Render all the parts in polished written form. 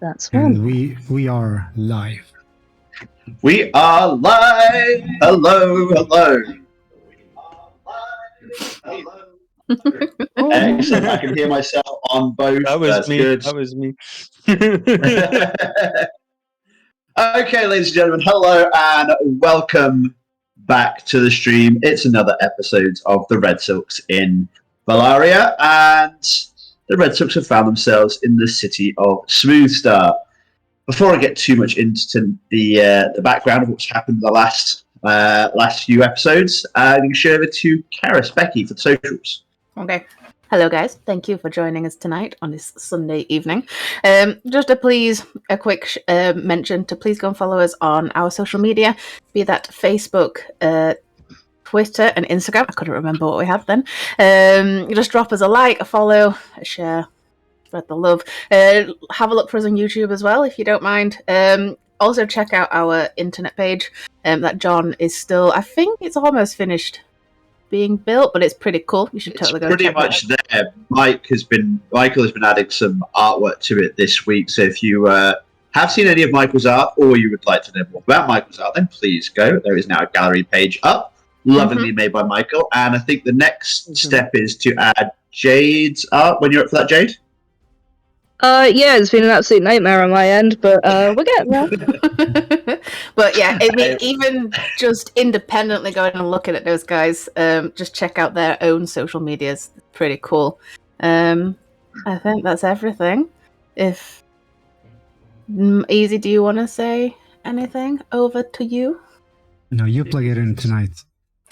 That's And one. we are live. We are live. Hello, hello. Excellent. I can hear myself on both. That was That's me. good. That was me. Okay, ladies and gentlemen, hello and welcome back to the stream. It's another episode of the Red Silks in Valarya, and the Red Silks have found themselves in the city of Smoothstar. Before I get too much into the background of what's happened the last few episodes, I'm going to share over to Karis, Becky for the socials. Okay. Hello, guys. Thank you for joining us tonight on this Sunday evening. Just a quick mention to please go and follow us on our social media, be that Facebook, Twitter, and Instagram. I couldn't remember what we had then. Just drop us a like, a follow, a share, spread the love. Have a look for us on YouTube as well, if you don't mind. Also, check out our internet page. That John is still, I think it's almost finished being built, but it's pretty cool. You should totally go pretty check much that out. there. Michael has been adding some artwork to it this week. So if you have seen any of Michael's art, or you would like to know more about Michael's art, then please go. There is now a gallery page up, lovingly made by Michael. And I think the next step is to add Jade's art. When you're up for that, Jade? Yeah, it's been an absolute nightmare on my end, but we're getting there. But yeah, I mean, even just independently going and looking at those guys, just check out their own social medias. Pretty cool. I think that's everything. If Easy, do you want to say anything? Over to you. No, you plug it in tonight.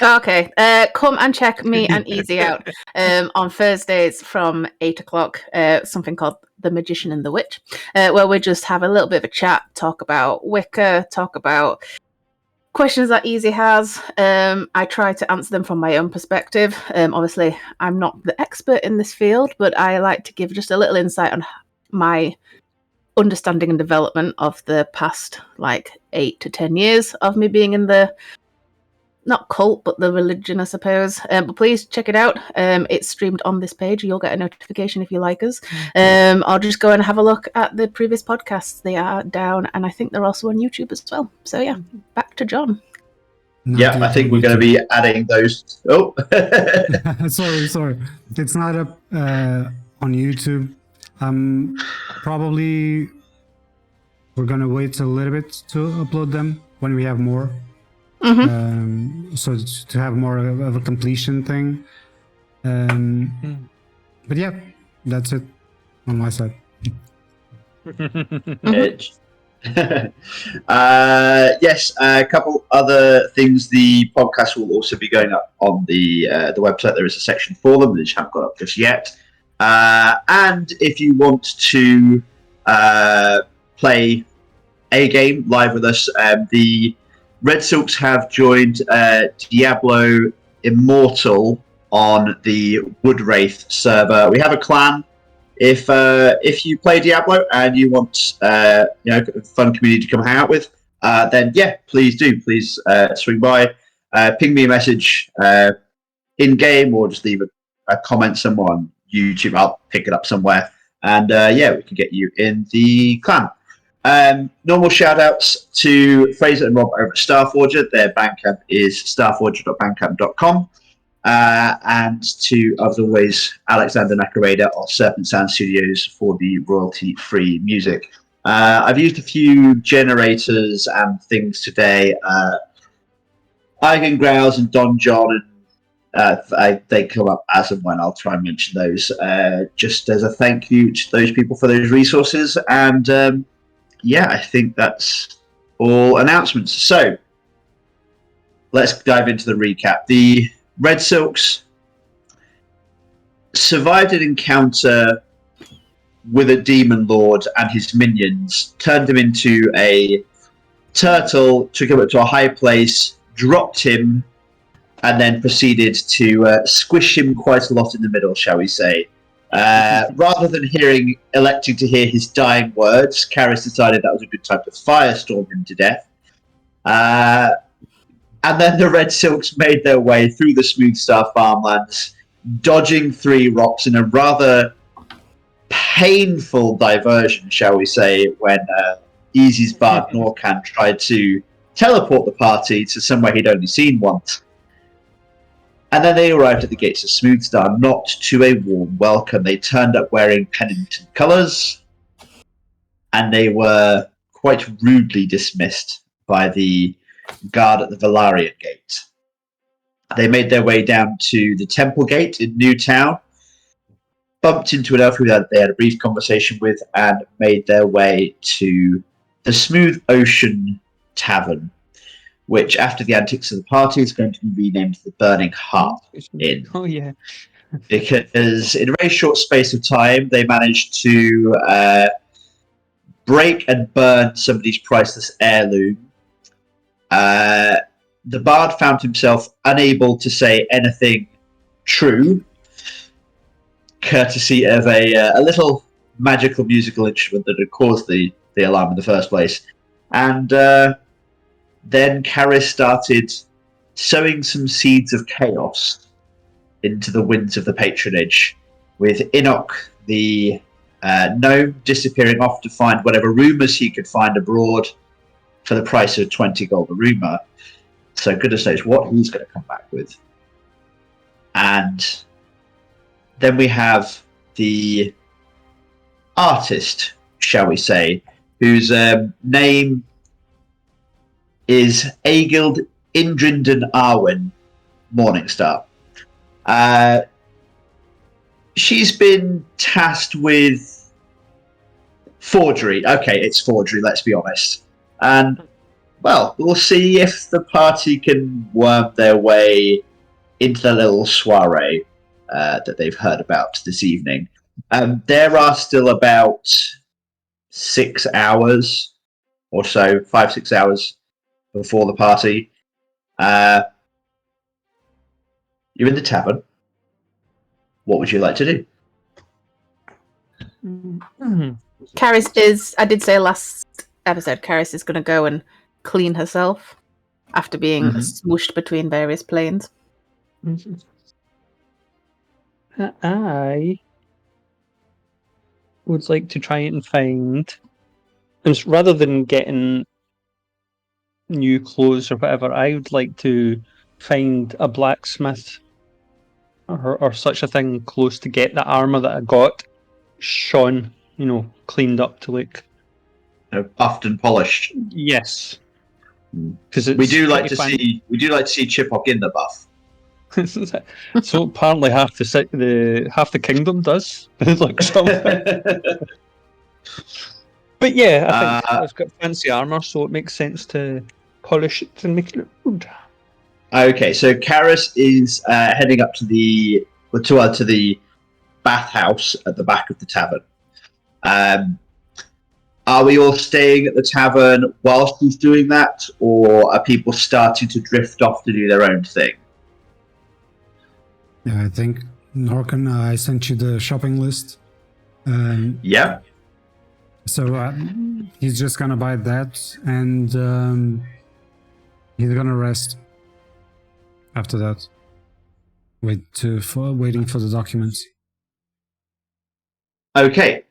Okay, come and check me and Easy out on Thursdays from 8 o'clock, something called The Magician and the Witch, where we just have a little bit of a chat, talk about Wicca, talk about questions that Easy has. I try to answer them from my own perspective. Obviously, I'm not the expert in this field, but I like to give just a little insight on my understanding and development of the past, 8 to 10 years of me being in the not cult, but the religion, I suppose. But please check it out. It's streamed on this page. You'll get a notification if you like us. I'll just go and have a look at the previous podcasts. They are down, and I think they're also on YouTube as well. So yeah, back to John. Yeah, I think we're going to be adding those. Oh, sorry. It's not up on YouTube. Probably we're going to wait a little bit to upload them when we have more. So to have more of a completion thing. But yeah, that's it on my side. Yes, a couple other things. The podcast will also be going up on the website. There is a section for them that haven't got up just yet. And if you want to play a game live with us, the Red Silks have joined Diablo Immortal on the Woodwraith server. We have a clan. If you play Diablo and you want a fun community to come hang out with, then yeah, please do. Please swing by, ping me a message in game, or just leave a comment somewhere on YouTube. I'll pick it up somewhere, and yeah, we can get you in the clan. Normal shout outs to Fraser and Rob over at Starforger. Their Bandcamp is starforger.bandcamp.com. And to, as always, Alexander Nakarada of Serpent Sound Studios for the royalty-free music. I've used a few generators and things today. Eigen Growls and Don John, and they come up as and when. I'll try and mention those just as a thank you to those people for those resources. And yeah, I think that's all announcements. So let's dive into the recap. The Red Silks survived an encounter with a demon lord and his minions, turned him into a turtle, took him up to a high place, dropped him, and then proceeded to squish him quite a lot in the middle, shall we say. Rather than electing to hear his dying words, Karis decided that was a good time to firestorm him to death. And then the Red Silks made their way through the Smoothstar farmlands, dodging 3 rocks in a rather painful diversion, shall we say, when Easy's bard Norcan tried to teleport the party to somewhere he'd only seen once. And then they arrived at the gates of Smoothstar, not to a warm welcome. They turned up wearing penitent colours, and they were quite rudely dismissed by the guard at the Valarya gate. They made their way down to the Temple Gate in Newtown, bumped into an elf who they had a brief conversation with, and made their way to the Smooth Ocean Tavern, which, after the antics of the party, is going to be renamed the Burning Harp Inn. Oh, yeah. Because in a very short space of time, they managed to break and burn somebody's priceless heirloom. The bard found himself unable to say anything true, courtesy of a little magical musical instrument that had caused the alarm in the first place. And then Karis started sowing some seeds of chaos into the winds of the patronage, with Enoch, the gnome, disappearing off to find whatever rumours he could find abroad for the price of 20 gold a rumour. So goodness knows what he's going to come back with. And then we have the artist, shall we say, whose name is Agild Indrinden Arwen Morningstar. She's been tasked with forgery. Okay, it's forgery, let's be honest. And, well, we'll see if the party can worm their way into the little soiree that they've heard about this evening. There are still about 6 hours or so, 5-6 hours before the party. You're in the tavern. What would you like to do? Karis is, I did say last episode, Karis is going to go and clean herself after being smooshed between various planes. I would like to try and find, and rather than getting new clothes or whatever, I would like to find a blacksmith or such a thing close to get the armor that I got shone, cleaned up to look Buffed and polished. Yes, because we do like to see Chipok in the buff. So apparently half the kingdom does like something. But yeah, I think it's got fancy armor, so it makes sense to polish it and make it look good. Okay, so Karis is heading up to the bathhouse at the back of the tavern. Are we all staying at the tavern whilst he's doing that, or are people starting to drift off to do their own thing? Yeah, I think, Norcan, I sent you the shopping list. Yeah. So he's just gonna buy that, and he's gonna rest after that. Waiting for the documents. Okay.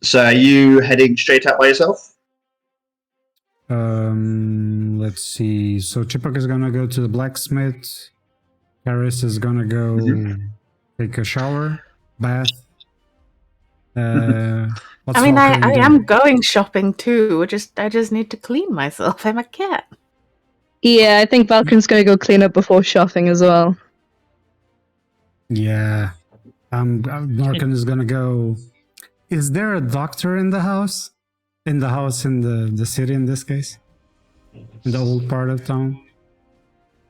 So are you heading straight out by yourself? Let's see. So Chipok is gonna go to the blacksmith. Karis is gonna go take a shower, bath. I am going shopping too. I just need to clean myself. I'm a cat. Yeah, I think Valkyn's gonna go clean up before shopping as well. Yeah. Norcan is gonna go. Is there a doctor in the house? In the city in this case? In the old part of town?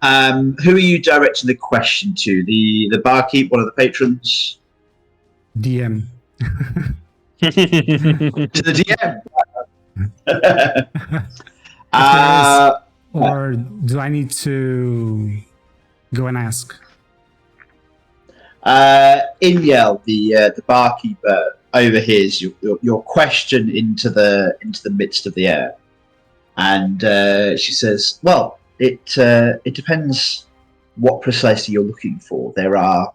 Who are you directing the question to? The barkeep, one of the patrons? DM. To the DM? Or do I need to go and ask? Inyel, the barkeeper, overhears your question into the midst of the air, and she says, "Well, it depends what precisely you're looking for. There are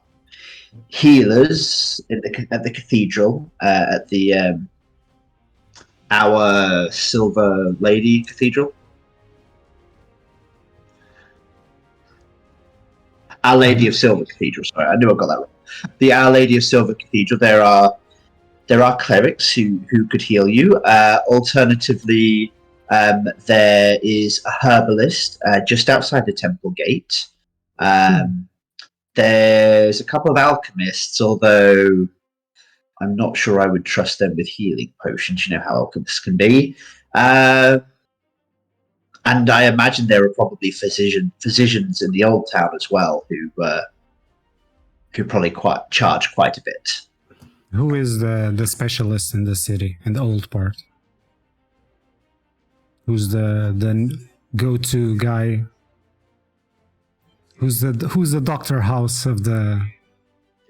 healers at the cathedral, at the Our Silver Lady Cathedral. Our Lady of Silver Cathedral. Sorry, I knew I got that wrong. The Our Lady of Silver Cathedral. There are clerics who could heal you. Alternatively, there is a herbalist just outside the temple gate. There's a couple of alchemists, although I'm not sure I would trust them with healing potions. You know how alchemists can be. And I imagine there are probably physicians in the old town as well who probably charge quite a bit. Who is the specialist in the city, in the old part? Who's the go-to guy? Who's the doctor house of the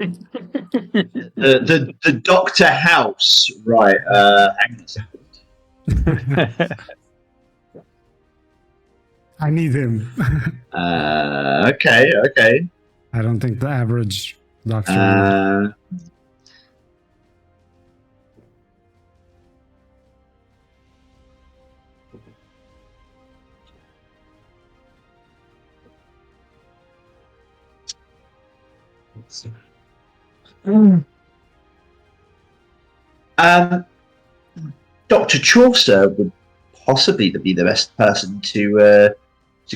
the Doctor House? Right. Hang on a second. I need him. Okay. I don't think the average doctor Dr. Chaucer would possibly be the best person to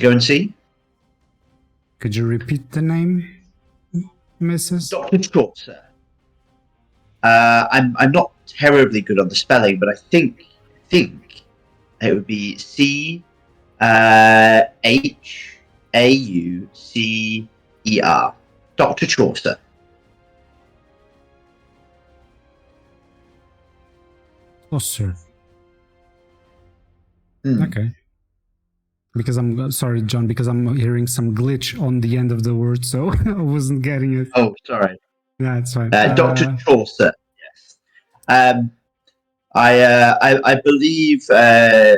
go and see. Could you repeat the name, Mrs.? Dr. Chaucer. I'm not terribly good on the spelling, but I think it would be Chaucer. Dr. Chaucer. Chaucer. Okay. Because I'm sorry, John, because I'm hearing some glitch on the end of the word, so I wasn't getting it. Oh, sorry. Yeah, it's fine. Dr. Chaucer. Yes. I believe her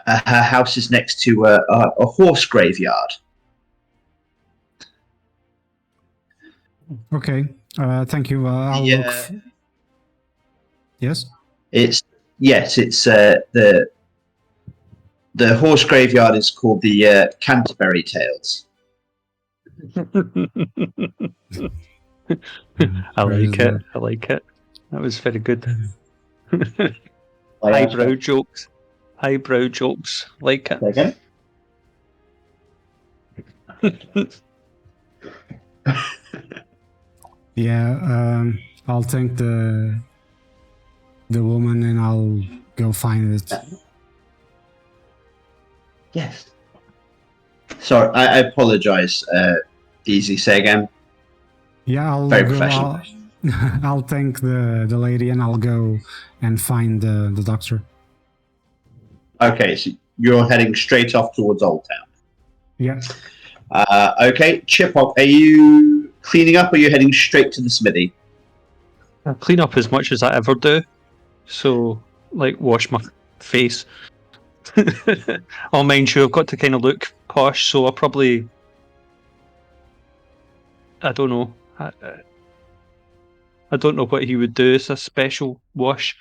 house is next to a horse graveyard. Okay. Thank you. I'll look. Yes. It's the horse graveyard is called the Canterbury Tales. I like it. That was very good. Highbrow jokes. Like it. Okay. Yeah. I'll thank the woman and I'll go find it. Yes. Sorry, I apologize. Easy, say again. Yeah, Very professional. I'll thank the lady and I'll go and find the doctor. Okay, so you're heading straight off towards Old Town. Yeah. Okay, Chipok, are you cleaning up or are you heading straight to the smithy? I clean up as much as I ever do. So, like, wash my face. Oh, mind you, I've got to kind of look posh, so I probably... I don't know. I don't know what he would do as a special wash.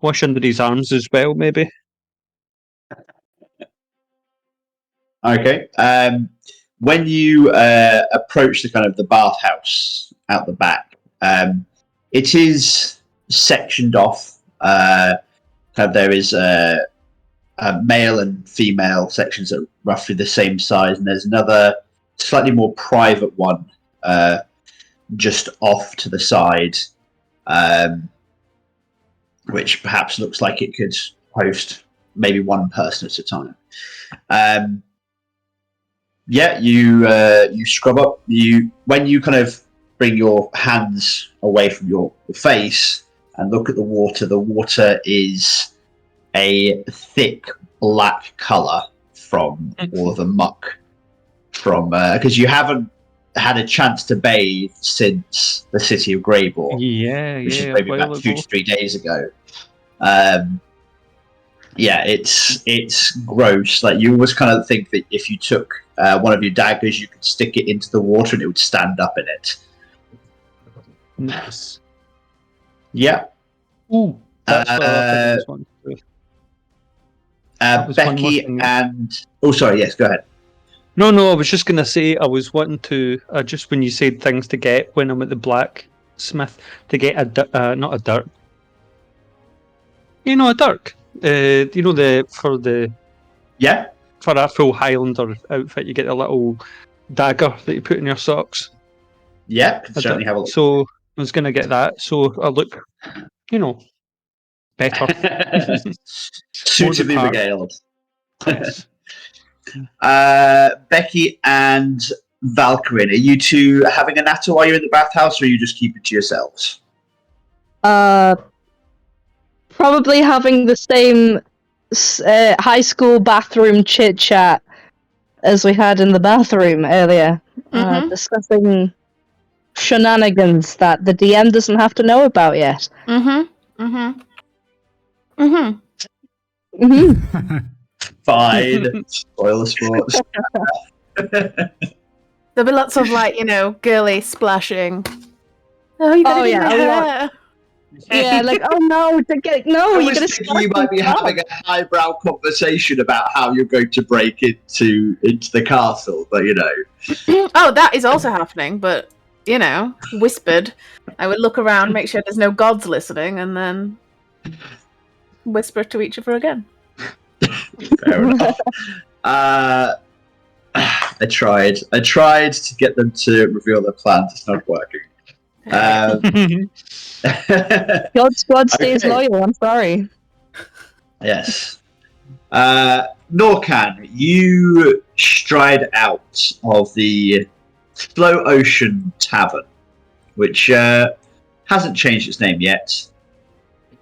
Wash under his arms as well, maybe. Okay. When you approach the kind of the bathhouse out the back, it is sectioned off. There is male and female sections that are roughly the same size, and there's another slightly more private one just off to the side, which perhaps looks like it could host maybe one person at a time. You scrub up. When you kind of bring your hands away from your face and look at the water is a thick black color from all of the muck from because you haven't had a chance to bathe since the city of Greybourne, which is maybe about 2 to 3 days ago. Yeah, it's gross. Like you almost kind of think that if you took one of your daggers, you could stick it into the water and it would stand up in it. Nice. Yeah. Ooh, that's what other thing I was wanting to do. was one more Becky thing. and sorry, yes, go ahead. No, I was just going to say I was wanting to, just when you said things to get when I'm at the blacksmith, to get not a dirk. A dirk. Yeah. For a full Highlander outfit, you get a little dagger that you put in your socks. Yeah, can certainly have a look. So I was going to get that, so I look, better. Suitably regaled. Yes. Becky and Valkyrie, are you two having a natter while you're in the bathhouse, or are you just keeping it to yourselves? Probably having the same high school bathroom chit chat as we had in the bathroom earlier, discussing shenanigans that the DM doesn't have to know about yet. Fine. Spoiler sports. There'll be lots of girly splashing. Oh, you gotta get my hair. Yeah, like, oh no, I was thinking you might be having a highbrow conversation about how you're going to break into the castle, but Oh, that is also happening, but whispered. I would look around, make sure there's no gods listening, and then whisper to each other again. Fair enough. I tried to get them to reveal their plans. It's not working. God stays loyal. I'm sorry. Yes. Norcan, you stride out of the Slow Ocean Tavern, which hasn't changed its name yet,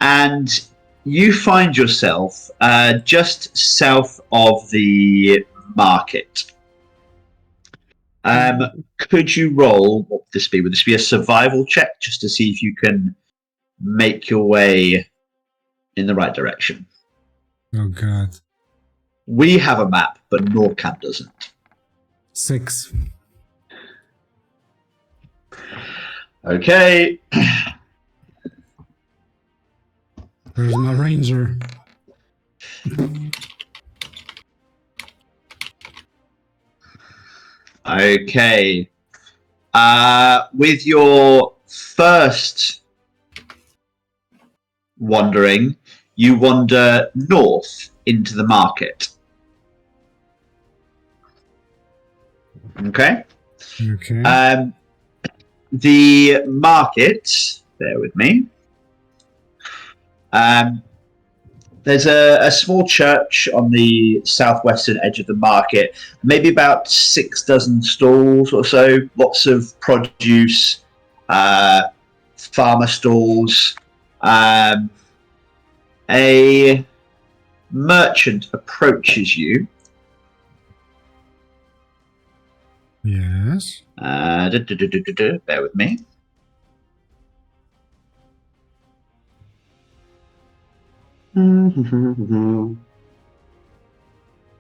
and you find yourself just south of the market. Could you roll? What would this be? Would this be a survival check just to see if you can make your way in the right direction? Oh god. We have a map, but Norcan doesn't. 6. Okay. There's my ranger. Okay. With your first wandering, you wander north into the market. Okay. Okay. The market, bear with me. There's a small church on the southwestern edge of the market, maybe about 6 dozen stalls or so, lots of produce, farmer stalls. A merchant approaches you. Yes. Bear with me.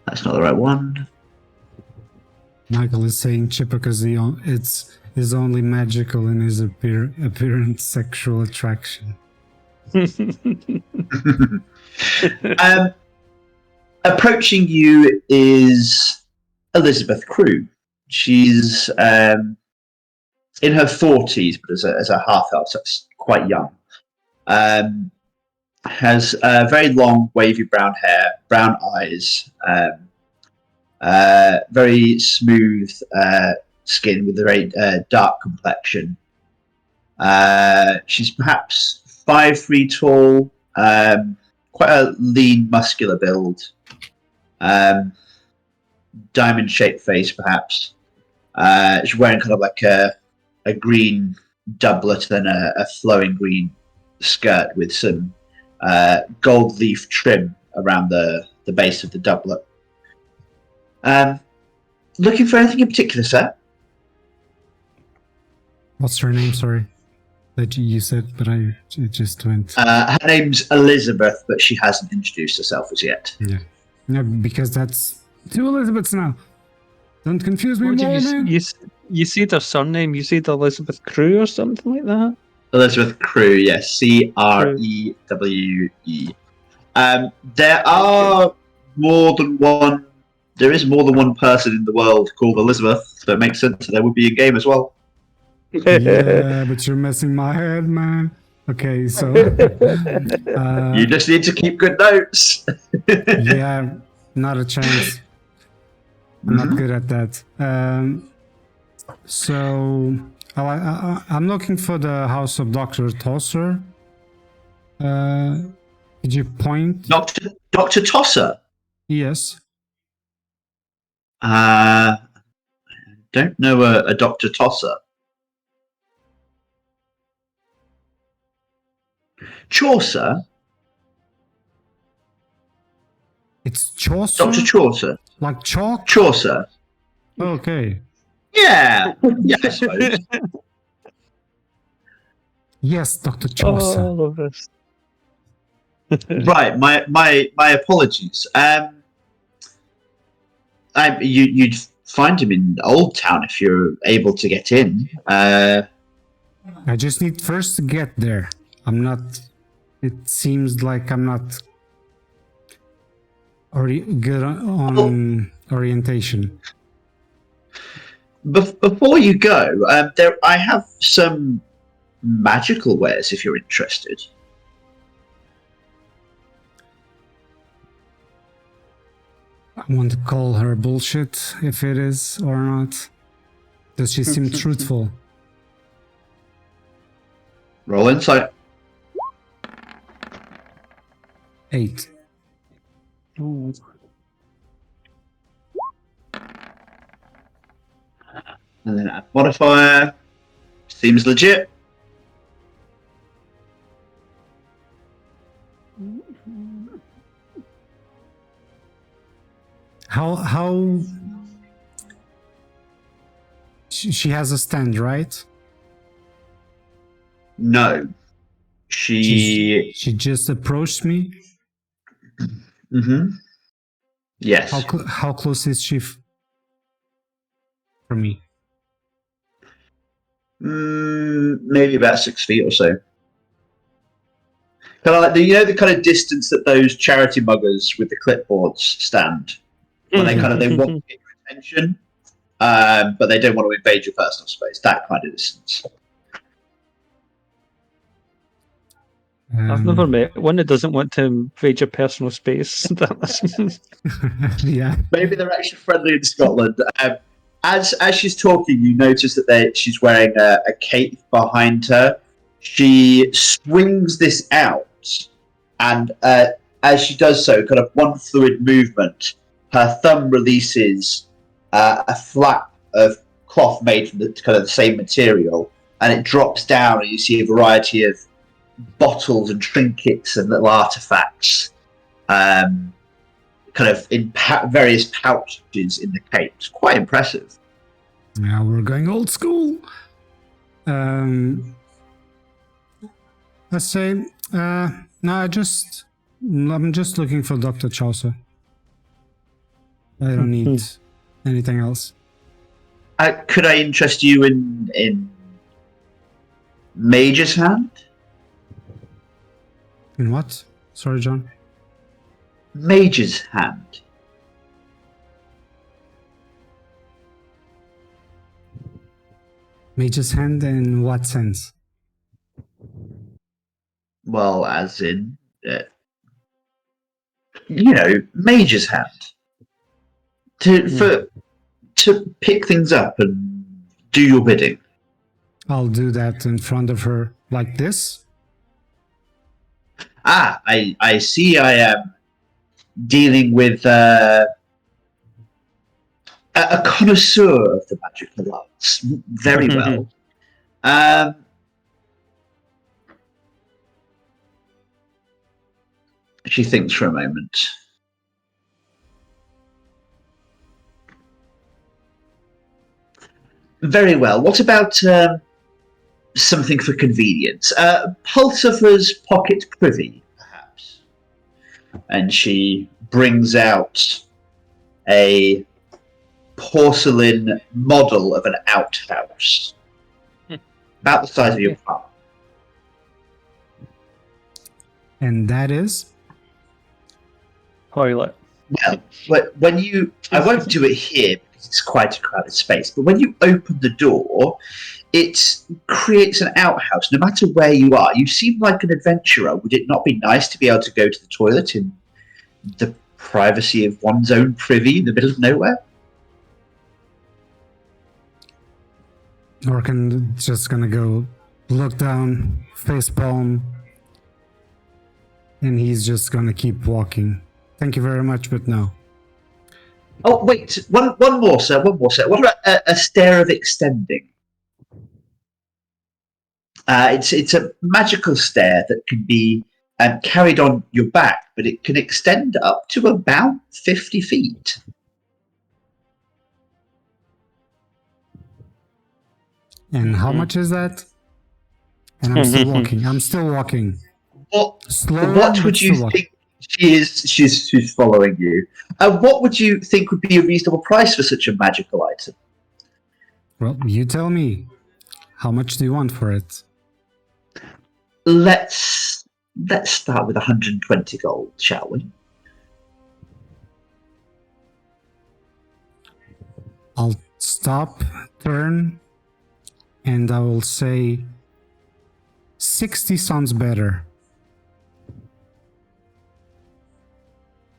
That's not the right one. Michael is saying Chipaka's is only magical in his appearance sexual attraction. Approaching you is Elizabeth Crew. She's in her 40s, but as a half-elf, so it's quite young. Has very long, wavy brown hair, brown eyes, very smooth skin with a very dark complexion. She's perhaps 5'3" tall, quite a lean, muscular build, diamond-shaped face, perhaps. She's wearing kind of like a green doublet and a flowing green skirt with some gold leaf trim around the base of the doublet. Looking for anything in particular, sir? What's her name? Sorry. that you said, but it just went. Her name's Elizabeth, but she hasn't introduced herself as yet. Yeah, because that's 2 Elizabeths now. Don't confuse me What more, did man. you said her surname? You said Elizabeth Crewe or something like that? Elizabeth Crewe, yes, Crewe. There are more than one. There is more than one person in the world called Elizabeth, so it makes sense that there would be a game as well. Yeah, but you're messing my head, man. Okay, so You just need to keep good notes. yeah, not a chance. I'm not good at that. So I'm looking for the house of Dr. Tosser. Could you point? Dr. Tosser? Yes. Don't know a Dr. Tosser. Chaucer? It's Chaucer? Dr. Chaucer. Like chalk? Chaucer. Okay. Yeah, I suppose. Yes, Dr. Chaucer. Oh, I love this. Right, my apologies. You'd find him in Old Town if you're able to get in. I just need first to get there. I'm not. It seems like I'm not good on orientation. Before you go, I have some magical wares if you're interested. I want to call her bullshit if it is or not. Does she seem truthful? Roll insight. 8. Ooh. And then add modifier. Seems legit. How she has a stand, right? No. She just approached me. Mm-hmm. Yes. How close is she from me? Maybe about 6 feet or so. Kind of like the kind of distance that those charity muggers with the clipboards stand when they want to get your attention, but they don't want to invade your personal space. That kind of distance. I've never met one that doesn't want to invade your personal space. Yeah. Maybe they're actually friendly in Scotland. As she's talking, you notice that she's wearing a cape behind her. She swings this out, and as she does so, kind of one fluid movement, her thumb releases a flap of cloth made from the kind of the same material, and it drops down, and you see a variety of bottles and trinkets and little artifacts, kind of in various pouches in the cape. It's quite impressive. Now we're going old school. Let's say, no, I'm just looking for Dr. Chaucer. I don't need anything else. Could I interest you in Mage's Hand? In what? Sorry, John. Mage's Hand. Mage's Hand in what sense? Well, as in, Mage's Hand. To pick things up and do your bidding. I'll do that in front of her like this. I see. I am dealing with a connoisseur of the magical arts. Very well. She thinks for a moment. Very well. What about something for convenience. Pulsifer's pocket privy, perhaps. And she brings out a porcelain model of an outhouse, about the size of your palm. And that is? Toilet. Well, when you, I won't do it here because it's quite a crowded space, but when you open the door, it creates an outhouse. No matter where you are, you seem like an adventurer. Would it not be nice to be able to go to the toilet in the privacy of one's own privy in the middle of nowhere? Norkin just gonna go look down, face palm, and he's just gonna keep walking. Thank you very much, but no. Oh, wait, one more, sir, one more, sir. What about a stair of extending? It's a magical stair that can be carried on your back, but it can extend up to about 50 feet. And how much is that? And I'm still walking. I'm still walking. What would you think? She's following you. What would you think would be a reasonable price for such a magical item? Well, you tell me. How much do you want for it? Let's start with 120 gold, shall we? I'll stop, turn, and I will say 60 sounds better.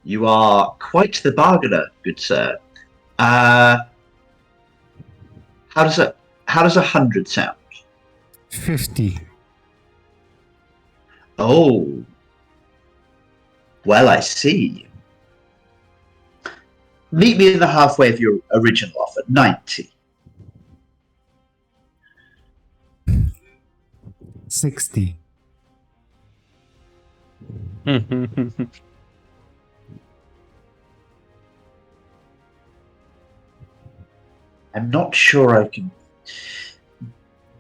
You are quite the bargainer, good sir. How does 100 sound? 50. Oh. Well, I see. Meet me in the halfway of your original offer, 90. 60. I'm not sure I can...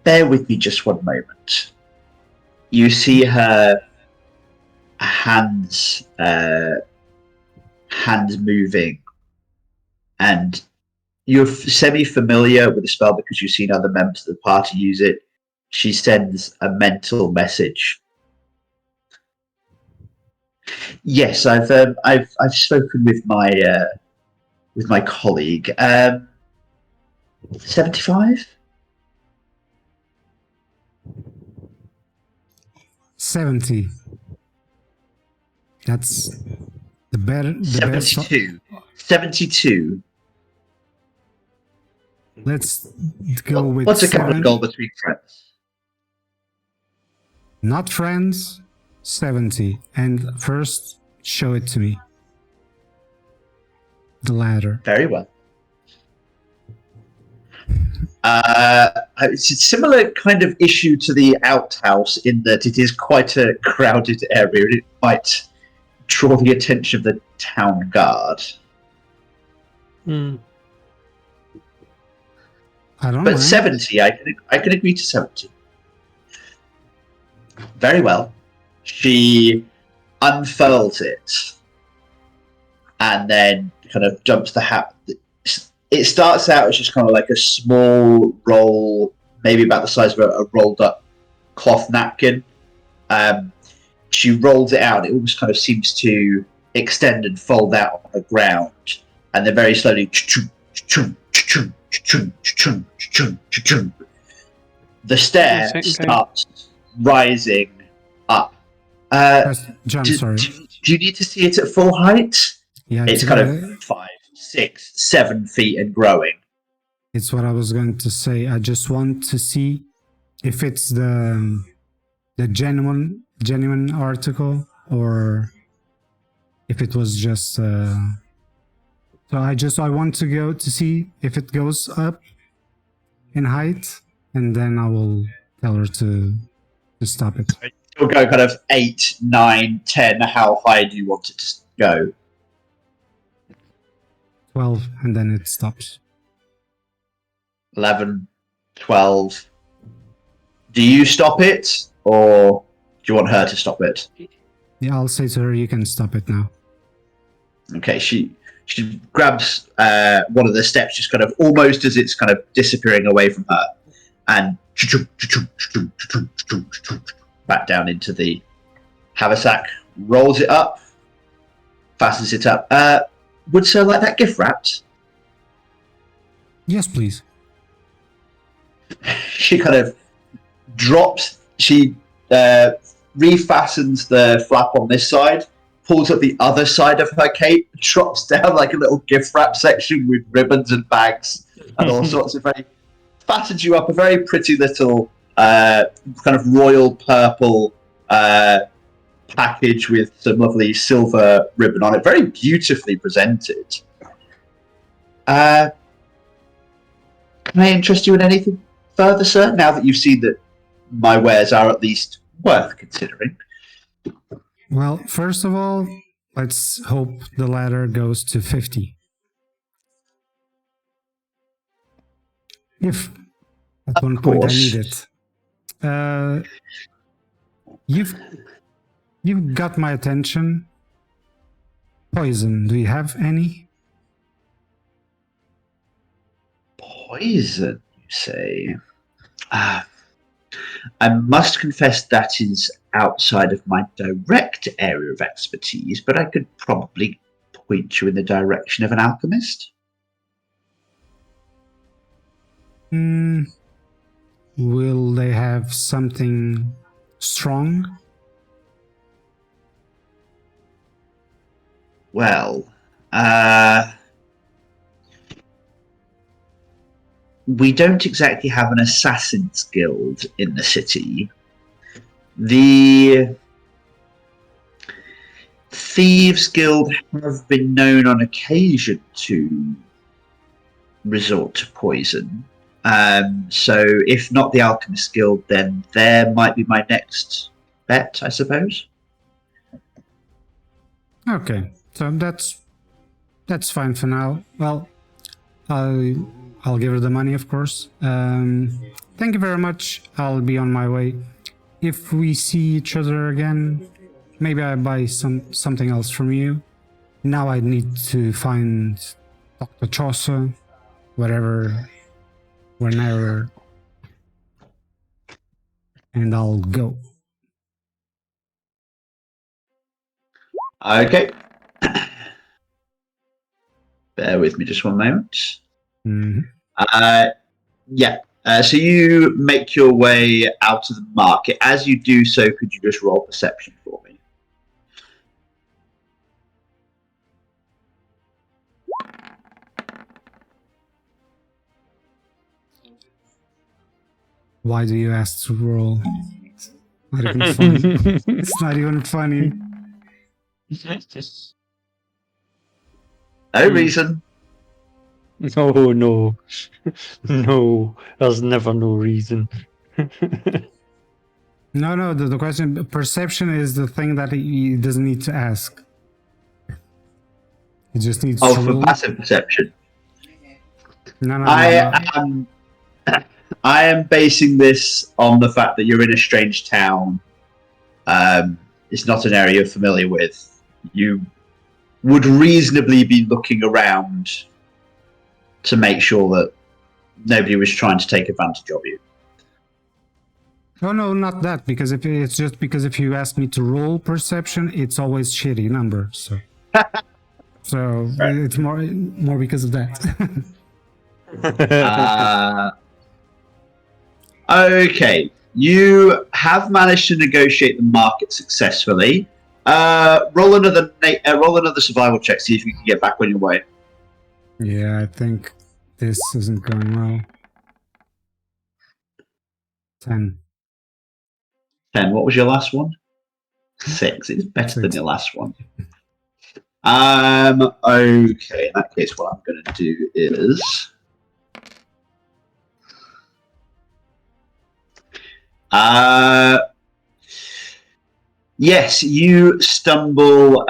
Bear with me just one moment. You see her hands moving, and you're semi-familiar with the spell because you've seen other members of the party use it. She sends a mental message. Yes, I've spoken with my colleague. 75? 70. That's the better. 72. 72. Let's go with What's a couple 7. of gold between friends? Not friends. 70. And first, show it to me. The ladder. Very well. It's a similar kind of issue to the outhouse in that it is quite a crowded area and it might draw the attention of the town guard. I don't But know. 70, I can agree to 70. Very well. She unfurls it and then kind of jumps the hat. It starts out as just kind of like a small roll, maybe about the size of a rolled up cloth napkin. She rolls it out. It almost kind of seems to extend and fold out on the ground. And then very slowly, the stair starts rising up. John, sorry. Do you need to see it at full height? Yeah, It's kind of 5, 6, 7 feet and growing. It's what I was going to say. I just want to see if it's the genuine article or if it was just. So I want to go to see if it goes up in height, and then I will tell her to stop it. It'll go kind of 8, 9, 10. How high do you want it to go? 12, and then it stops. 11, 12. Do you stop it, or do you want her to stop it? Yeah, I'll say to her, you can stop it now. Okay, she grabs one of the steps, just kind of almost as it's kind of disappearing away from her, and back down into the haversack, rolls it up, fastens it up. Would Sir like that gift wrapped? Yes, please. She kind of drops, she refastens the flap on this side, pulls up the other side of her cape, drops down like a little gift wrap section with ribbons and bags and all sorts of very, fattens you up a very pretty little kind of royal purple package with some lovely silver ribbon on it, very beautifully presented. Can I interest you in anything further, sir, now that you've seen that my wares are at least worth considering? Well, first of all, let's hope the ladder goes to 50. If at one point I need it. You've got my attention. Poison, do you have any? Poison, you say? I must confess that is outside of my direct area of expertise, but I could probably point you in the direction of an alchemist. Will they have something strong? Well, we don't exactly have an assassin's guild in the city. The Thieves Guild have been known on occasion to resort to poison. So if not the Alchemist Guild, then there might be my next bet, I suppose. Okay, so that's fine for now. Well, I'll give her the money, of course. Thank you very much. I'll be on my way. If we see each other again, maybe I buy something else from you. Now I need to find Dr. Chaucer, whenever, and I'll go. Okay. Bear with me just one moment. Mm-hmm. Yeah. So you make your way out of the market. As you do so, could you just roll perception for me? Why do you ask to roll? It's not even funny. It's not even funny. No reason. Oh no. No, there's never no reason. No, the question, perception is the thing that he doesn't need to ask. He just needs to for roll. passive perception. No. I am basing this on the fact that you're in a strange town. It's not an area you're familiar with. You would reasonably be looking around to make sure that nobody was trying to take advantage of you. Oh no, not that. Because if you ask me to roll perception, it's always shitty number. So it's more because of that. Okay, you have managed to negotiate the market successfully. Roll another survival check. See if you can get back on your way. Yeah, I think this isn't going well. 10. 10. What was your last one? 6. It's better than your last one. Okay, in that case, what I'm going to do is... yes, you stumble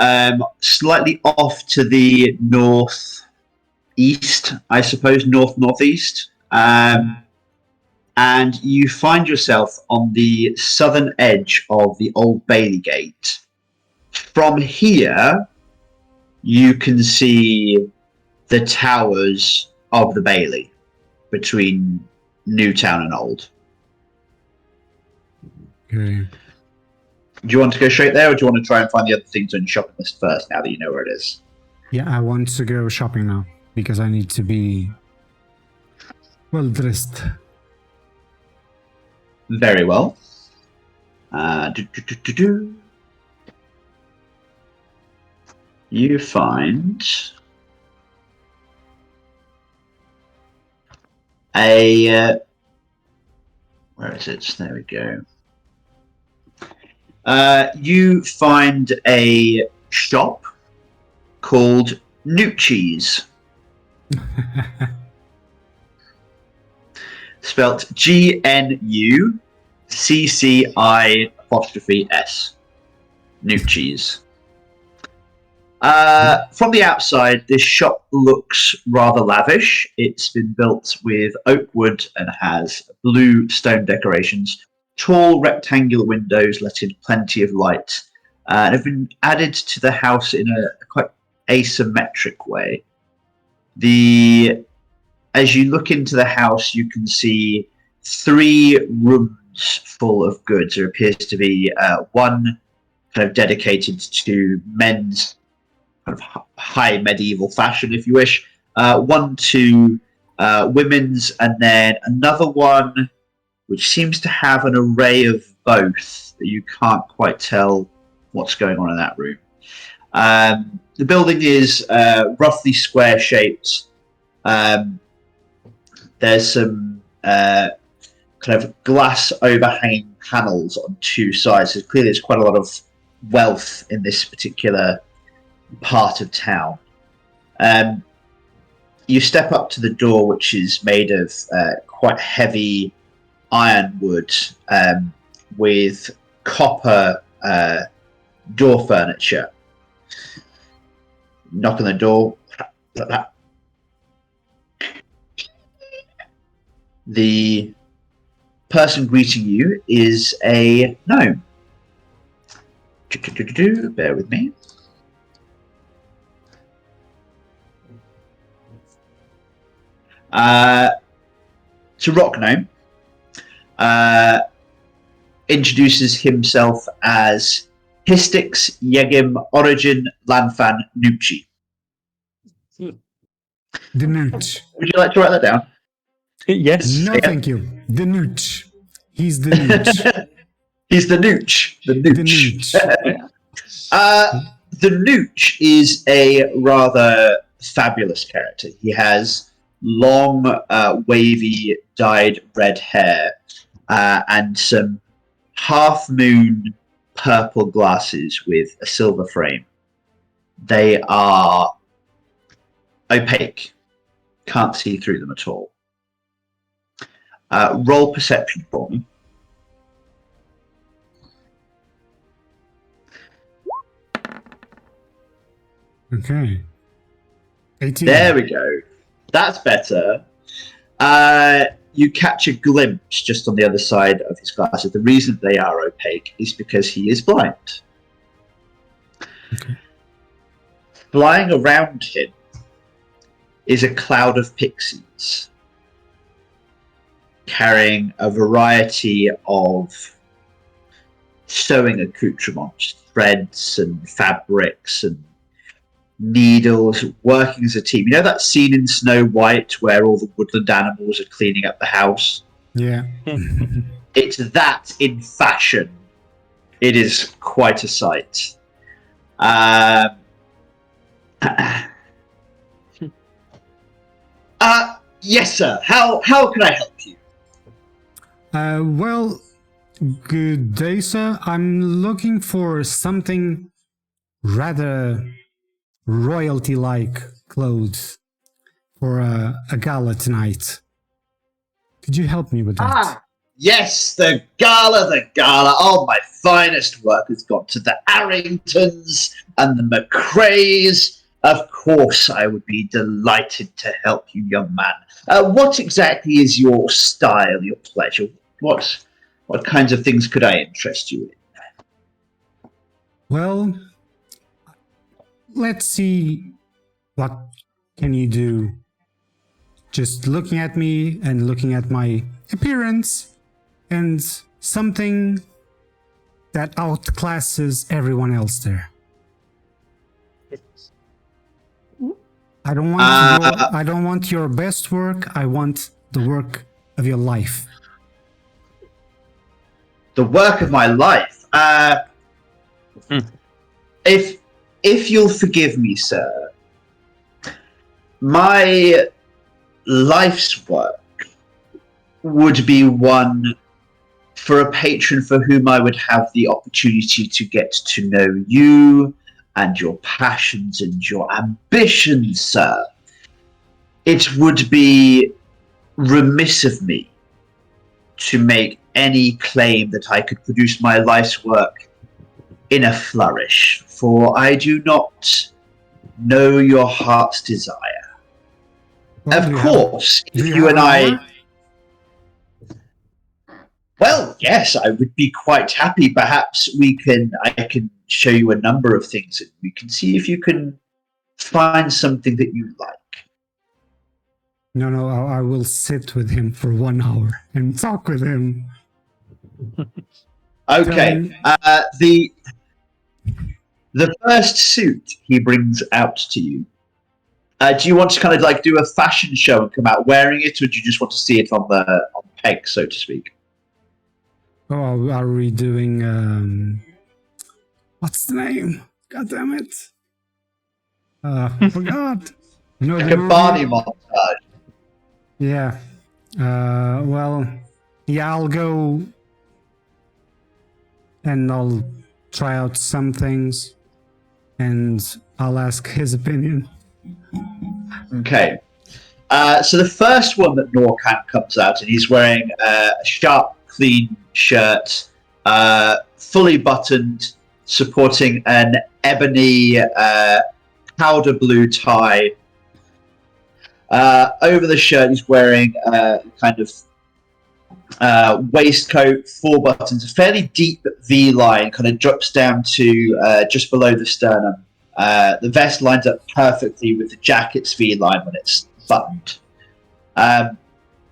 slightly off to the northeast, I suppose, northeast. and you find yourself on the southern edge of the Old Bailey Gate. From here, you can see the towers of the Bailey between Newtown and Old. Okay. Do you want to go straight there, or do you want to try and find the other things on your shopping list first, now that you know where it is? Yeah, I want to go shopping now because I need to be well dressed. Very well. You find a where is it? There we go. You find a shop called Nucci's. Spelt GNUCCI''S. Nucci's. From the outside, this shop looks rather lavish. It's been built with oak wood and has blue stone decorations, tall rectangular windows let in plenty of light, and have been added to the house in a quite asymmetric way. As you look into the house, you can see 3 rooms full of goods. There appears to be one kind of dedicated to men's kind of high medieval fashion, if you wish, one to women's, and then another one which seems to have an array of both that you can't quite tell what's going on in that room. The building is roughly square-shaped. There's some kind of glass overhanging panels on 2 sides. So clearly there's quite a lot of wealth in this particular part of town. You step up to the door, which is made of quite heavy ironwood with copper door furniture. Knock on the door. The person greeting you is a gnome. Bear with me. It's a rock gnome. Introduces himself as Histix Yegim Origin Lanfan Nucci. The Nooch. Would you like to write that down? Yes. No, thank you. The Nooch. He's the Nooch. He's the Nooch. The Nooch. The Nooch is a rather fabulous character. He has long, wavy, dyed red hair and some half-moon purple glasses with a silver frame. They are opaque. Can't see through them at all. Roll perception for me. Okay. 18. There we go. That's better. You catch a glimpse just on the other side of his glasses. The reason they are opaque is because he is blind. Okay. Flying around him is a cloud of pixies, carrying a variety of sewing accoutrements, threads and fabrics and needles, working as a team. You know that scene in Snow White where all the woodland animals are cleaning up the house? Yeah. It's that in fashion. It is quite a sight. Yes, sir. How can I help you? Well, good day, sir. I'm looking for something rather royalty-like clothes for a gala tonight. Could you help me with that? Yes, the gala. Oh, my finest work has gone to the Arringtons and the McCrays Of course, I would be delighted to help you, young man. What exactly is your style, your pleasure? What kinds of things could I interest you in? Well, let's see what can you do. Just looking at me and looking at my appearance and something that outclasses everyone else there. I don't want your best work. I want the work of your life. The work of my life. If you'll forgive me, sir, my life's work would be one for a patron for whom I would have the opportunity to get to know you and your passions and your ambitions, sir. It would be remiss of me to make any claim that I could produce my life's work in a flourish, for I do not know your heart's desire. Well, Of course, if you and I... Well, yes, I would be quite happy. Perhaps I can show you a number of things and we can see if you can find something that you like. No, I will sit with him for 1 hour and talk with him. Okay, the first suit he brings out to you. Do you want to kind of like do a fashion show and come out wearing it, or do you just want to see it on peg, so to speak? Oh, are we doing what's the name? God damn it! Forgot. No, Like a Barney montage. Yeah. Well, yeah, I'll go and I'll try out some things and I'll ask his opinion. Okay. So the first one that Norcan comes out and he's wearing a sharp, clean shirt, fully buttoned, supporting an ebony powder blue tie. Over the shirt, he's wearing a kind of waistcoat, 4 buttons, a fairly deep V-line, kind of drops down to just below the sternum. The vest lines up perfectly with the jacket's V-line when it's buttoned.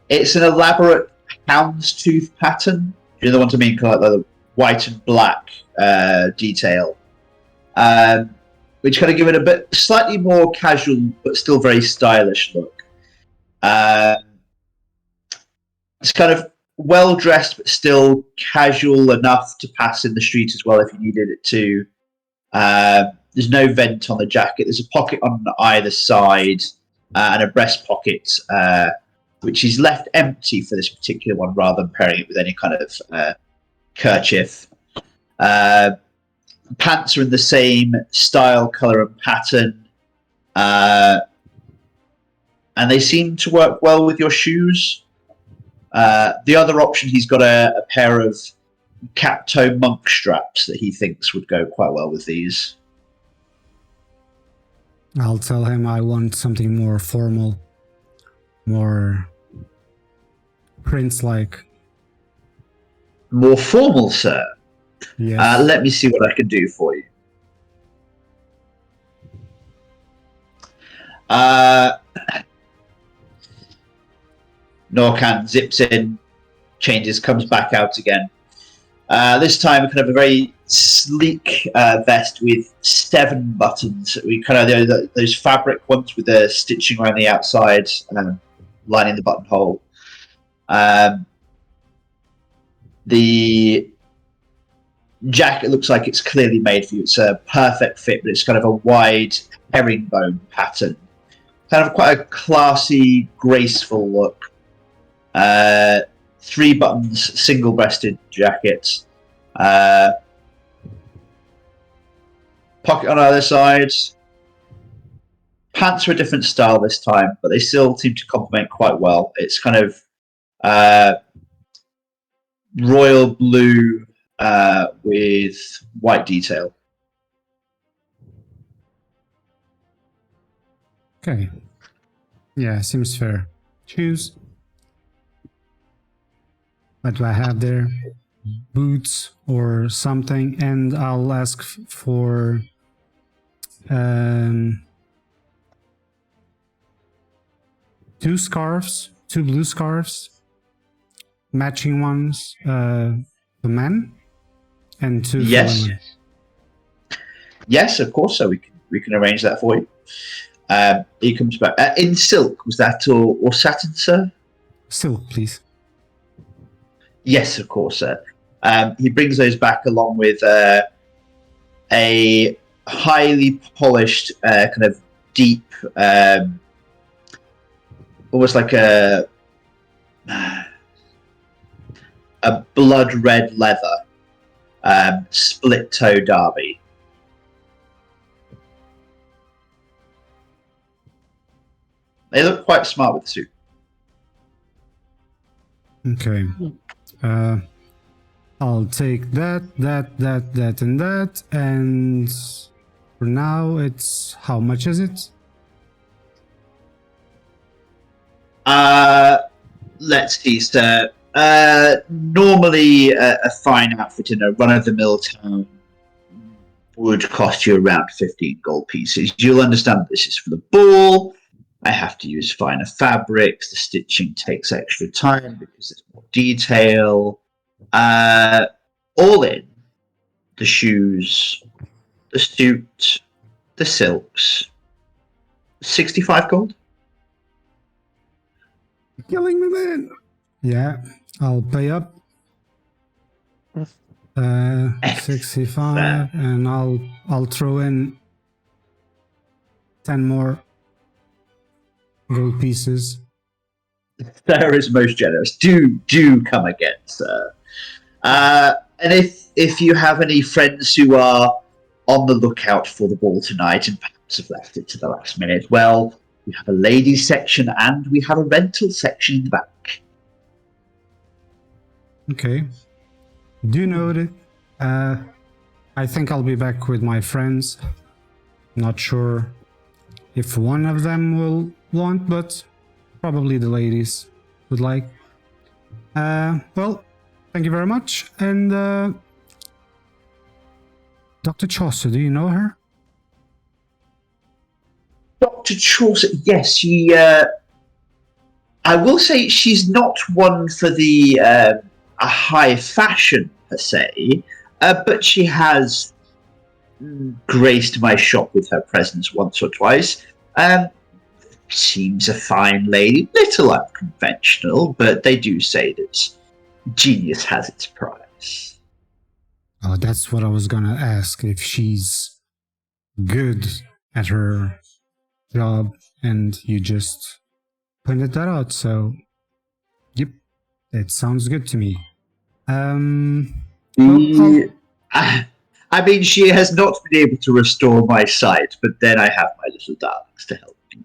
It's an elaborate houndstooth pattern. You know the ones I mean, kind of like the white and black detail. Which kind of give it a bit slightly more casual, but still very stylish look. It's kind of well dressed, but still casual enough to pass in the street as well if you needed it to. There's no vent on the jacket. There's a pocket on either side and a breast pocket, which is left empty for this particular one, rather than pairing it with any kind of kerchief. Pants are in the same style, colour, and pattern. And they seem to work well with your shoes. The other option, he's got a pair of cap-toe monk straps that he thinks would go quite well with these. I'll tell him I want something more formal, more prince-like. More formal, sir? Yes. Let me see what I can do for you. Norcan zips in, changes, comes back out again. This time, kind of a very sleek vest with 7 buttons. We kind of those fabric ones with the stitching around the outside, lining the buttonhole. The jacket looks like it's clearly made for you. It's a perfect fit, but it's kind of a wide herringbone pattern. Kind of quite a classy, graceful look. 3 buttons, single-breasted jacket. Pocket on either side. Pants are a different style this time, but they still seem to complement quite well. It's kind of royal blue with white detail. Okay. Yeah, seems fair. Shoes. What do I have there? Boots or something, and I'll ask for two scarves, two blue scarves, matching ones for men, and two for women. Yes, of course. So we can arrange that for you. He comes back in silk. Was that or satin, sir? Silk, please. Yes, of course, sir. He brings those back along with a highly polished, kind of deep, almost like a blood red leather split toe derby. They look quite smart with the suit. Okay. I'll take that, and that, and for now, it's how much is it? Let's see, sir. Normally, a fine outfit in a run-of-the-mill town would cost you around 15 gold pieces. You'll understand that this is for the ball. I have to use finer fabrics. The stitching takes extra time because there's more detail. All in, the shoes, the suit, the silks, 65 gold. Killing me, man. Yeah, I'll pay up. 65, and I'll throw in 10 more gold pieces. Sarah is most generous. Do come again, sir. And if you have any friends who are on the lookout for the ball tonight and perhaps have left it to the last minute, well, we have a ladies section and we have a rental section in the back. Okay. Do note it. I think I'll be back with my friends. Not sure if one of them will want, but probably the ladies would like. Well, thank you very much. And Dr. Chaucer, do you know her? Dr. Chaucer, yes, she. I will say she's not one for the a high fashion per se, but she has graced my shop with her presence once or twice. Seems a fine lady, little unconventional, but they do say that genius has its price. Oh, that's what I was gonna ask, if she's good at her job, and you just pointed that out, so yep, it sounds good to me. I mean, she has not been able to restore my sight, but then I have my little darlings to help me.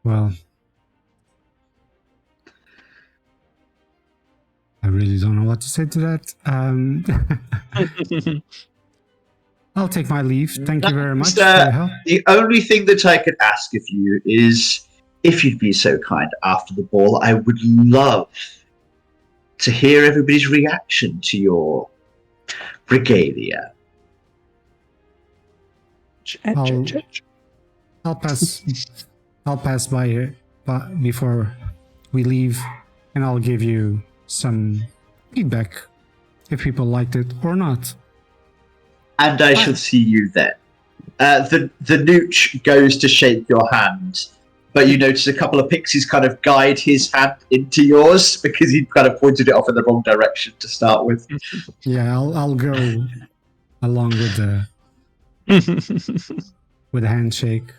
Well, I really don't know what to say to that. I'll take my leave. Thank you very much for your help. The only thing that I could ask of you is, if you'd be so kind after the ball, I would love to hear everybody's reaction to your regalia. I'll pass by here before we leave, and I'll give you some feedback if people liked it or not. And I shall see you then. The Nooch goes to shake your hand, but you notice a couple of pixies kind of guide his hand into yours because he kind of pointed it off in the wrong direction to start with. Yeah, I'll go along with the handshake,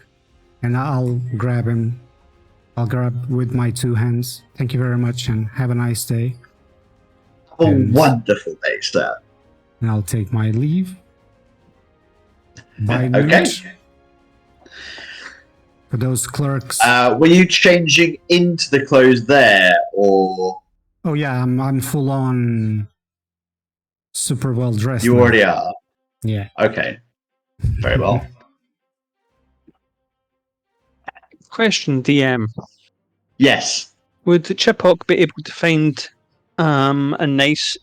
and I'll grab him. I'll grab with my two hands. Thank you very much, and have a nice day. Have a wonderful day, sir. And I'll take my leave. Bye, okay. Nooch. For those clerks. Were you changing into the clothes there, or? Oh yeah, I'm full on, super well dressed. You now. already are. Yeah. Okay. Very well. Question, DM. Yes. Would Chipok be able to find a nice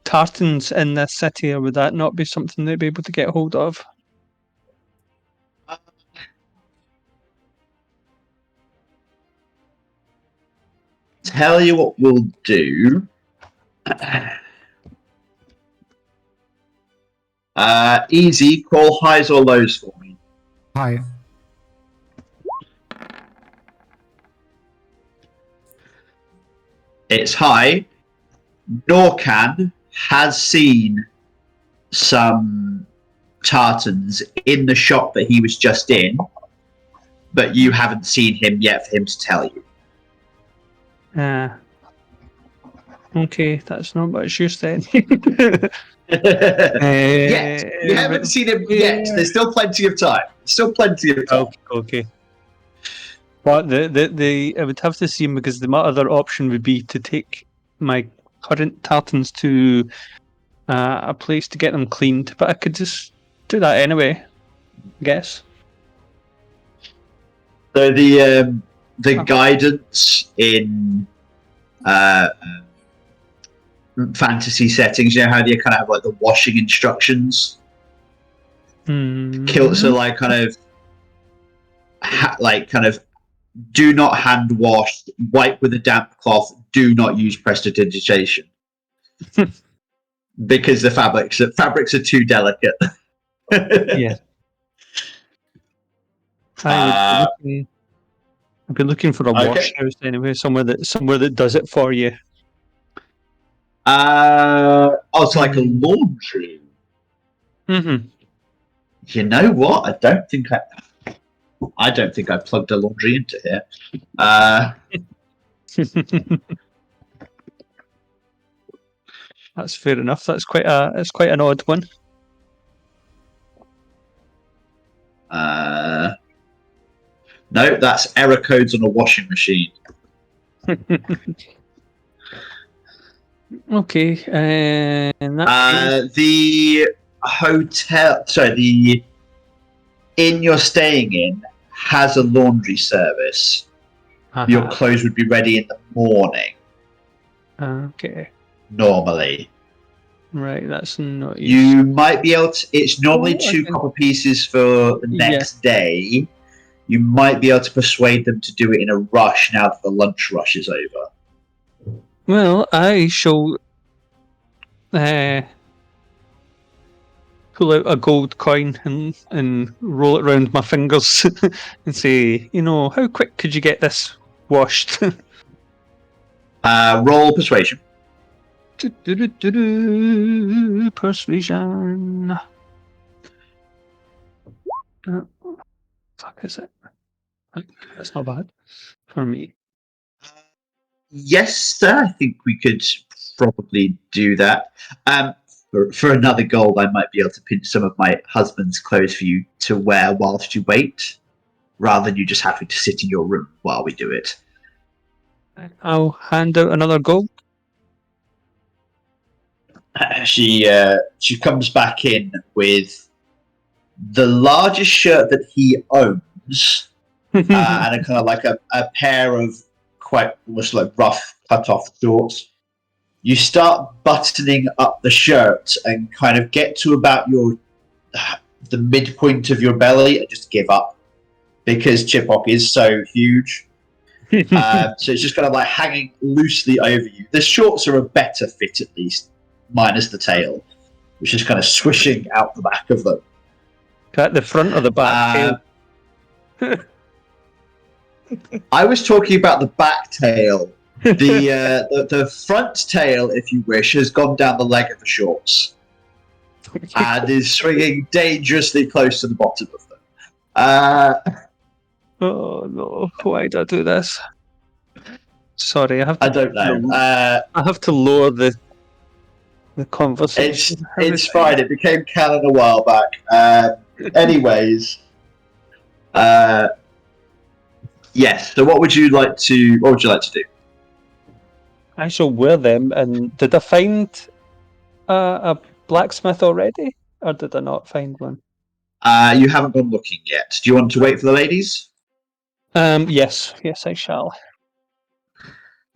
tartans in this city, or would that not be something they'd be able to get hold of? Tell you what we'll do. Easy, call highs or lows for me. Hi. It's high. Norcan has seen some tartans in the shop that he was just in, but you haven't seen him yet for him to tell you. Okay, that's not much use then. Yet. You haven't seen him yet. There's still plenty of time. Okay. But I would have to see him because my other option would be to take my current tartans to a place to get them cleaned. But I could just do that anyway, I guess. So the guidance in fantasy settings, you know how they kind of have like the washing instructions. Mm-hmm. So like kind of do not hand wash, wipe with a damp cloth, do not use prestidigitation. Because the fabrics are too delicate. Yeah. I'd be looking for a wash house anyway, somewhere that does it for you. It's like a laundry. Mm-hmm. You know what? I don't think I plugged a laundry into here. That's fair enough. That's quite an odd one. No, that's error codes on a washing machine. Okay, the hotel, the inn you're staying in has a laundry service. Your clothes would be ready in the morning. Okay. Normally. Right, that's not. You might be able to. It's normally 2 copper pieces for the next day. You might be able to persuade them to do it in a rush now that the lunch rush is over. Well, I shall pull out a gold coin and roll it around my fingers and say, how quick could you get this washed? Roll persuasion. Persuasion. Fuck is it? That's not bad for me. Yes, sir. I think we could probably do that. For another gold, I might be able to pinch some of my husband's clothes for you to wear whilst you wait, rather than you just having to sit in your room while we do it. I'll hand out another gold. She comes back in with the largest shirt that he owns, and a kind of like a pair of quite almost like rough cut off shorts. You start buttoning up the shirt and kind of get to about the midpoint of your belly and just give up because Chipok is so huge. So it's just kind of like hanging loosely over you. The shorts are a better fit at least, minus the tail, which is kind of swishing out the back of them. At the front or the back tail? I was talking about the back tail. The front tail, if you wish, has gone down the leg of the shorts and is swinging dangerously close to the bottom of them. Oh no! Why did I do this? Sorry, I don't know. I have to lower the conversation. It's fine. It became canon a while back. Anyways, yes. So, what would you like to do? I shall wear them. And did I find a blacksmith already, or did I not find one? You haven't gone looking yet. Do you want to wait for the ladies? Yes, I shall.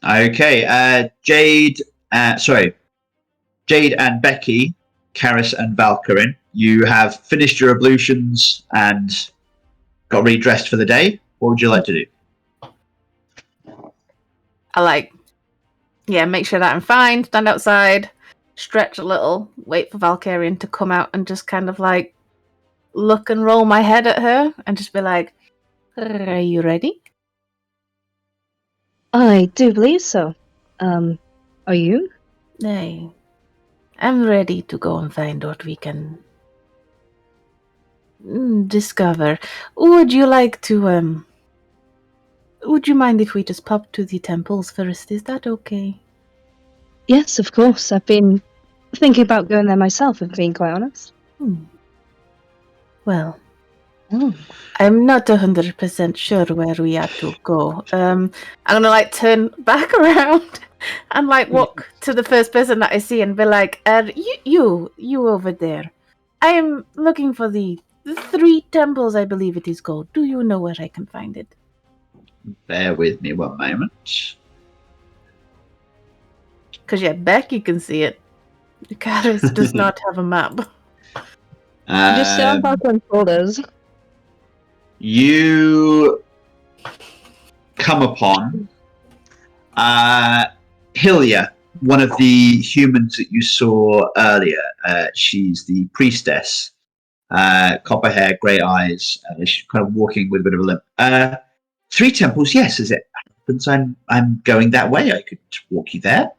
Okay, Jade and Becky, Karis and Valkyrin, you have finished your ablutions and got redressed for the day. What would you like to do? I make sure that I'm fine, stand outside, stretch a little, wait for Valkyrian to come out and just kind of like look and roll my head at her and just be like, are you ready? I do believe so. Are you? Nay. I'm ready to go and find what we can discover. Would you like to, would you mind if we just pop to the temples first? Is that okay? Yes, of course. I've been thinking about going there myself, if being quite honest. Well, Oh. I'm not 100% sure where we are to go. I'm gonna like turn back around and like walk to the first person that I see and be like, you over there. I am looking for the 3 temples, I believe it is called. Do you know where I can find it? Bear with me one moment. Because Becky can see it. Karis does not have a map. Just sit on back on shoulders. You come upon Hylia, one of the humans that you saw earlier. She's the priestess. Copper hair, grey eyes. She's kind of walking with a bit of a limp. 3 temples, yes, as it happens. I'm going that way. I could walk you there.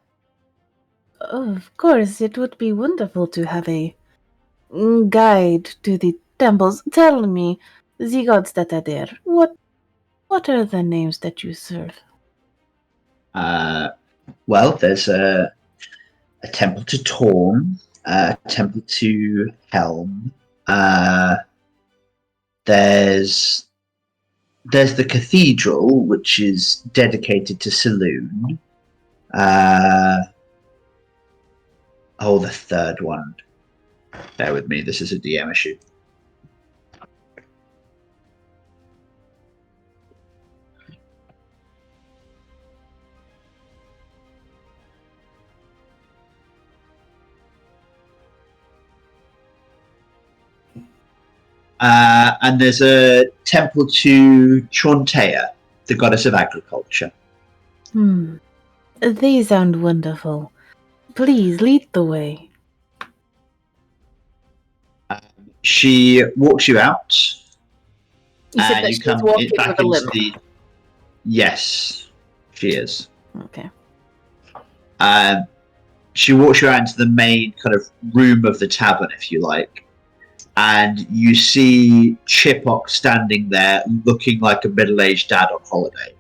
Oh, of course, it would be wonderful to have a guide to the temples. Tell me, the gods that are there, what are the names that you serve? Well, there's a temple to Torn, a temple to Helm. There's the cathedral, which is dedicated to Saloon. The third one. Bear with me, this is a DM issue. And there's a temple to Chontea, the goddess of agriculture. They sound wonderful. Please lead the way. She walks you out. You said that you she's come walking back with a into limp. the. Yes, she is. Okay. She walks you out into the main kind of room of the tavern, if you like. And you see Chipok standing there looking like a middle-aged dad on holiday.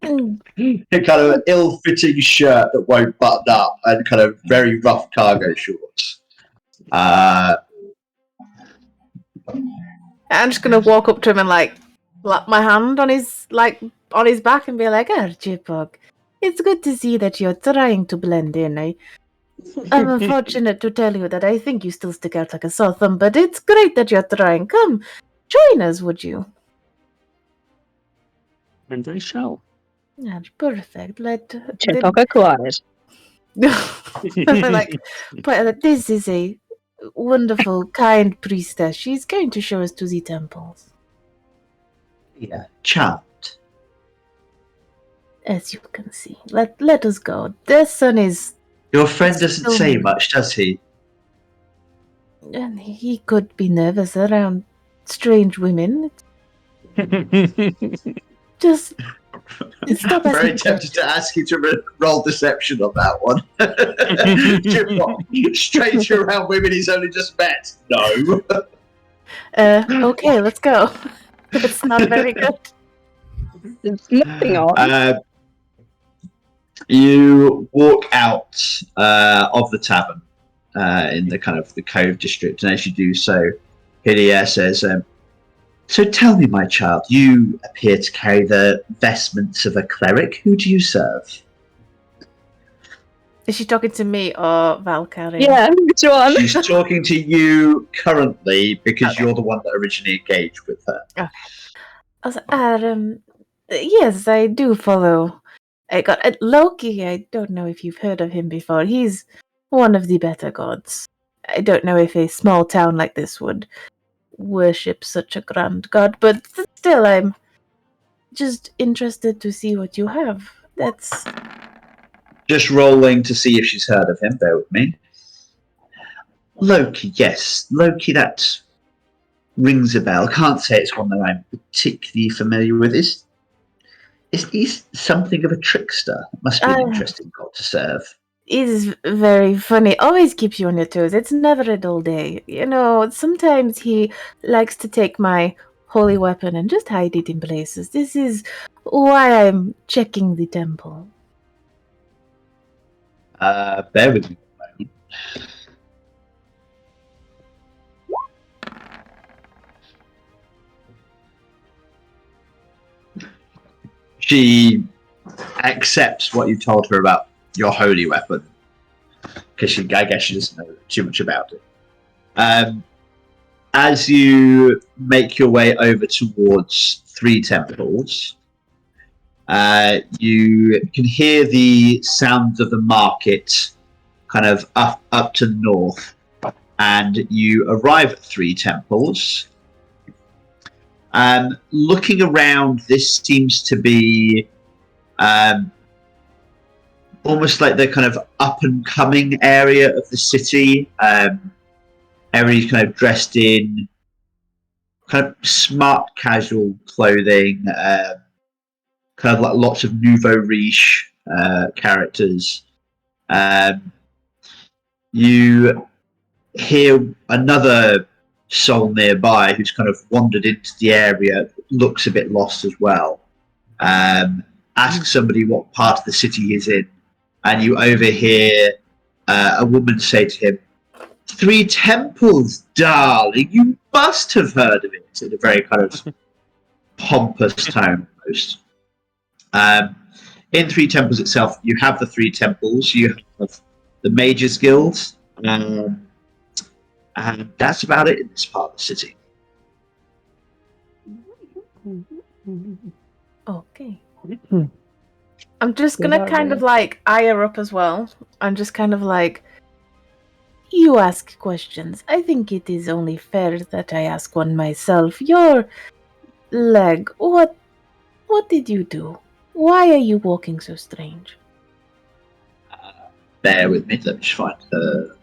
A kind of ill-fitting shirt that won't button up and kind of very rough cargo shorts. I'm just gonna walk up to him and like slap my hand on his back and be like, Chipok, it's good to see that you're trying to blend in. I'm unfortunate to tell you that I think you still stick out like a sore thumb, but it's great that you're trying. Come, join us, would you? And I shall. That's perfect. Chipok acquired. But this is a wonderful, kind priestess. She's going to show us to the temples. Yeah, charmed. As you can see. Let us go. The sun is... Your friend doesn't say much, does he? And he could be nervous around strange women. Just... I'm very tempted to ask you to roll deception on that one. Strange around women he's only just met. No. Okay, let's go. It's not very good. It's nothing on. You walk out of the tavern in the kind of the Cove district, and as you do so, Hylia says, "So tell me, my child, you appear to carry the vestments of a cleric. Who do you serve?" Is she talking to me or Valkyrie? Yeah, which one? She's talking to you currently because Okay. you're the one that originally engaged with her. Okay. I was yes, I do follow. I got Loki. I don't know if you've heard of him before. He's one of the better gods. I don't know if a small town like this would worship such a grand god, but still, I'm just interested to see what you have. That's Just rolling to see if she's heard of him. Bear with me. Loki, yes. Loki, that rings a bell. Can't say it's one that I'm particularly familiar with. Is he something of a trickster? Must be an interesting god to serve. is very funny. Always keeps you on your toes. It's never a dull day. You know, sometimes he likes to take my holy weapon and just hide it in places. This is why I'm checking the temple. Bear with me a moment. She accepts what you told her about your holy weapon, because I guess she doesn't know too much about it. As you make your way over towards Three Temples, you can hear the sounds of the market kind of up to the north, and you arrive at Three Temples. Looking around, this seems to be almost like the kind of up and coming area of the city. Everybody's kind of dressed in kind of smart casual clothing, kind of like lots of nouveau riche characters. You hear another soul nearby who's kind of wandered into the area, looks a bit lost as well. Ask somebody what part of the city he's in, and you overhear a woman say to him, "Three Temples, darling, you must have heard of it," in a very kind of pompous tone almost. In Three Temples itself, you have the Three Temples, you have the Mages Guild, and that's about it in this part of the city. Okay. I'm just gonna kind of like eye her up as well. I'm just kind of like, you ask questions. I think it is only fair that I ask one myself. Your leg, what did you do? Why are you walking so strange? Bear with me, let me just find the...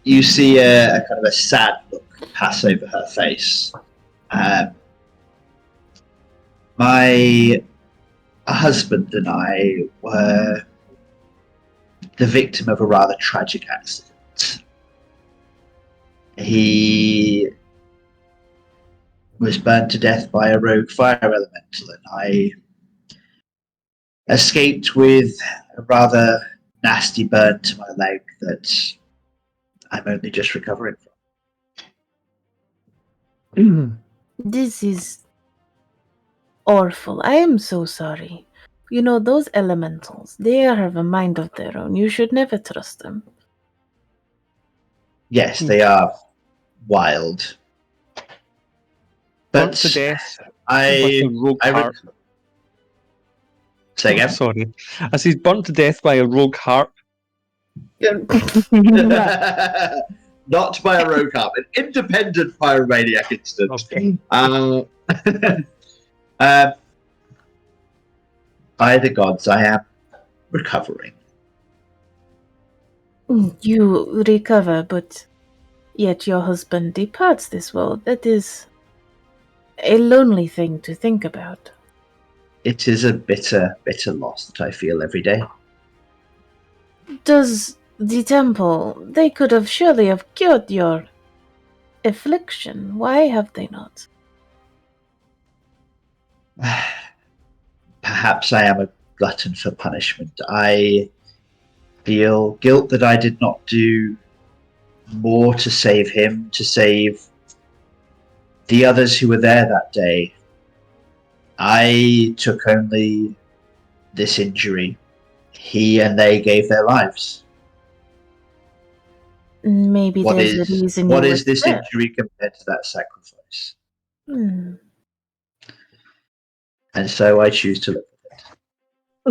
You see a kind of a sad look pass over her face. My husband and I were the victim of a rather tragic accident. He was burned to death by a rogue fire elemental, and I escaped with a rather nasty burn to my leg that I'm only just recovering from. This is awful. I am so sorry. You know, those elementals, they have a mind of their own. You should never trust them. Yes, they are wild. Burnt to death. Say again? Sorry. I said burnt to death by a rogue harp. Not by a rogue harp, an independent pyromaniac instance. Okay. By the gods, I am recovering. You recover, but yet your husband departs this world. That is a lonely thing to think about. It is a bitter, bitter loss that I feel every day. Does the temple, they could have surely have cured your affliction. Why have they not? Perhaps I am a glutton for punishment. I feel guilt that I did not do more to save him, to save the others who were there that day, I took only this injury. He and they gave their lives. Maybe What there's a is reason what you is were this there. injury compared to that sacrifice? And so I choose to live with it.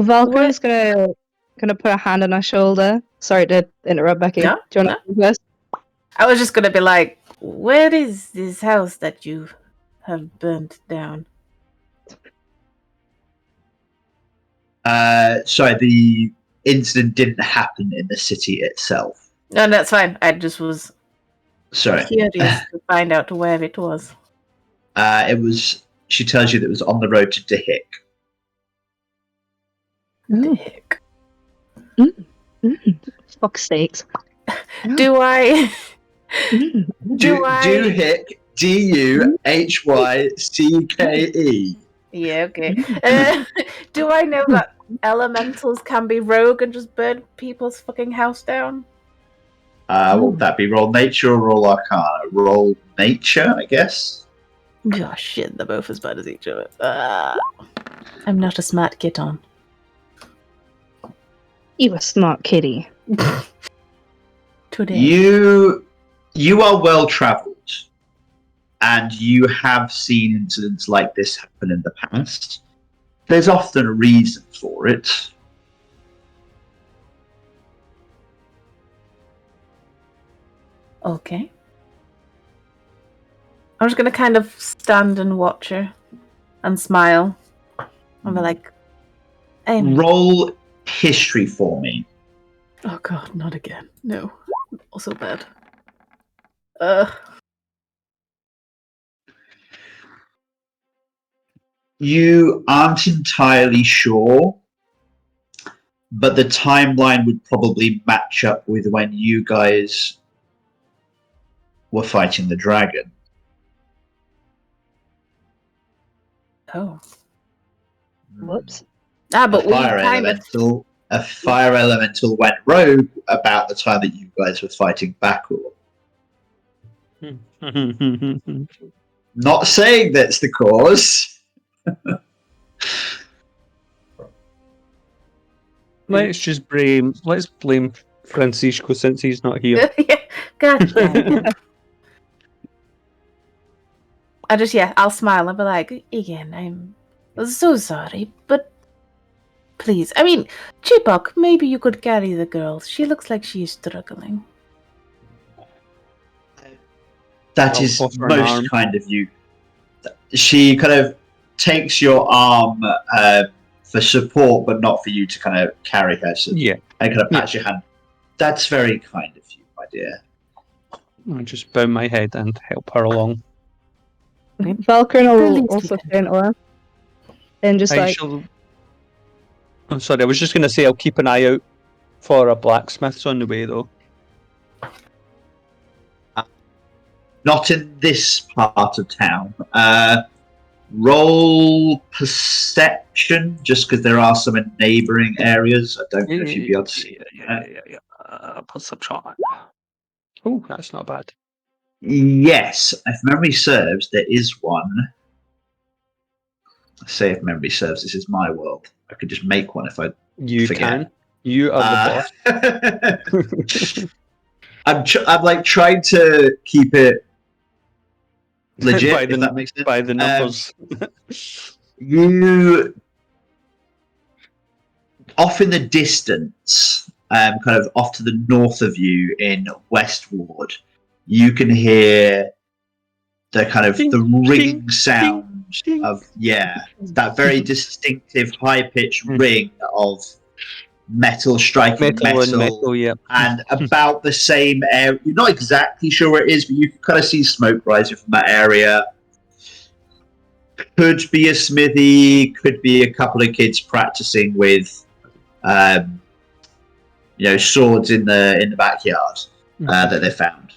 Valkyrie's gonna put a hand on her shoulder. Sorry to interrupt, Becky. No, Do you want to go first? I was just gonna be like, where is this house that you have burnt down? Sorry, the incident didn't happen in the city itself. No, that's fine. I just was Sorry. curious to find out where it was. It was. She tells you that it was on the road to Dihik. Dick. Fuck steaks. Do I? Dihik. Duhycke. Yeah, okay. Do I know that elementals can be rogue and just burn people's fucking house down? What would that be? Roll nature or roll arcana? Roll nature, I guess. Oh shit, they're both as bad as each other. I'm not a smart kitten. You a smart kitty. Today. You are well travelled, and you have seen incidents like this happen in the past. There's often a reason for it. Okay. I'm just gonna kind of stand and watch her and smile. And be like, Amy. Roll history for me. Oh god, not again. No. Also bad. You aren't entirely sure, but the timeline would probably match up with when you guys were fighting the dragon. Oh. Whoops. But we a fire elemental went rogue about the time that you guys were fighting Bakul. Not saying that's the cause. Let's blame Francisco since he's not here. God damn. I'll smile and be like, again, I'm so sorry, but please, I mean, Chipok, maybe you could carry the girl. She looks like she's struggling. That I'll is offer an arm. most kind of you. She kind of takes your arm for support, but not for you to kind of carry her. So Yeah. and kind of pats your hand. That's very kind of you, my dear. I just bow my head and help her along. Valkyrie will also turn to her and just I'm sorry, I was just going to say I'll keep an eye out for a blacksmith's on the way, though. Not in this part of town. Roll perception, just because there are some in neighbouring areas. I don't know if you'd be able to see it. Yeah. Perception. Oh, that's not bad. Yes, if memory serves, there is one. I say if memory serves, this is my world. I could just make one if I You forget. can. You are the boss. I'm like trying to keep it legit, if that makes sense. By the numbers. You off in the distance, kind of off to the north of you in Westward, you can hear the kind of the ringing sound of that very distinctive high pitched ring of metal striking metal, and about the same area. You're not exactly sure where it is, but you can kind of see smoke rising from that area. Could be a smithy, could be a couple of kids practicing with swords in the backyard that they found.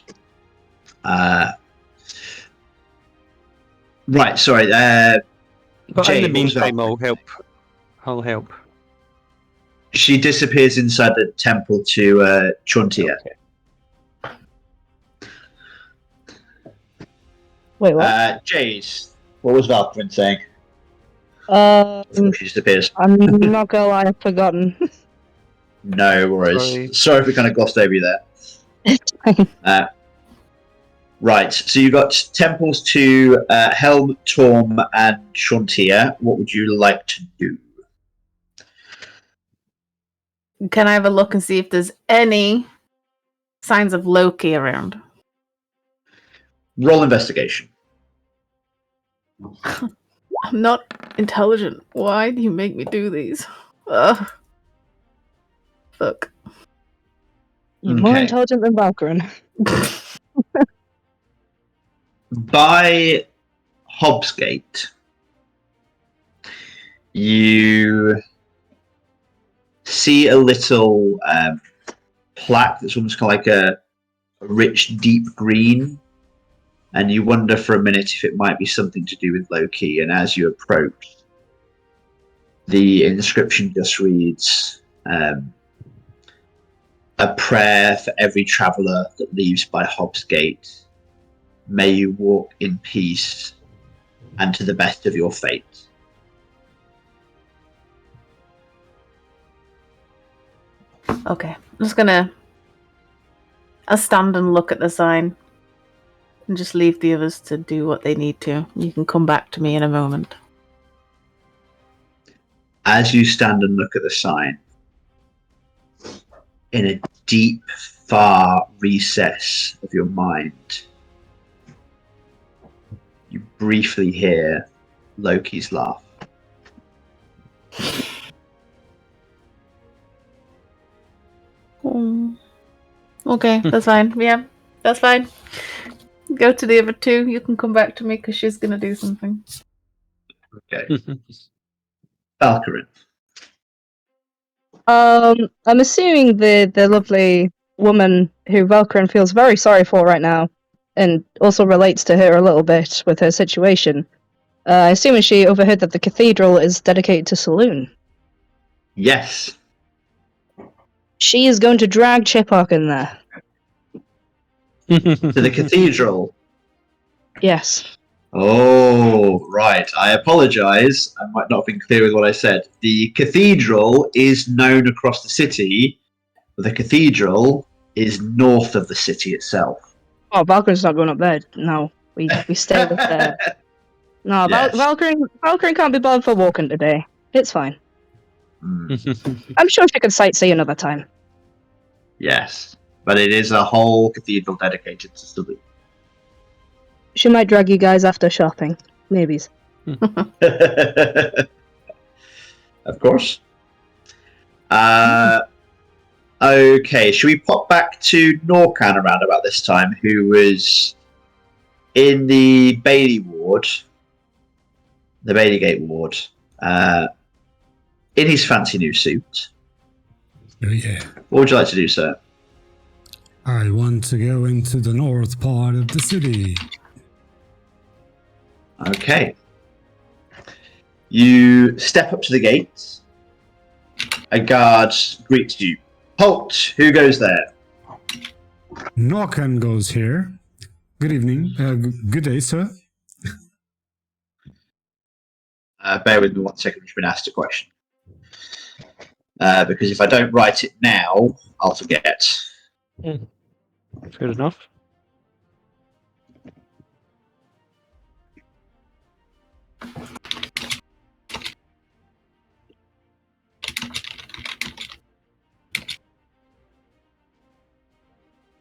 Right, sorry. But Jane, in the meantime, I'll help. She disappears inside the temple to Chuntia. Okay. Wait, what? Jade, what was Valkyrin saying? She disappears. I'm not gonna lie, I've forgotten. No worries. Sorry if we kind of glossed over you there. It's fine. Right, so you've got temples to Helm, Torm, and Shantia. What would you like to do? Can I have a look and see if there's any signs of Loki around? Roll investigation. I'm not intelligent. Why do you make me do these? Ugh. Fuck. You're more Okay. intelligent than Valkyrin. By Hobbsgate, you see a little plaque that's almost kind of like a rich, deep green, and you wonder for a minute if it might be something to do with Loki. And as you approach, the inscription just reads, a prayer for every traveller that leaves by Hobbsgate. May you walk in peace and to the best of your fate. Okay, I'm just gonna... I'll stand and look at the sign and just leave the others to do what they need to. You can come back to me in a moment. As you stand and look at the sign, in a deep, far recess of your mind, you briefly hear Loki's laugh. Okay, that's fine. Yeah, that's fine. Go to the other two. You can come back to me because she's gonna do something. Okay. Valkyrin. I'm assuming the lovely woman who Valkyrin feels very sorry for right now, and also relates to her a little bit with her situation. Assuming she overheard that the cathedral is dedicated to Saloon. Yes. She is going to drag Chipok in there. To the cathedral. Yes. Oh, right. I apologise. I might not have been clear with what I said. The cathedral is known across the city, but the cathedral is north of the city itself. Oh, Valkyrin's not going up there. No, we stay with her. No, Yes. Valkyrin can't be bothered for walking today. It's fine. Mm, I'm sure she can sightsee another time. yes. But it is a whole cathedral dedicated to Saloon. She might drag you guys after shopping. Maybe. Of course. Okay, should we pop back to Norcan around about this time, who was in the Bailey ward, the Baileygate ward, in his fancy new suit? Oh, yeah. What would you like to do, sir? I want to go into the north part of the city. Okay. You step up to the gates. A guard greets you. Halt! Who goes there? Norcan goes here. Good evening. Good day, sir. Bear with me 1 second, I've been asked a question. Because if I don't write it now, I'll forget. Fair enough.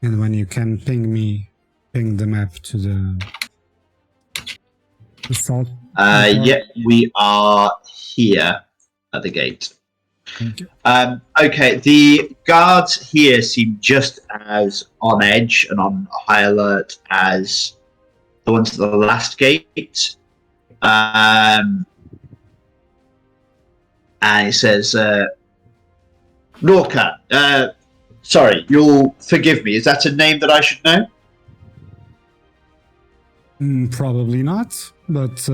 And when you can ping the map to the salt. Yeah, we are here at the gate. Okay. Okay, the guards here seem just as on edge and on high alert as the ones at the last gate. And it says, Norcan, sorry, you'll forgive me. Is that a name that I should know? Probably not, but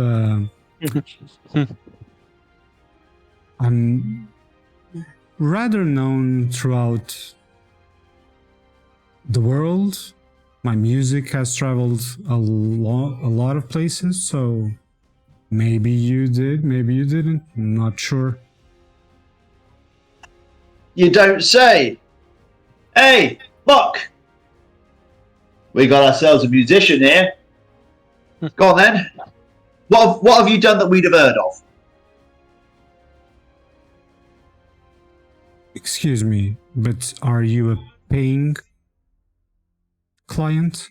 I'm rather known throughout the world my music has traveled a lot of places, so maybe you did, maybe you didn't. I'm not sure. You don't say. Hey, look! We got ourselves a musician here. Go on then. What have you done that we'd have heard of? Excuse me, but are you a paying client?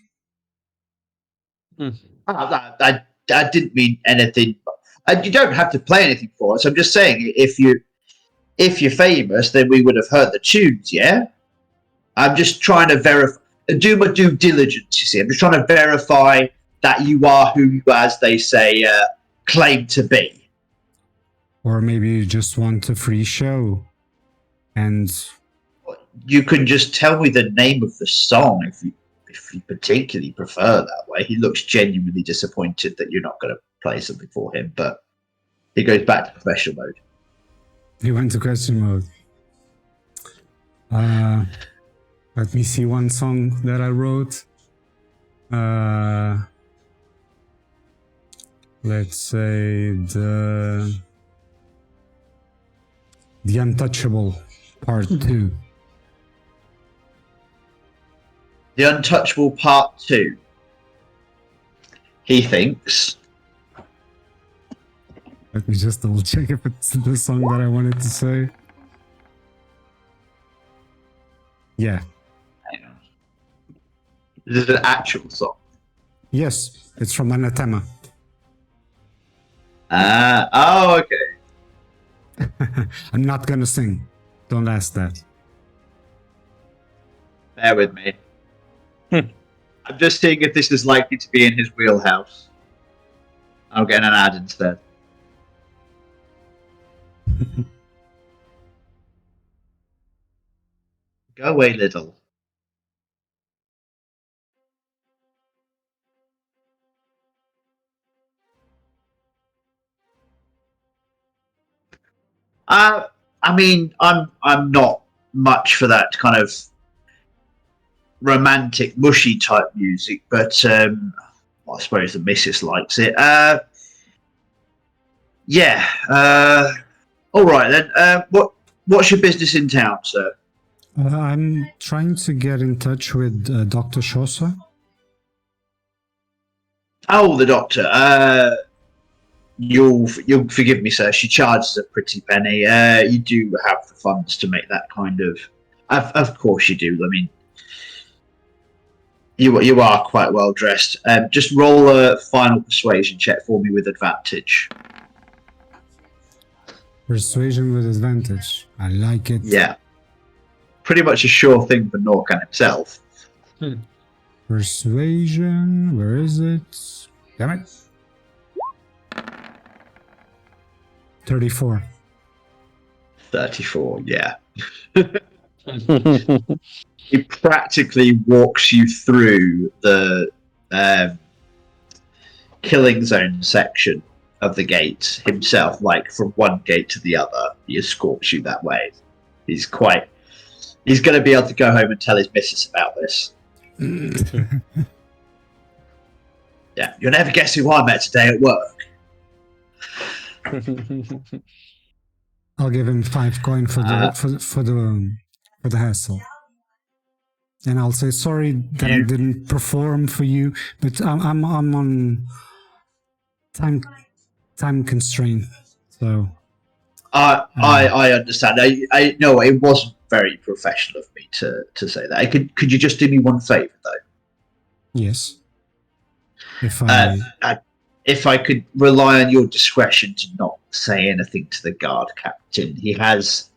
I didn't mean anything. You don't have to play anything for us. I'm just saying, if you're famous, then we would have heard the tunes, yeah? I'm just trying to verify, do my due diligence, you see. I'm just trying to verify that you are who you, as they say, claim to be. Or maybe you just want a free show. And you can just tell me the name of the song if you particularly prefer that way. He looks genuinely disappointed that you're not going to play something for him, but he goes back to professional mode. He went to question mode. Let me see one song that I wrote. Let's say the Untouchable Part 2. The Untouchable Part 2. He thinks. Let me just double check if it's the song that I wanted to say. Yeah. Hang on. Is it an actual song? Yes, it's from Anathema. Oh, okay. I'm not gonna sing. Don't ask that. Bear with me. I'm just seeing if this is likely to be in his wheelhouse. I'll get an ad instead. Go away, little. I mean, I'm not much for that kind of romantic, mushy type music, but well, I suppose the missus likes it. Yeah. All right then. What's your business in town, sir? I'm trying to get in touch with Dr. Shosa. Oh, the doctor. You'll forgive me, sir. She charges a pretty penny. You do have the funds to make that kind of. Of course you do. I mean, you are quite well dressed. Just roll a final persuasion check for me with advantage. Persuasion with advantage. I like it. Yeah. Pretty much a sure thing for Norcan himself. Persuasion. Where is it? Damn it. 34. 34, yeah. He practically walks you through the killing zone section of the gate himself, like from one gate to the other. He escorts you that way. He's going to be able to go home and tell his missus about this. Yeah, you'll never guess who I met today at work. I'll give him 5 coin for the hassle, and I'll say sorry that I didn't perform for you, but I'm on time constraint, so. I understand. I know it wasn't very professional of me to say that. Could you just do me one favor though? Yes. If I could rely on your discretion to not say anything to the guard captain. He's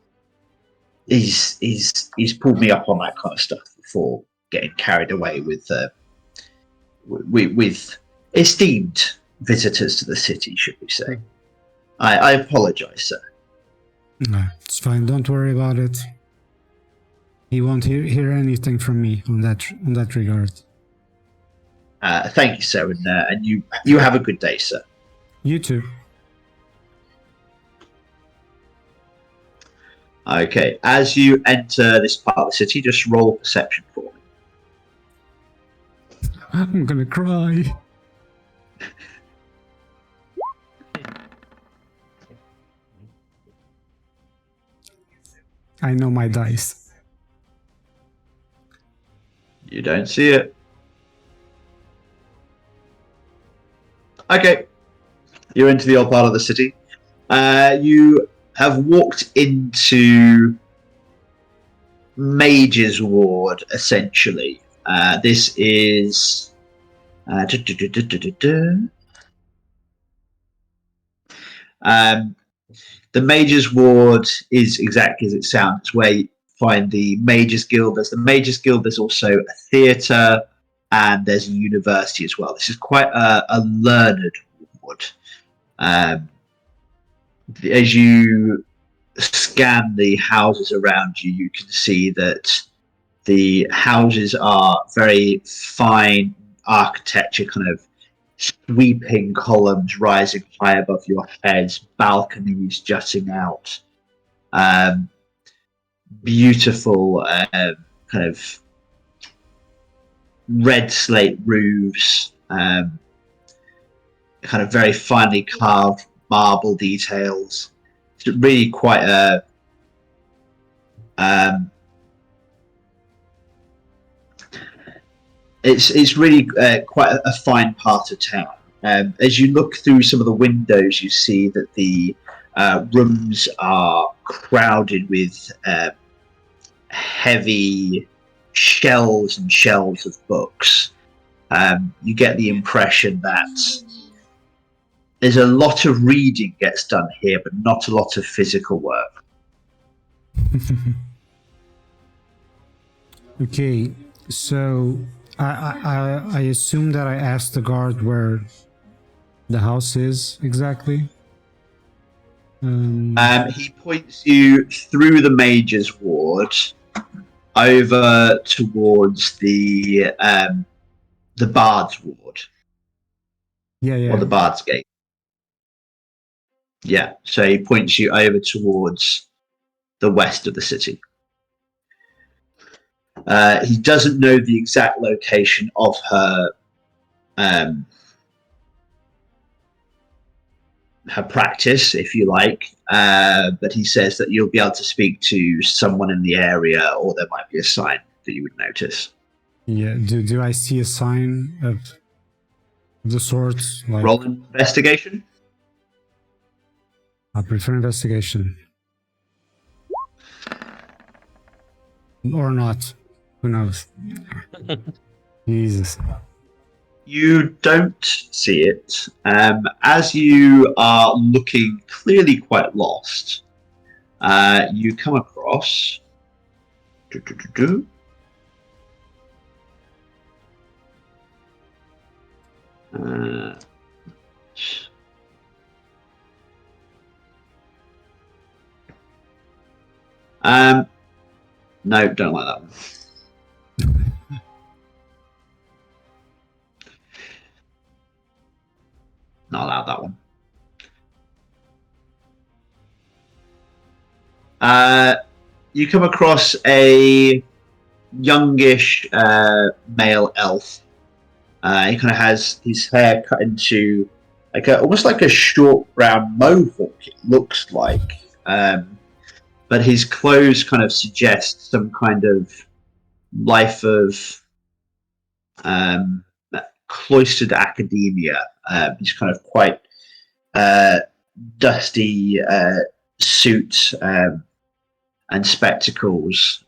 pulled me up on that kind of stuff before getting carried away with esteemed visitors to the city, should we say. I apologize, sir. No, it's fine. Don't worry about it. He won't hear anything from me on that regard. Thank you, sir, and you have a good day, sir. You too. Okay, as you enter this part of the city, just roll perception for me. I'm gonna cry. I know my dice. You don't see it. Okay. You're into the old part of the city. You have walked into Mage's Ward, essentially. This is... the Mage's Ward is exactly as it sounds. It's where you find the Mage's Guild. There's the Mage's Guild. There's also a theatre, and there's a university as well. This is quite a learned ward. As you scan the houses around you, you can see that the houses are very fine architecture, kind of sweeping columns rising high above your heads, balconies jutting out, beautiful kind of red slate roofs, kind of very finely carved marble details. It's really quite a it's really quite a fine part of town. As you look through some of the windows, you see that the rooms are crowded with heavy shelves and shelves of books. You get the impression that there's a lot of reading gets done here, but not a lot of physical work. Okay, so I assume that I asked the guard where the house is exactly. He points you through the Mage's Ward over towards the Bard's Ward. Yeah. Or the Bard's Gate. Yeah, so he points you over towards the west of the city. He doesn't know the exact location of her practice, if you like, but he says that you'll be able to speak to someone in the area, or there might be a sign that you would notice. Yeah. Do I see a sign of the sort? Like... Roll investigation. I prefer investigation. Or not. Who knows? Jesus. You don't see it. As you are looking clearly quite lost, you come across... no, don't like that one. Not allowed that one. You come across a youngish male elf. He kind of has his hair cut into like almost like a short brown mohawk, it looks like. But his clothes kind of suggest some kind of life of cloistered academia. He's kind of quite dusty suit and spectacles.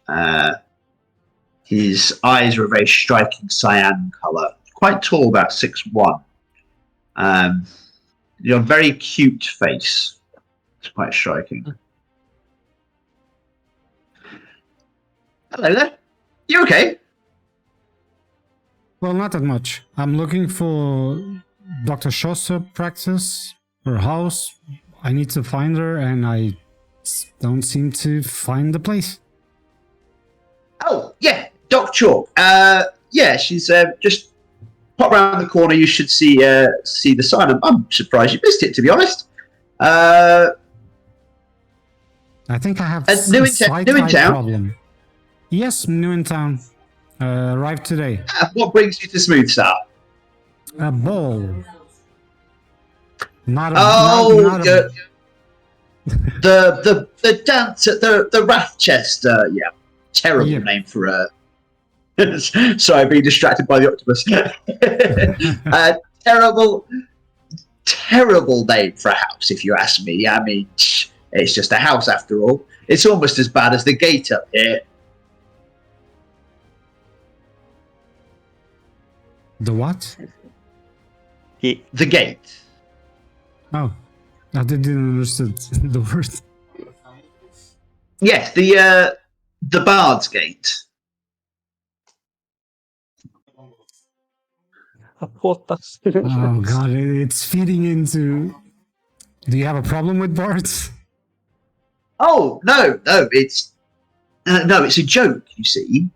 His eyes are a very striking cyan colour. Quite tall, about 6'1". You know, a very cute face. It's quite striking. Hello there. You okay? Well, not that much. I'm looking for Dr. Shaw's practice, her house. I need to find her, and I don't seem to find the place. Oh, yeah, Doc Chalk. Yeah, she's just pop round the corner. You should see the sign. I'm surprised you missed it, to be honest. I think I have new a in slight new in eye town? problem. Yes, new in town. Arrived today. What brings you to Smooth Start? A ball. Not a. Oh, not a, the dance at the Rathchester. Yeah, terrible Yeah. name for a. Sorry, being distracted by the octopus. Terrible name for a house, if you ask me. I mean, it's just a house after all. It's almost as bad as the gate up here. The what? The gate. Oh, I didn't understand the word. Yes, the Bard's Gate. Oh god, it's feeding into. Do you have a problem with bards? Oh no, it's a joke. You see,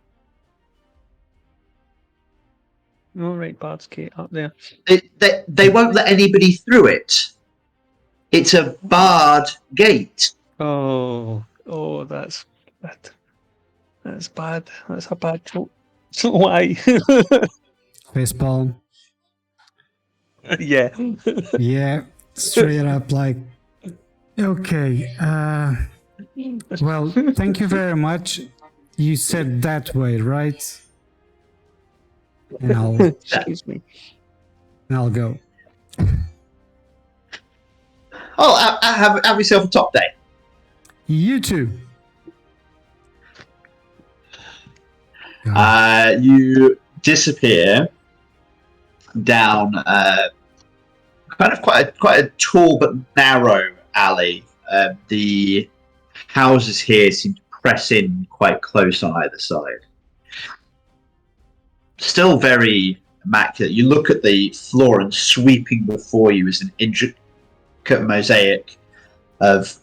All right, Bard's Gate up there. they won't let anybody through it. It's a barred gate. Oh, that's bad. That's bad. That's a bad joke. Why? Facepalm. Yeah. Yeah, straight up like. Okay. Well, thank you very much. You said that way, right? And Excuse me. I'll go. Oh, have yourself a top day. You too. You disappear down kind of quite a tall but narrow alley. The houses here seem to press in quite close on either side. Still very immaculate. You look at the floor, and sweeping before you is an intricate mosaic of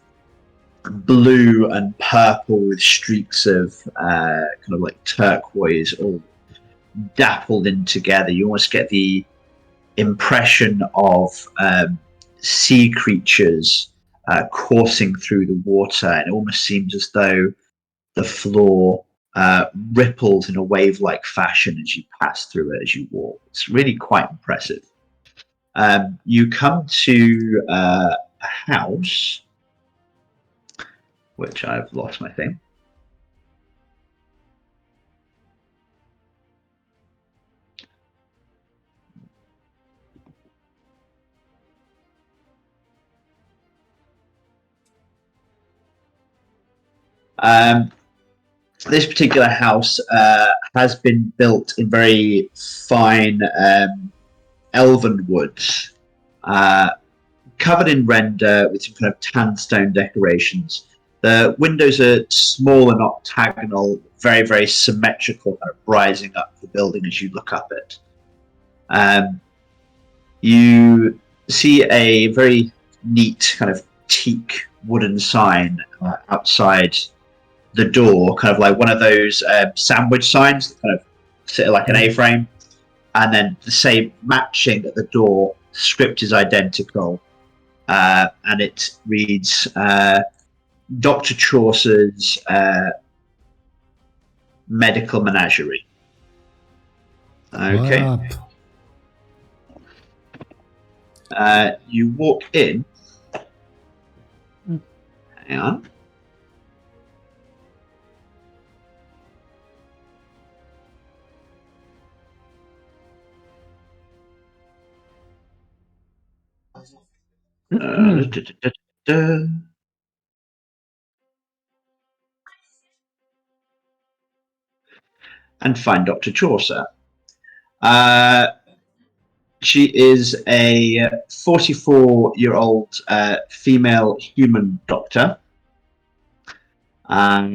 blue and purple with streaks of kind of like turquoise all dappled in together. You almost get the impression of sea creatures coursing through the water, and it almost seems as though the floor ripples in a wave-like fashion as you pass through it as you walk. It's really quite impressive. You come to a house, which I've lost my thing. This particular house has been built in very fine elven woods, covered in render with some kind of tan stone decorations. The windows are small and octagonal, very, very symmetrical, kind of rising up the building as you look up it. You see a very neat kind of teak wooden sign outside the door, kind of like one of those sandwich signs that kind of sit like an A-frame, and then the same matching at the door. Script is identical, and it reads Dr. Chaucer's Medical Menagerie. Okay. You walk in. Hang on. And find Dr. Chaucer. She is a 44-year-old female human doctor.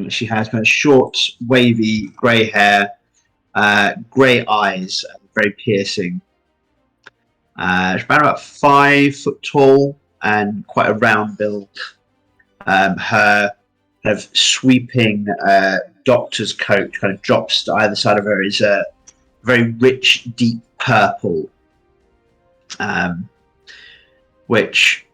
She has kind of short, wavy, grey hair, grey eyes, very piercing. She's about 5 foot tall and quite a round build. Her kind of sweeping doctor's coat kind of drops to either side of her is a very rich, deep purple, which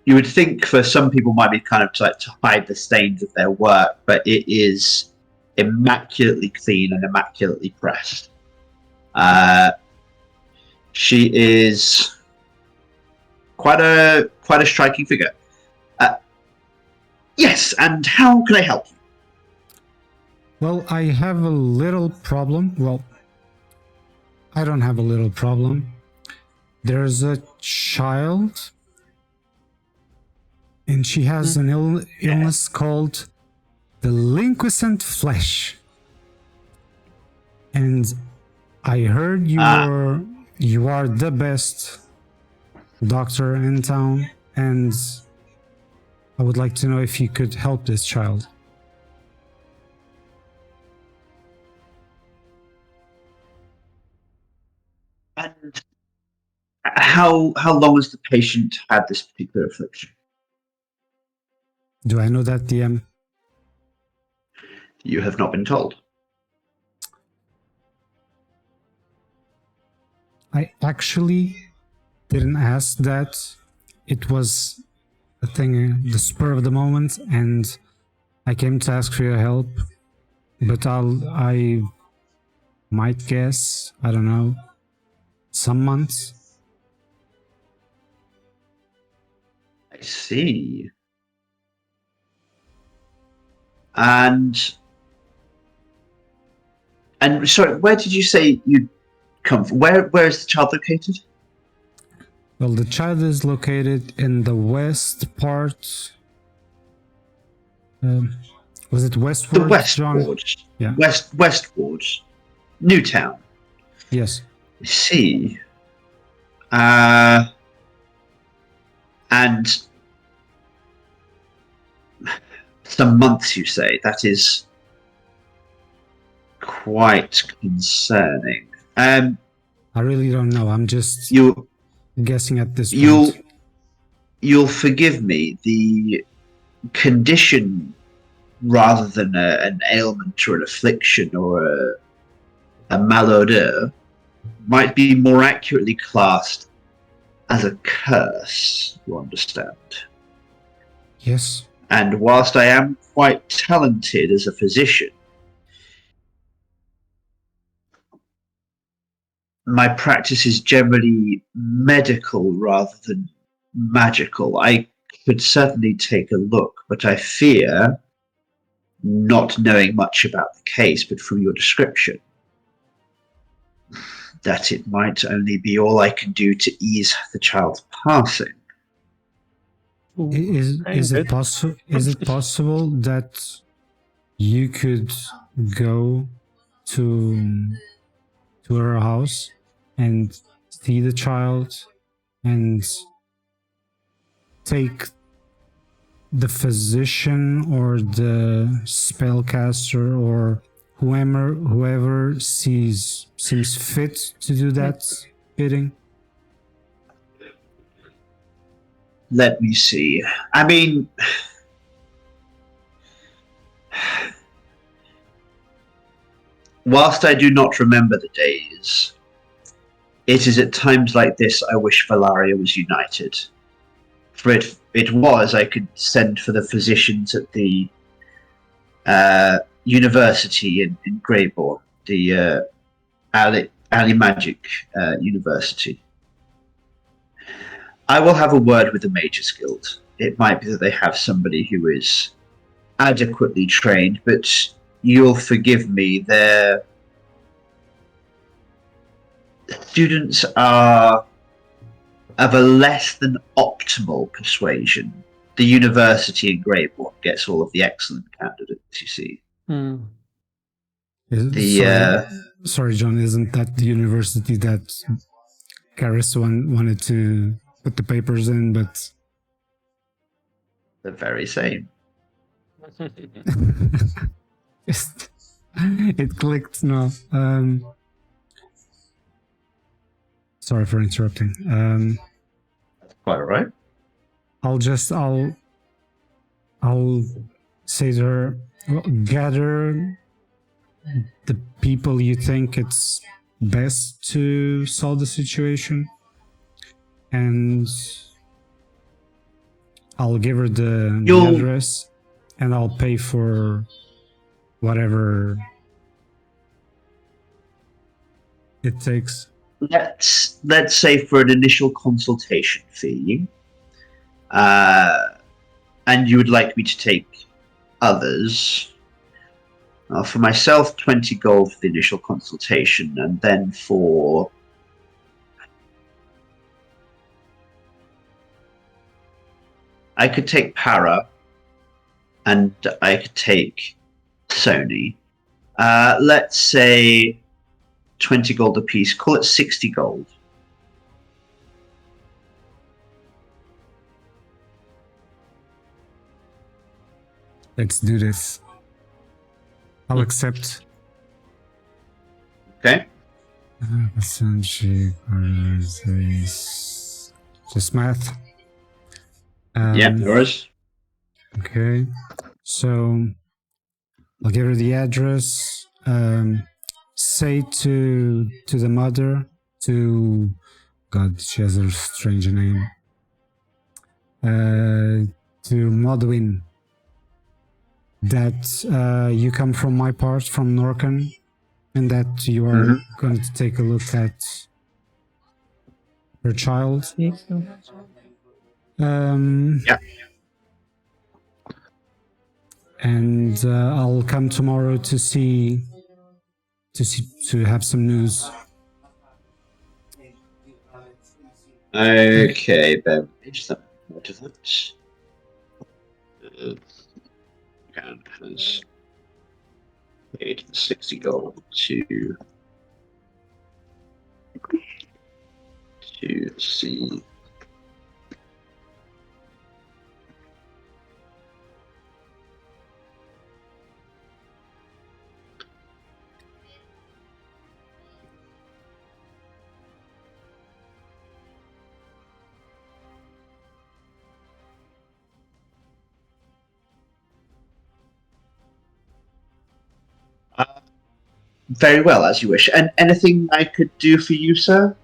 you would think for some people might be kind of to hide the stains of their work, but it is immaculately clean and immaculately pressed. She is quite a striking figure. Yes, and how can I help you? Well, I have a little problem. Well, I don't have a little problem. There's a child, and she has an illness called delinquent flesh. And I heard you are the best doctor in town, and I would like to know if you could help this child. And how long has the patient had this particular affliction? Do I know that, DM? You have not been told. I actually didn't ask that. It was a thing, the spur of the moment, and I came to ask for your help. But I might guess, I don't know, some months. I see. And sorry, where did you say you come from? Where is the child located? Well, the child is located in the west part. Was it westward? The West John? Ward. Yeah. Westward. Newtown. Yes. I see. And some months, you say? That is quite concerning. I really don't know. I'm just guessing at this point. Point. You'll forgive me. The condition, rather than an ailment or an affliction or a malodeur, might be more accurately classed as a curse. You understand? Yes. And whilst I am quite talented as a physician, my practice is generally medical rather than magical. I could certainly take a look, but I fear, not knowing much about the case, but from your description, that it might only be all I can do to ease the child's passing. Is it possible? Is it possible that you could go to her house and see the child and take the physician or the spellcaster or whoever seems fit to do that bidding? Let me see. I mean, whilst I do not remember the days, it is at times like this I wish Valarya was united. For it was I could send for the physicians at the university in Greybourne, the Ali Magic University. I will have a word with the Mages Guild. It might be that they have somebody who is adequately trained, but you'll forgive me, their students are of a less than optimal persuasion. The university in Greybourne gets all of the excellent candidates, you see. Sorry, John, isn't that the university that Karis wanted to put the papers in, but... The very same. It clicked now. Sorry for interrupting. That's quite all right. I'll say to her, well, gather the people you think it's best to solve the situation, and I'll give her the address, and I'll pay for whatever it takes. Let's say for an initial consultation fee, and you would like me to take others. For myself, 20 gold for the initial consultation, and then for I could take Para, and I could take Sony. Let's say 20 gold apiece. Call it 60 gold. Let's do this. I'll accept. Okay. Just math. Yeah, yours. Okay. So I'll give her the address. Say to the mother, to God, she has a strange name. To Modwin, that you come from my part, from Norcan, and that you are going to take a look at her child. Yeah. And I'll come tomorrow to have some news. Okay, then just a what is it? And has paid 60 gold to see. Very well, as you wish. And anything I could do for you, sir?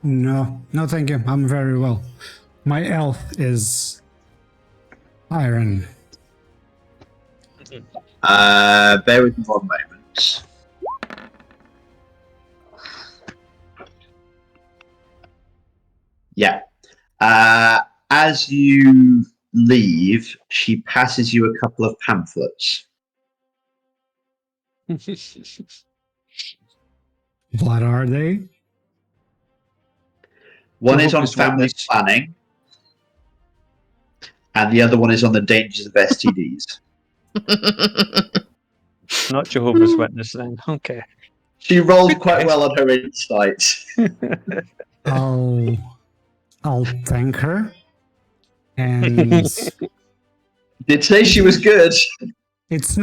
No, thank you. I'm very well. My health is iron. Bear with me one moment. Yeah. As you leave, she passes you a couple of pamphlets. What are they? One is on family planning, and the other one is on the dangers of STDs. Not Jehovah's Witness then. Okay. She rolled quite well on her insight. I'll thank her. And Did say she was good. it's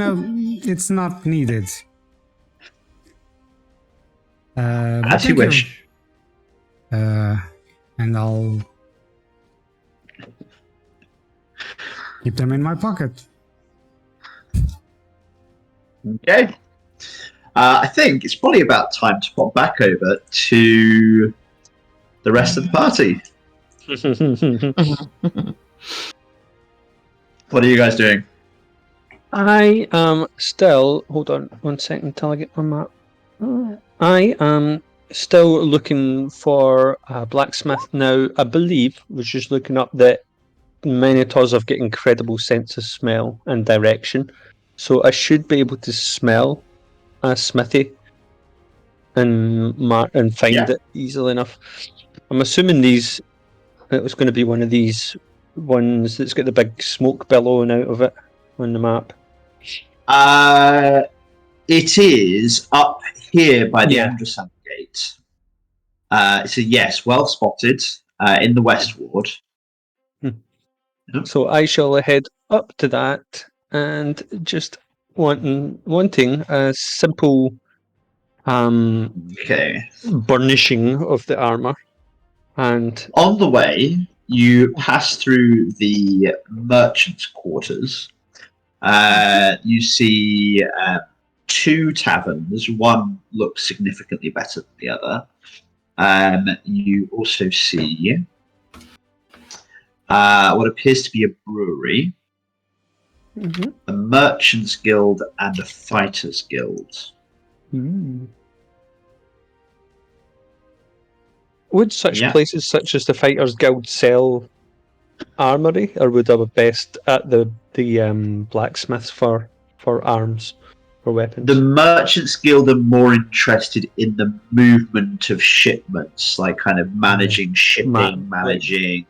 not needed. As you wish. And I'll keep them in my pocket. Okay. I think it's probably about time to pop back over to the rest of the party. What are you guys doing? I am still. Hold on 1 second until I get my map. I am still looking for a blacksmith now. I believe, was just looking up that Minotaurs have got incredible sense of smell and direction. So I should be able to smell a smithy and find it easily enough. I'm assuming it was going to be one of these ones that's got the big smoke billowing out of it on the map. It is up here by the Androsand Gate. So yes, well spotted in the West Ward. So I shall head up to that and just wanting a simple burnishing of the armor. And on the way, you pass through the merchants' quarters. You see 2 taverns. One looks significantly better than the other. You also see what appears to be a brewery. Mm-hmm. a Merchants Guild, and a Fighters Guild. Would such Yeah. places such as the Fighters Guild sell armory, or would I be best at the blacksmiths for arms, for weapons? The Merchants Guild are more interested in the movement of shipments, like kind of managing shipping, managing,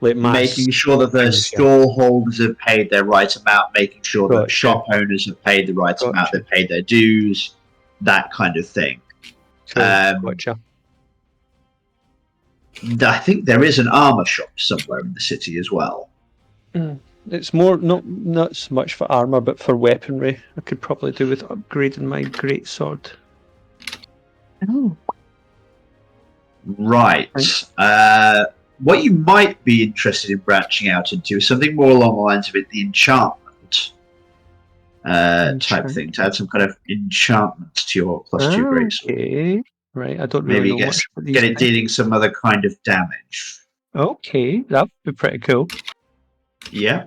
like making sure that the store holders have paid their right amount, making sure that shop owners have paid the right amount, they've paid their dues, that kind of thing. Gotcha. I think there is an armor shop somewhere in the city as well. It's more not so much for armor, but for weaponry. I could probably do with upgrading my greatsword. Oh. Right. What you might be interested in branching out into is something more along the lines of the enchantment type thing, to add some kind of enchantment to your +2 greatsword. Okay. Right, I don't really know much about these get it dealing some other kind of damage. Okay, that would be pretty cool. Yeah.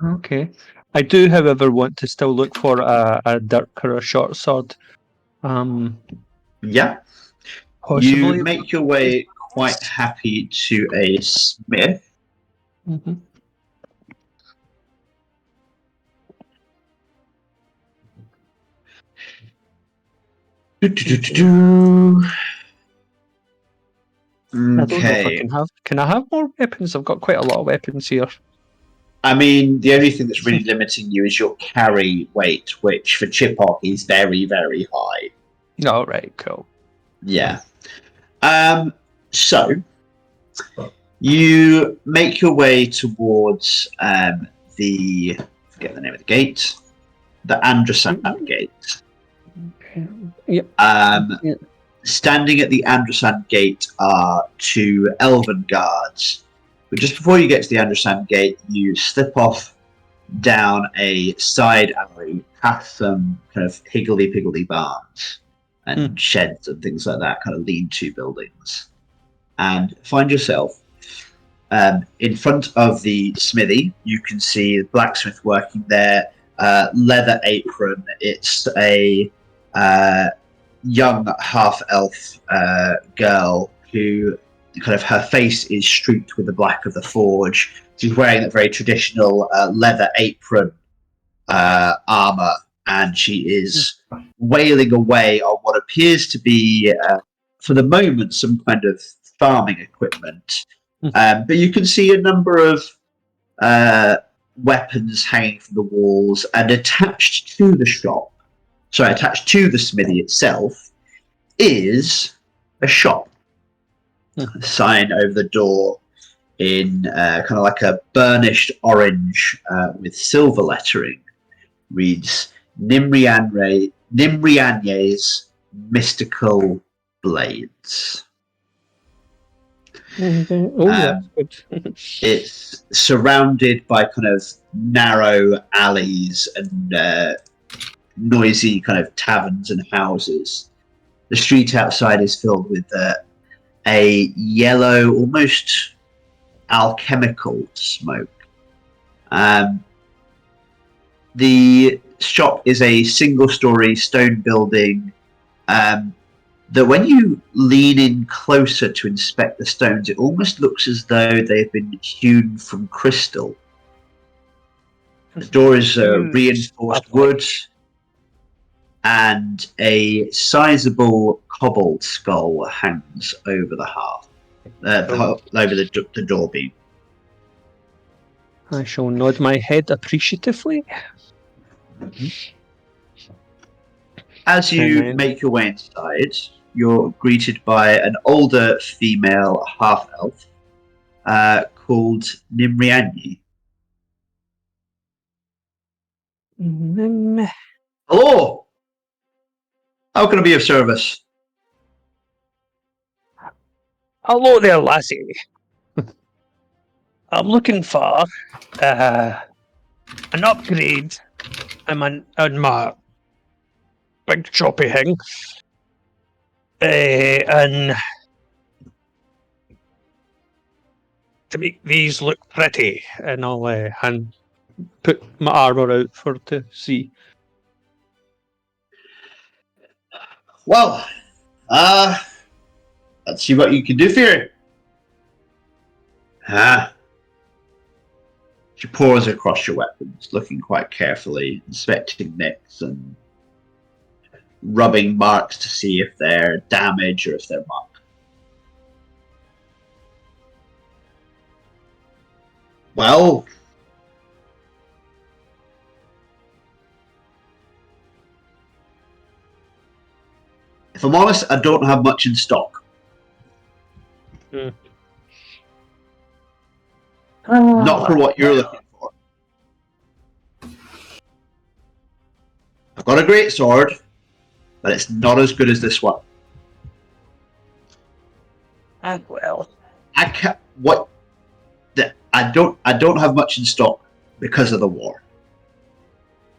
Okay. I do, however, want to still look for a dirk or a short sword. Yeah. Possibly. You make your way quite happy to a smith. Mm-hmm. I don't know if I can have. Can I have more weapons? I've got quite a lot of weapons here. I mean, the only thing that's really limiting you is your carry weight, which for Chipok is very, very high. All right, cool. Yeah. So you make your way towards the, forget the name of the gate, the Andrasan Gate. Okay. Yep. Standing at the Andrasan Gate are 2 elven guards. But just before you get to the Andrasan Gate, you slip off down a side alley past some kind of higgledy-piggledy barns and sheds and things like that, kind of lean-to buildings, and find yourself in front of the smithy. You can see the blacksmith working there, leather apron. It's a young half-elf girl who kind of, her face is streaked with the black of the forge. She's wearing that very traditional leather apron armor, and she is wailing away on what appears to be, for the moment, some kind of farming equipment. But you can see a number of weapons hanging from the walls, and attached to the smithy itself is a shop. A sign over the door in kind of like a burnished orange with silver lettering reads Nimrianye's Mystical Blades. It's surrounded by kind of narrow alleys and noisy kind of taverns and houses. The street outside is filled with a yellow, almost alchemical smoke. The shop is a single-story stone building that when you lean in closer to inspect the stones, it almost looks as though they've been hewn from crystal. The door is reinforced wood, and a sizable kobold skull hangs over the hearth, over the door beam. I shall nod my head appreciatively. As you make your way inside, you're greeted by an older female half-elf called Nimrianyi. Hello! How can I be of service? Hello there, lassie. I'm looking for an upgrade on my big choppy thing. And to make these look pretty, and I'll hand put my armour out for to see. Well, let's see what you can do for you. She pours across your weapons, looking quite carefully, inspecting nicks and rubbing marks to see if they're damaged or if they're marked. Well, if I'm honest, I don't have much in stock. Not for what you're looking for. I've got a great sword, but it's not as good as this one. Well, I can't. What? I don't have much in stock because of the war.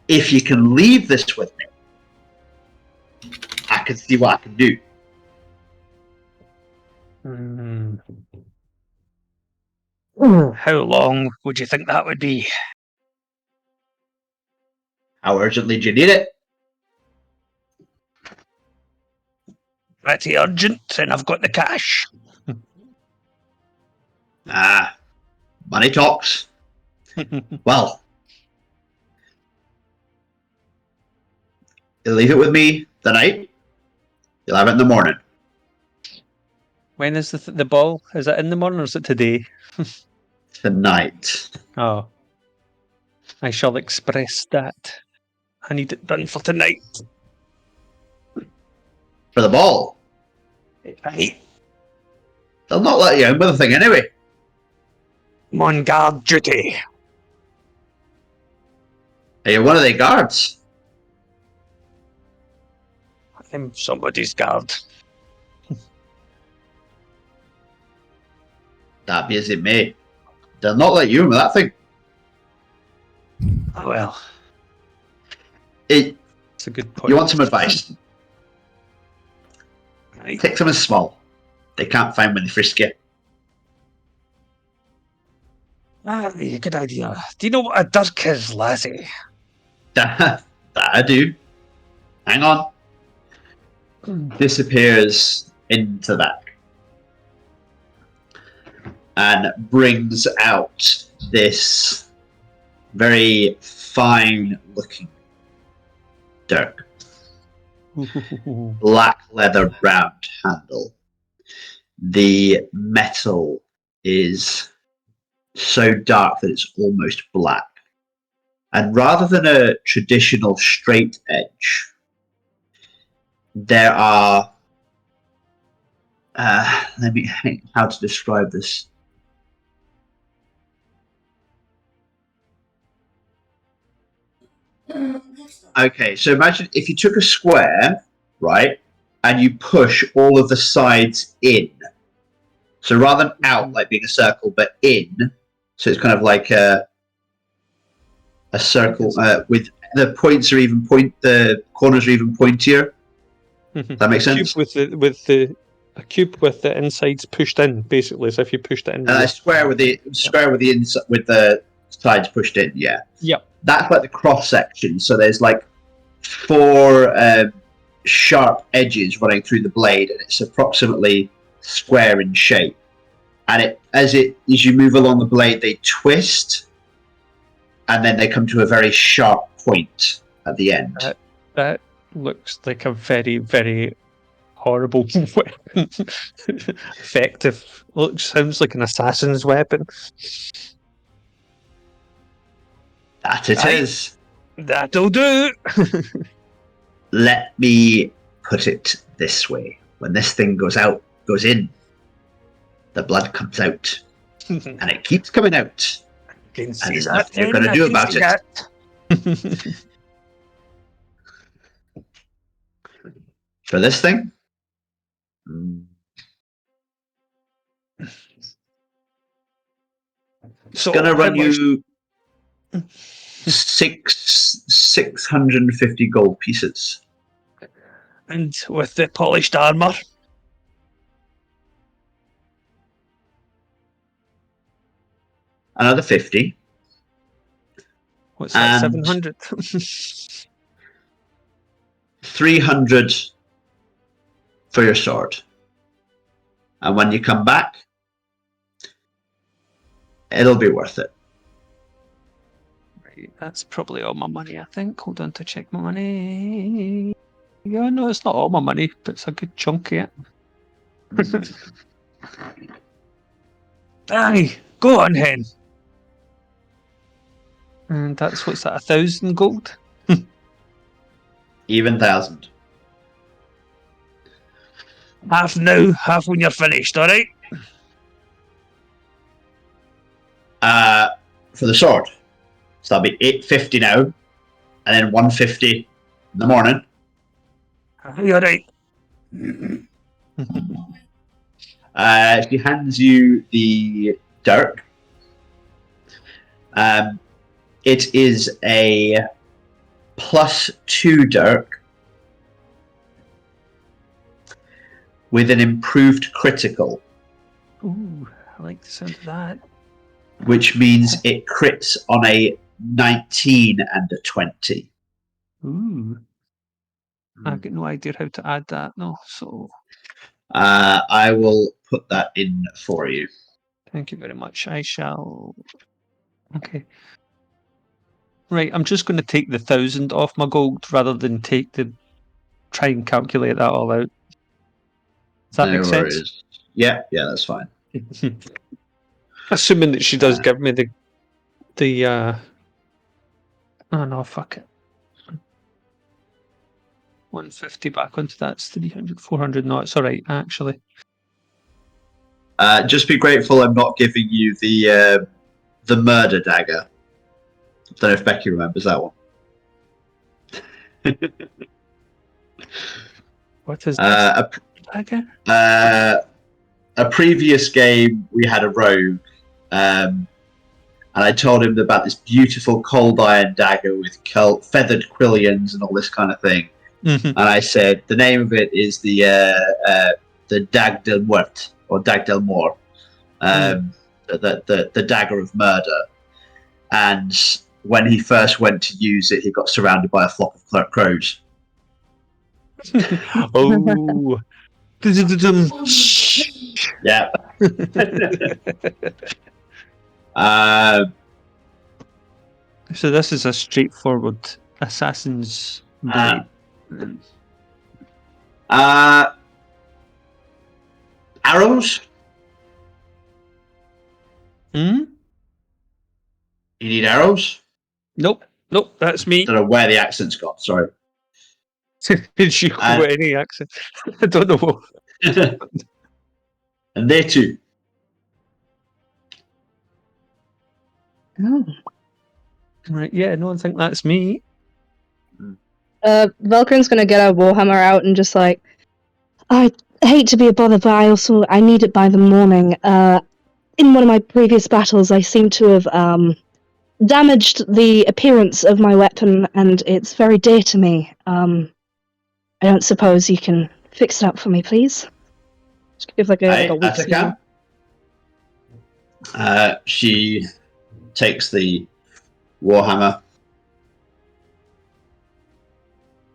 If you can leave this with me, I can see what I can do. How long would you think that would be? How urgently do you need it? Pretty urgent, and I've got the cash. Money talks. Well, you'll leave it with me tonight. You'll have it in the morning. When is the ball? Is it in the morning or is it today? Tonight. Oh. I shall express that. I need it done for tonight. For the ball. Aye. They'll not let you in with the thing anyway. I'm on guard duty. Are you one of the guards? I'm somebody's guard. That be as it may. They'll not let you in with that thing. Oh, well. It's a good point. You want some advice? Right. Take something small. They can't find when they frisk you. Good idea. Do you know what a dirk is, lassie? That I do. Hang on. Disappears into that. And brings out this very fine looking dirk. Black leather round handle. The metal is so dark that it's almost black. And rather than a traditional straight edge, there are let me think how to describe this. Okay, so imagine if you took a square, right, and you push all of the sides in. So rather than out, like being a circle, but in, so it's kind of like a circle with the points are even the corners are even pointier. Does that make sense? A cube with the insides pushed in, basically. So if you pushed it in, and a square with the inside with the sides pushed in. Yeah. Yep. That's like the cross section. So there's like 4 sharp edges running through the blade, and it's approximately square in shape. And as you move along the blade, they twist, and then they come to a very sharp point at the end. That looks like a very, very horrible weapon. Effective. Sounds like an assassin's weapon. That it is. That'll do. Let me put it this way: when this thing goes in, the blood comes out, and it keeps coming out. Can And see there's that. nothing you're going to do about it. For this thing, it's going to run you 650 gold pieces. And with the polished armour? Another 50. What's that? And 700. 300 for your sword. And when you come back, it'll be worth it. Right, that's probably all my money, I think. Hold on to check my money. Yeah, no, it's not all my money, but it's a good chunk of it. Aye, go on, hen. And that's what's that? 1,000 gold. Even 1,000. Half now, half when you're finished. All right. For the sword. So that'll be 850 now, and then 150 in the morning. You're right. She hands you the dirk. It is a +2 dirk with an improved critical. Ooh, I like the sound of that. Which means it crits on a 19 and a 20. Ooh. I've got no idea how to add that, no. So I will put that in for you. thank you very much. I shall. Okay. Right, I'm just going to take the 1,000 off my gold rather than try and calculate that all out. Does that No make sense? worries. Yeah, that's fine. Assuming that she does give me the oh no, fuck it. 150 back onto that's 300, 400. No, it's all right actually. Just be grateful I'm not giving you the murder dagger. I don't know if Becky remembers that one. What is this? Dagger? A previous game we had a rogue, and I told him about this beautiful cold iron dagger with feathered quillions and all this kind of thing. Mm-hmm. And I said the name of it is the Dag del Muerte or Dag del Mor, the dagger of murder. And when he first went to use it, he got surrounded by a flock of crows. Oh. Yeah. So this is a straightforward assassin's blade. Arrows? Hmm? You need arrows? Nope, that's me. I don't know where the accent's gone, sorry. Did she go with any accent? I don't know. And they too. Oh. Right, yeah, no, I think that's me. Valkyrin's gonna get her warhammer out and just like, I hate to be a bother, but I need it by the morning. In one of my previous battles, I seem to have damaged the appearance of my weapon, and it's very dear to me. I don't suppose you can fix it up for me, please? Just give like a week's Attica? She takes the warhammer.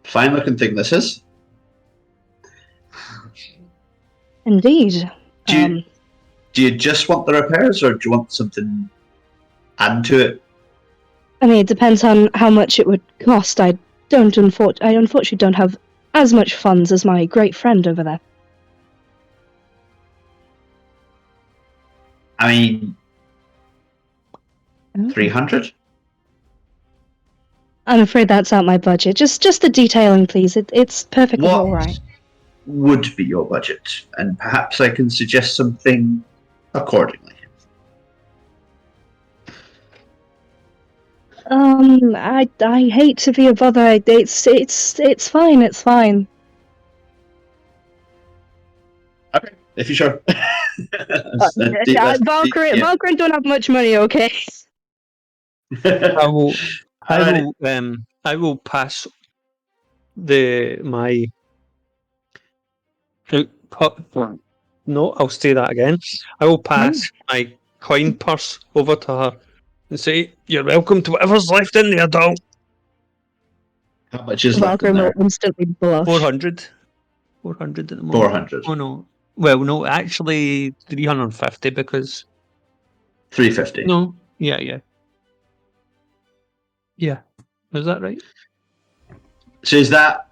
Fine looking thing this is. Indeed. Do you just want the repairs, or do you want something added to it? I mean, it depends on how much it would cost. I unfortunately don't have as much funds as my great friend over there. I mean, 300? I'm afraid that's out my budget. Just the detailing, please. It's perfectly What all right. would be your budget? And perhaps I can suggest something accordingly. I hate to be a bother. It's fine. It's fine. Okay, if you're sure. Valkyrie don't have much money. Okay. I will pass my. No, I'll say that again. I will pass my coin purse over to her and say, "You're welcome to whatever's left in there, doll." How much is left in Valkyrie will there? instantly blush. 400. 400 at the moment. 400. Oh no. Well, no, actually 350 because 350. no. Yeah. Yeah. Is that right? So is that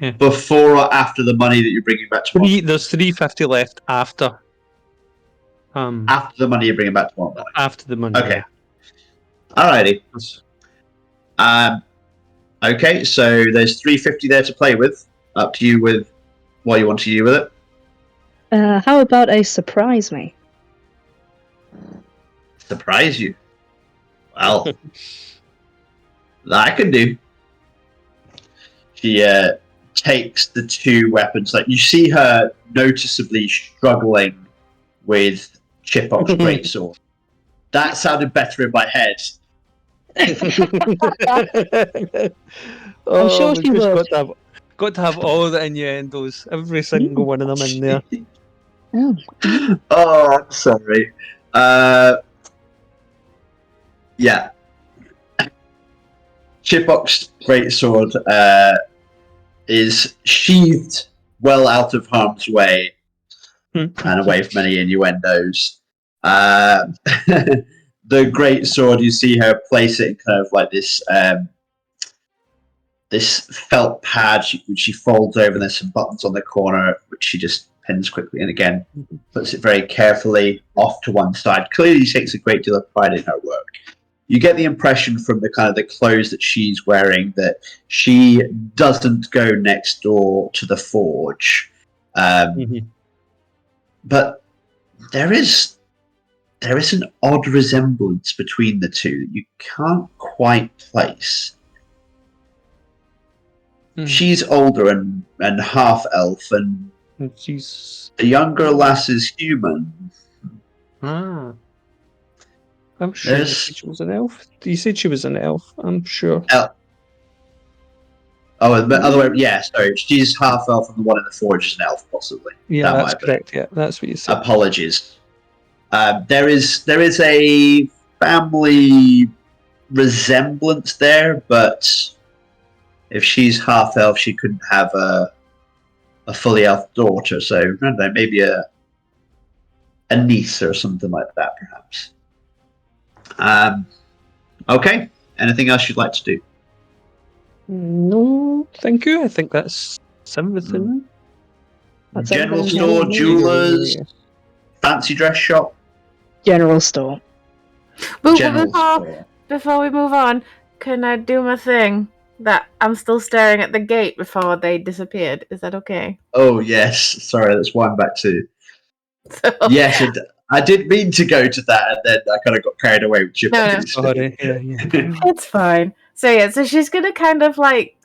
Yeah. before or after the money that you're bringing back to Montreal? There's 350 left after. After the money you're bringing back to Montreal. After the money. Okay. Yeah. Alrighty. That's- Okay, so there's 350 there to play with. Up to you with what you want to do with it. How about a surprise me? Surprise you. Well, that I can do. She takes the two weapons. Like you see her noticeably struggling with Chipok's greatsword. That sounded better in my head. I'm sure we've she just would. got to have all the innuendos, every single one of them in there. Oh. Oh, I'm sorry. Yeah. Chipok's greatsword is sheathed well out of harm's way and away from any innuendos. The greatsword, you see her place it in kind of like this this felt pad which she folds over, and there's some buttons on the corner which she just pins quickly, and again puts it very carefully off to one side. Clearly she takes a great deal of pride in her work. You get the impression from the kind of the clothes that she's wearing that she doesn't go next door to the forge. But there is an odd resemblance between the two that you can't quite place. She's older and half elf, and She's the younger lass is human. I'm sure you said she was an elf. You said she was an elf. I'm sure. Oh, the other way. Yeah, sorry. She's half elf, and the one in the forge is an elf, possibly. Yeah, That that's correct. Yeah, that's what you said. Apologies. There is a family resemblance there, but if she's half elf, she couldn't have a fully elf daughter. So I don't know, maybe a niece or something like that, perhaps. Okay. Anything else you'd like to do? No, thank you. I think that's everything. That's General everything. store, Yeah. jewelers, fancy dress shop. General store. But General store. before we move on, can I do my thing that I'm still staring at the gate before they disappeared? Is that okay? Oh yes, sorry, that's why I'm back to. So, Yes, I did mean to go to that, and then I kind of got carried away with Chip. No. Sorry. Yeah. It's fine. So she's gonna kind of like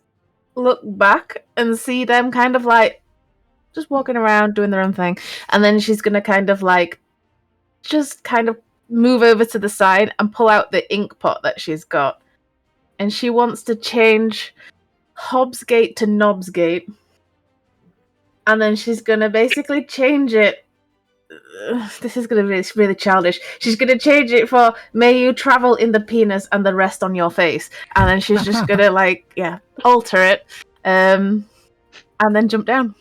look back and see them kind of like just walking around doing their own thing, and then she's gonna kind of like just kind of move over to the side and pull out the ink pot that she's got, and she wants to change Hobbsgate to Knobsgate, and then she's gonna basically change it. This is going to be really childish. She's going to change it for "May you travel in the penis and the rest on your face," and then she's just going to alter it, and then jump down.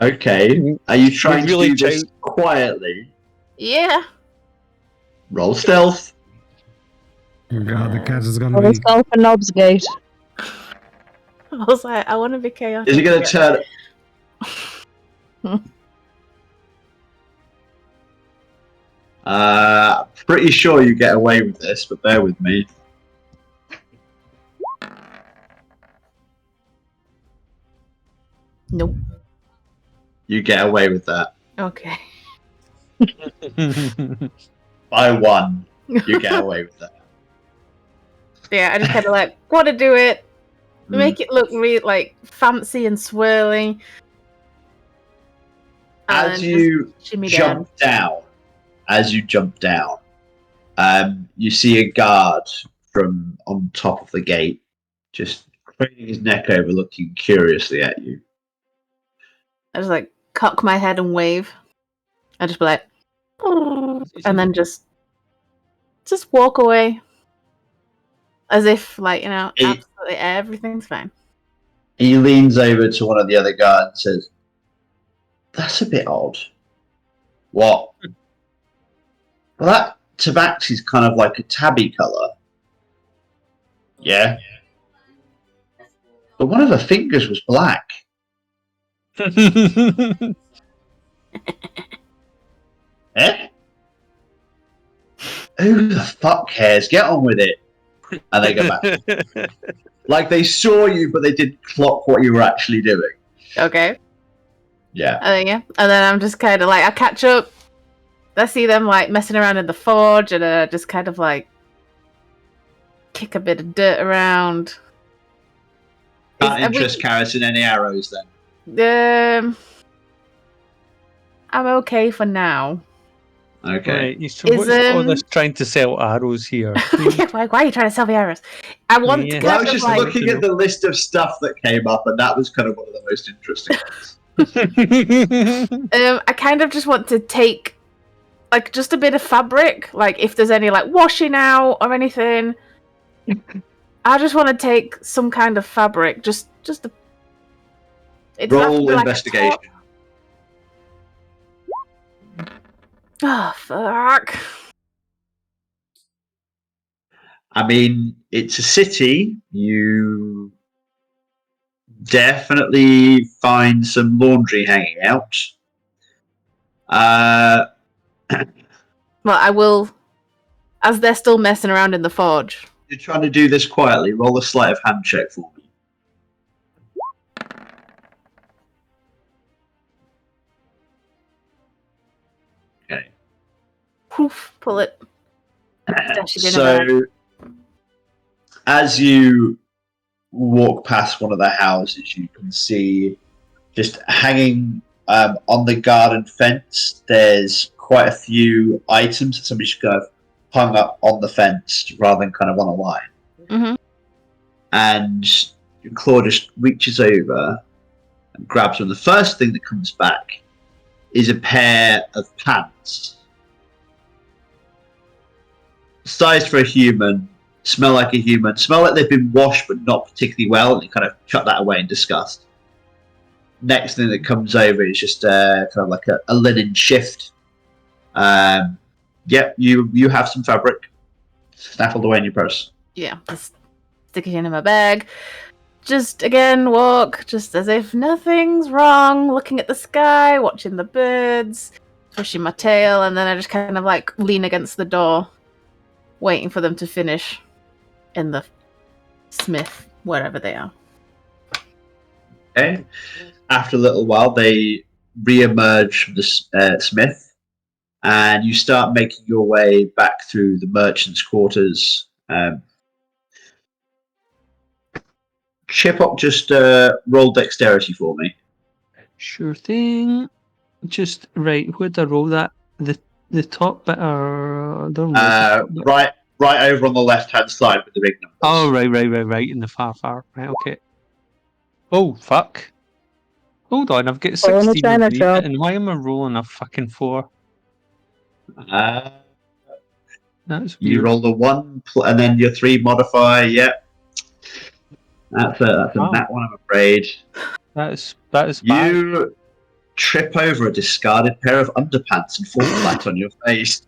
Okay, are you trying really to do this quietly? Yeah. Roll stealth. Oh god, the cat is gonna Well, be. it's called for Knobsgate. I was like, I want to be chaotic. Is it going to turn? Pretty sure you get away with this, but bear with me. Nope. You get away with that. Okay. By one, you get away with that. Yeah, I just kind of want to do it, make it look really fancy and swirling. As you jump down, you see a guard from on top of the gate, just craning his neck over, looking curiously at you. I just cock my head and wave. I just be like, and then just just walk away. As if, like, He- absolutely everything's fine. He leans over to one of the other guards and says, "That's a bit odd." What? Well, that tabaxi's kind of like a tabby colour. Yeah. But one of her fingers was black. Eh? Who the fuck cares? Get on with it. And they go back. Like they saw you, but they didn't clock what you were actually doing. Okay. Yeah. Yeah. And then I'm just kind of like, I catch up. I see them like messing around in the forge, and just kind of like kick a bit of dirt around. Can't interest Karis in any arrows then. I'm okay for now. Okay. Right, so what's all this trying to sell arrows here? Why are you trying to sell the arrows? I want to Well, I was just looking at the list of stuff that came up, and that was kind of one of the most interesting ones. I kind of just want to take like just a bit of fabric, like if there's any like washing out or anything. I just want to take some kind of fabric, just a. Roll investigation. Oh fuck! I mean, it's a city. You definitely find some laundry hanging out. Well, I will, as they're still messing around in the forge. You're trying to do this quietly. Roll a sleight of hand check for me. Okay. Poof, pull it. So, as you walk past one of the houses, you can see just hanging on the garden fence. There's quite a few items that somebody's kind of hung up on the fence rather than kind of on a line. Mm-hmm. And Claude just reaches over and grabs one. The first thing that comes back is a pair of pants. Sized for a human, smell like a human, smell like they've been washed but not particularly well, and you kind of chuck that away in disgust. Next thing that comes over is just kind of like a linen shift. Yep, you have some fabric snaffled away in your purse. Yeah, just stick it in my bag. Just again walk, just as if nothing's wrong, looking at the sky, watching the birds, pushing my tail, and then I just kind of like lean against the door, waiting for them to finish in the smith, wherever they are. Okay. After a little while, they re-emerge from the smith, and you start making your way back through the merchants' quarters. Chipok, just roll dexterity for me. Sure thing. Just right. Where'd I roll that? The top bit or right over on the left-hand side with the big numbers. Oh, right. In the far. Right, okay. Oh, fuck. Hold on, I've got 16 underneath it, and why am I rolling a fucking 4? That's weird. You roll the 1, and then your 3 modifier, yep. That's a nat 1, I'm afraid. That is bad. You trip over a discarded pair of underpants and fall flat on your face.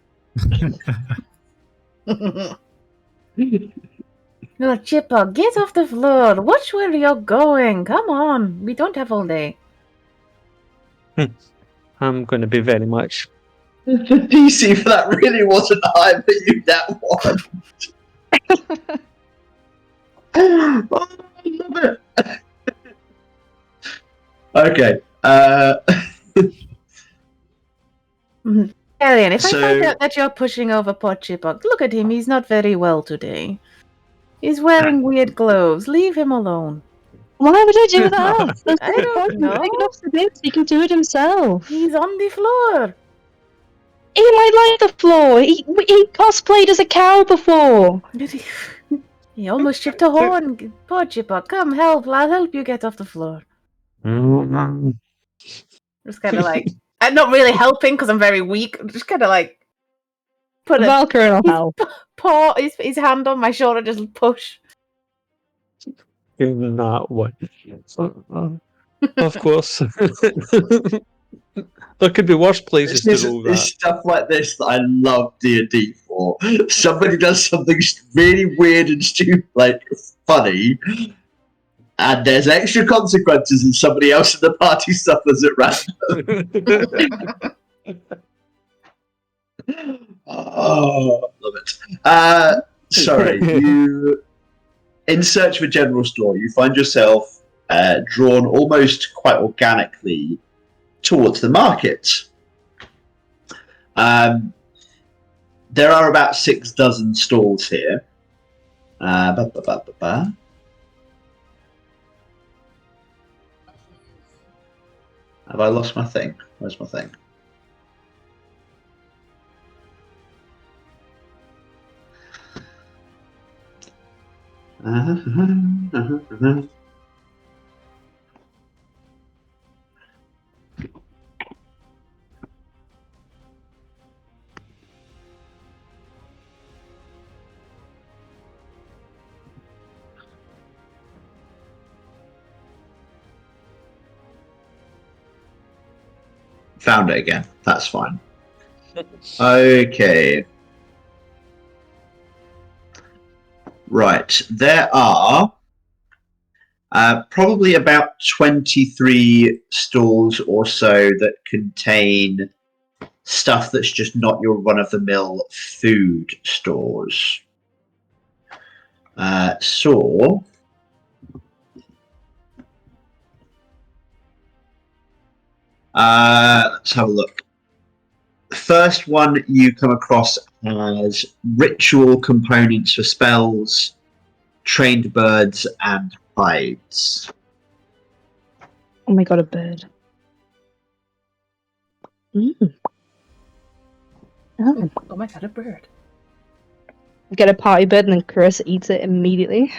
No, Chipper, get off the floor. Watch where you're going. Come on. We don't have all day. I'm going to be very much. The DC for that really wasn't high, but you that one. Oh, I love it. Okay. Alien, if I find out that you're pushing over poor Chipok, look at him. He's not very well today. He's wearing weird gloves. Leave him alone. Why would I do that? I don't know. Big enough to do, he can do it himself. He's on the floor. He might like the floor. He cosplayed as a cow before. He almost chipped a horn. Poor Chipok, come help. I'll help you get off the floor. Just kind of like, I'm not really helping because I'm very weak. I'm just kind of like put a Valkyrie will help. paw, his hand on my shoulder, just push. In that one. Of course. There could be worse places to roll It's that. stuff like this that I love D&D for. Somebody does something really weird and stupid, like funny, and there's extra consequences, and somebody else in the party suffers at random. Oh, love it. Sorry, you. In search of a general store, you find yourself drawn almost quite organically towards the market. There are about 6 dozen stalls here. Have I lost my thing? Where's my thing? Found it again. That's fine. Okay. Right. There are probably about 23 stalls or so that contain stuff that's just not your run-of-the-mill food stores. So let's have a look. The first one you come across has ritual components for spells, trained birds, and hides. Oh my god, a bird. Mm. Oh. Oh my god, a bird. Get a party bird and then Chris eats it immediately.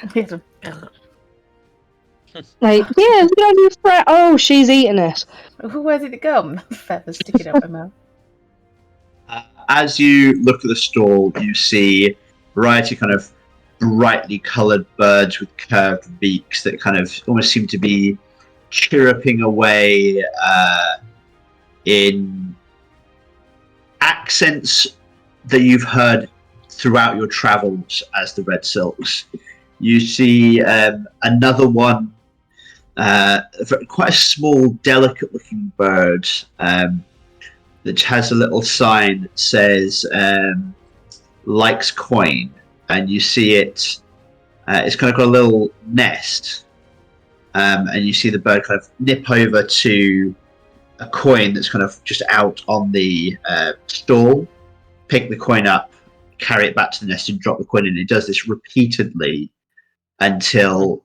Like, yeah, look at your friend. Oh, she's eating it. Where did it go? Feathers sticking out my mouth. As you look at the stall, you see a variety of kind of brightly coloured birds with curved beaks that kind of almost seem to be chirruping away in accents that you've heard throughout your travels as the Red Silks. You see another one, quite a small, delicate-looking bird that has a little sign that says likes coin, and you see it. It's kind of got a little nest, and you see the bird kind of nip over to a coin that's kind of just out on the stall, pick the coin up, carry it back to the nest, and drop the coin in. It does this repeatedly until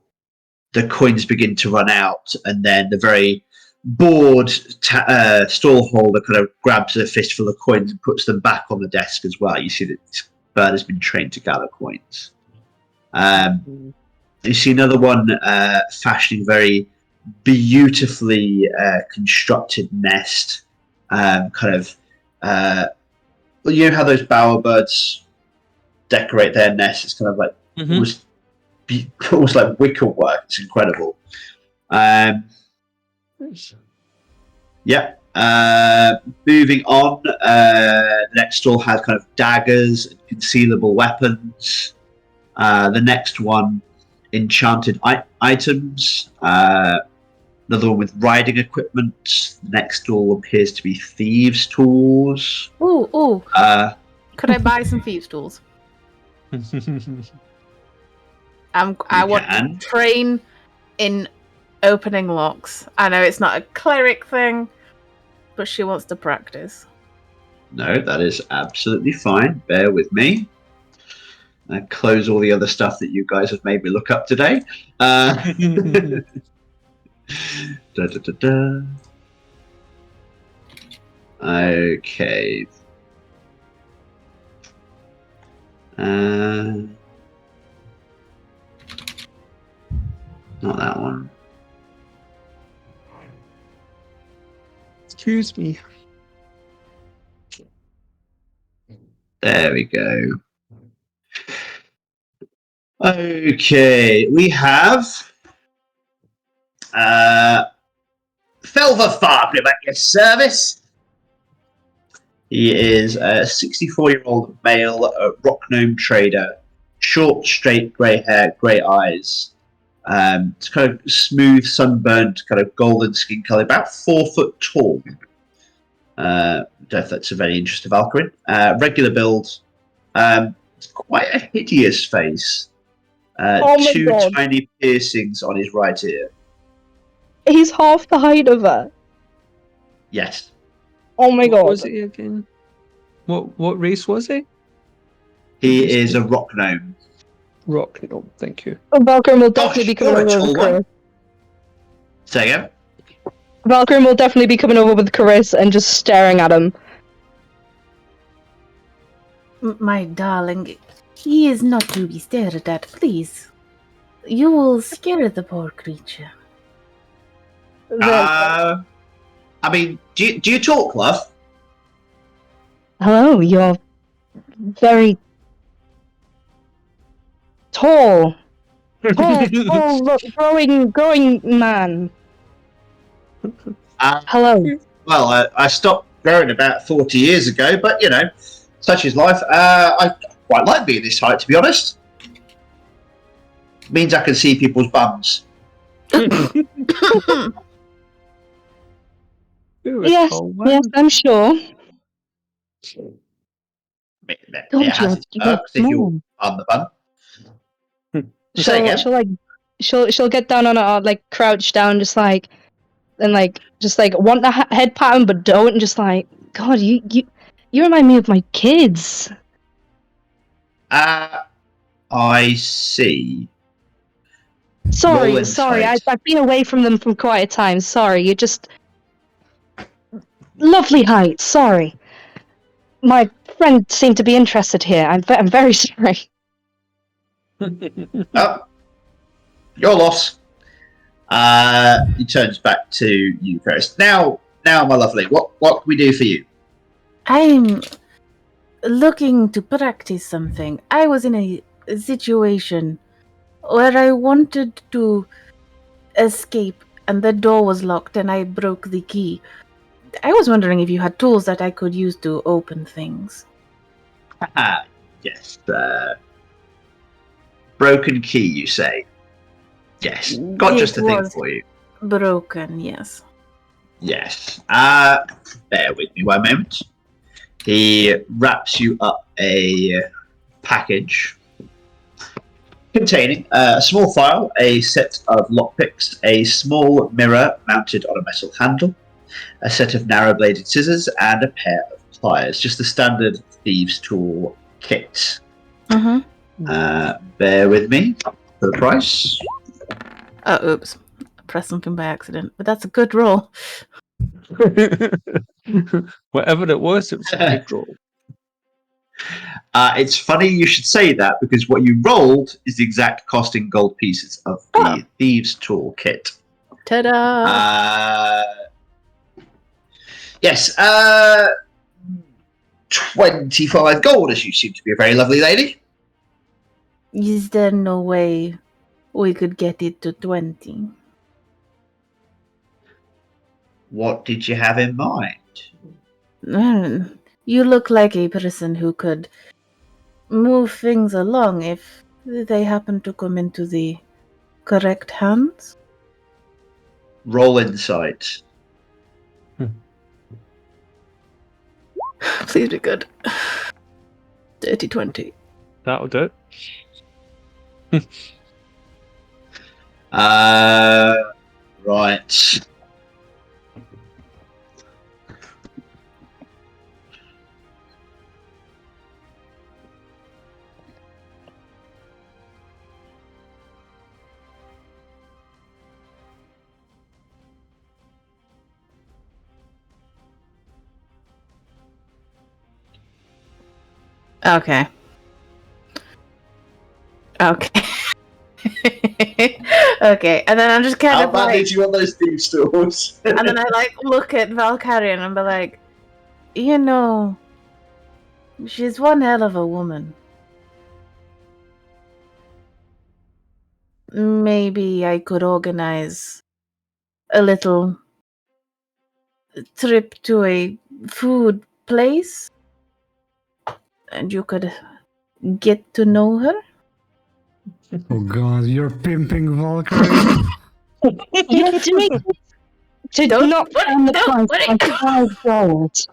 the coins begin to run out, and then the very bored stall holder kind of grabs a fistful of coins and puts them back on the desk as well. You see that this bird has been trained to gather coins. You see another one fashioning a very beautifully constructed nest. You know how those bowerbirds decorate their nests? It's kind of like almost like wicker work. It's incredible. Yeah. Moving on, the next stall has kind of daggers and concealable weapons. The next one, enchanted items. Another one with riding equipment. The next stall appears to be thieves' tools. Ooh. Could I buy some thieves' tools? I want to train in opening locks. I know it's not a cleric thing, but she wants to practice. No, that is absolutely fine. Bear with me. I close all the other stuff that you guys have made me look up today. Okay. Not that one. Excuse me. There There we go. Okay, we have Felver Fargrim at your service. He is a 64-year-old male rock gnome trader. Short, straight, grey hair, grey eyes. It's kind of smooth, sunburned, kind of golden skin colour, about 4 foot tall. Don't know if that's of any interest to Valkyrie. Regular build. It's quite a hideous face. Two God. tiny piercings on his right ear. He's half the height of her. Yes. Oh my What god. was he again? What race was he? He is a rock gnome. Rock. No, thank you. Valkyrie will definitely be coming you're a over tall with one. Chris. Say again? Valkyrie will definitely be coming over with Chris and just staring at him. My darling, he is not to be stared at, please. You will scare the poor creature. I mean, do you talk, love? Hello, you're very tall. Tall, look, growing man. Hello. Well, I stopped growing about 40 years ago, but, you know, such is life. I quite like being this height, to be honest. It means I can see people's bums. Yes, I'm sure. It God, has its perks if you're on the bum. Say again? She'll get down on her, like crouch down, just like want a head pattern, but don't, and just like, God, you remind me of my kids. I see. Sorry, I've been away from them for quite a time. Sorry, you're just lovely height. Sorry, my friend seemed to be interested here. I'm very sorry. Oh, your loss. He turns back to you, Chris. Now, my lovely, what can we do for you? I'm looking to practice something. I was in a situation where I wanted to escape and the door was locked and I broke the key. I was wondering if you had tools that I could use to open things. Yes. Broken key, you say? Yes. Got just the thing for you. Broken, yes. Yes. Bear with me one moment. He wraps you up a package containing a small file, a set of lockpicks, a small mirror mounted on a metal handle, a set of narrow-bladed scissors, and a pair of pliers. Just the standard thieves' tool kit. Bear with me for the price. Oh, oops. I pressed something by accident, but that's a good roll. Whatever it was a good roll. It's funny you should say that, because what you rolled is the exact cost in gold pieces of the thieves' tool kit. Ta-da! Yes, 25 gold, as you seem to be a very lovely lady. Is there no way we could get it to 20? What did you have in mind? You look like a person who could move things along if they happen to come into the correct hands. Roll insight. Please be good. Dirty 20. That'll do it. Right. Okay. Okay, and then I'm just kind of How bad like... did you want those thieves' tools? And then I like look at Valkyrie and I'm like, you know, She's one hell of a woman. Maybe I could organize a little trip to a food place and you could get to know her. Oh god, you're pimping Valkyrie. You're doing it to Don't knock put it- down the don't price put it- by $5.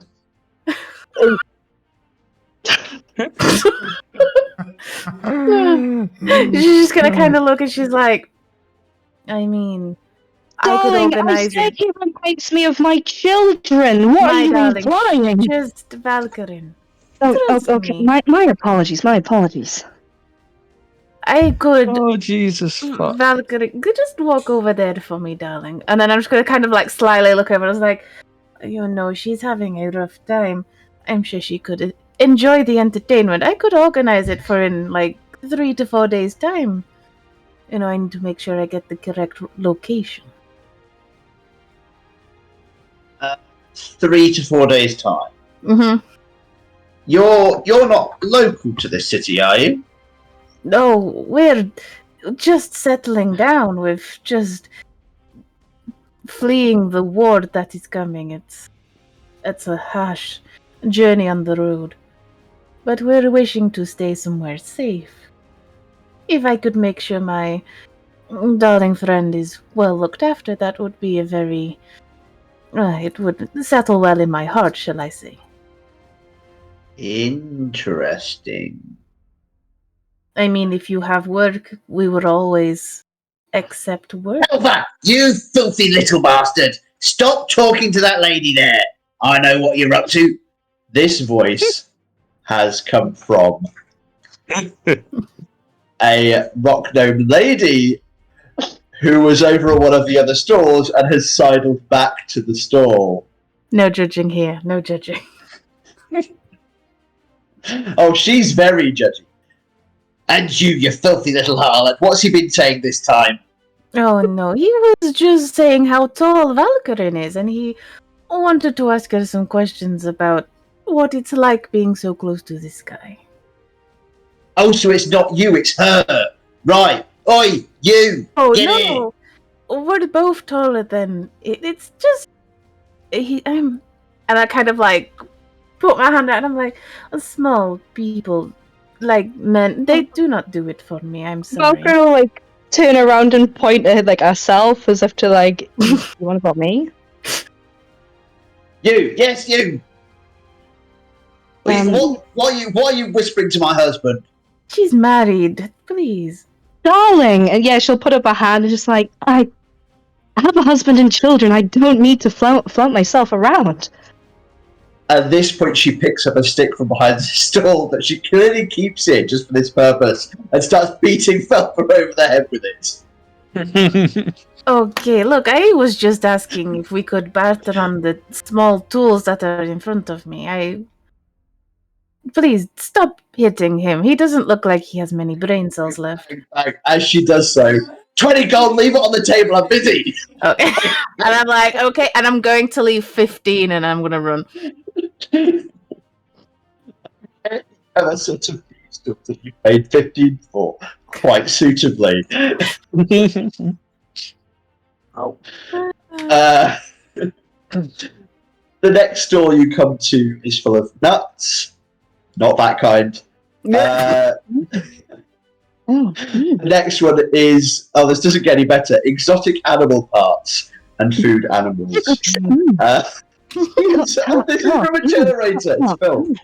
She's just gonna kind of look and she's like, I mean, I could Darling, I organize said it. he reminds me of my children. What My are you darling, implying? Just Valkyrin. Oh, trust okay. me. My apologies. My apologies. I could, Oh, Jesus. Fuck. Valkyrie, could just walk over there for me, darling. And then I'm just gonna kind of like slyly look over. I was like, you know, she's having a rough time. I'm sure she could enjoy the entertainment. I could organize it for in like 3 to 4 days' time. You know, I need to make sure I get the correct location. 3 to 4 days time. Mm-hmm. You're not local to this city, are you? No, we're just settling down. We've just fleeing the war that is coming. It's a harsh journey on the road. But we're wishing to stay somewhere safe. If I could make sure my darling friend is well looked after, that would be a very... it would settle well in my heart, shall I say. Interesting. I mean, if you have work, we would always accept work. Elva, you filthy little bastard! Stop talking to that lady there! I know what you're up to. This voice has come from a rock gnome lady who was over at one of the other stores and has sidled back to the store. No judging here, no judging. Oh, she's very judgy. And you filthy little harlot, what's he been saying this time? Oh no, he was just saying how tall Valkyrin is, and he wanted to ask her some questions about what it's like being so close to this guy. Oh, so it's not you, it's her. Right. Oi, you! Oh Get no, we're both taller than it's just and I kind of like put my hand out and I'm like, small people like men, they do not do it for me. I'm sorry. Valkyrie will like turn around and point at like herself as if to like, you want about me? You! Yes, you! Wait, Um, why are you whispering to my husband? She's married, please. Darling! And yeah, she'll put up her hand and just like, I have a husband and children. I don't need to flaunt myself around. At this point, she picks up a stick from behind the stall that she clearly keeps in just for this purpose and starts beating Felper over the head with it. Okay, look, I was just asking if we could barter on the small tools that are in front of me. Please, stop hitting him. He doesn't look like he has many brain cells left. As she does so, 20 gold, leave it on the table, I'm busy! Okay. And I'm like, okay, and I'm going to leave 15 and I'm going to run. That's sort of stuff that you paid 15 for, quite suitably. Oh. The next store you come to is full of nuts. Not that kind. The next one is, this doesn't get any better, exotic animal parts and food animals. This is from a generator, it's filmed.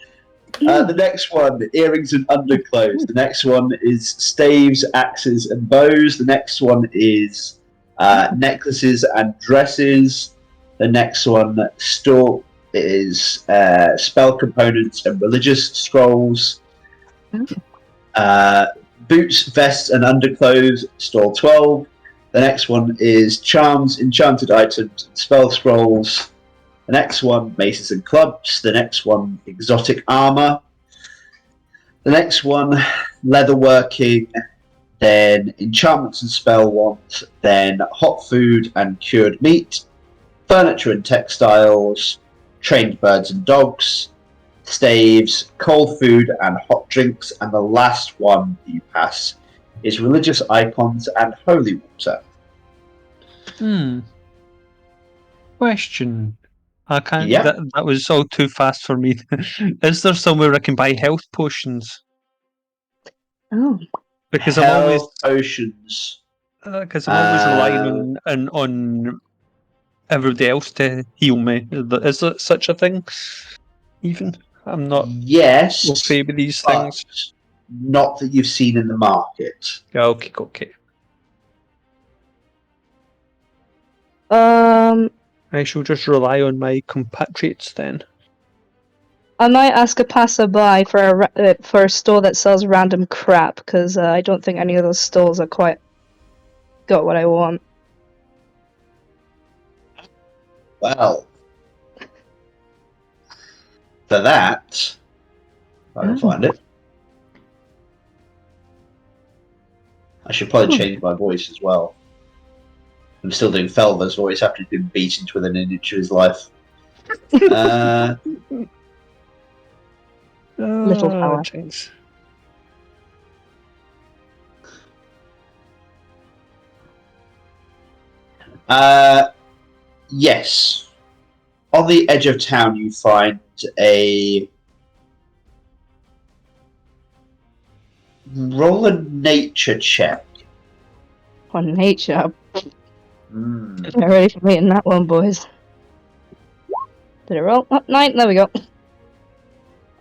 The next one, earrings and underclothes. The next one is staves, axes, and bows. The next one is necklaces and dresses. The next one is spell components and religious scrolls. Boots, vests, and underclothes, stall 12. The next one is charms, enchanted items, and spell scrolls. The next one, maces and clubs. The next one, exotic armor. The next one, leatherworking. Then enchantments and spell wands. Then hot food and cured meat. Furniture and textiles. Trained birds and dogs. staves, cold food, and hot drinks. And the last one you pass is religious icons and holy water. Question. I can't. Yeah. That was all too fast for me. Is there somewhere I can buy health potions? Oh. Because I'm always Potions. relying on everybody else to heal me. Is there such a thing? Even I'm not Yes, okay with these but things. not that you've seen in the market. Okay. I shall just rely on my compatriots then. I might ask a passerby for a store that sells random crap, because I don't think any of those stores are quite got what I want. Well, for that, I can find it. I should probably change my voice as well. I'm still doing Felva's voice after he's been beaten to within an inch of his life. Little power. Jeez. Yes. On the edge of town, you find a roll a nature check. On nature. Mm. Get ready for me in that one, boys. Did it roll? Oh, 9. There we go.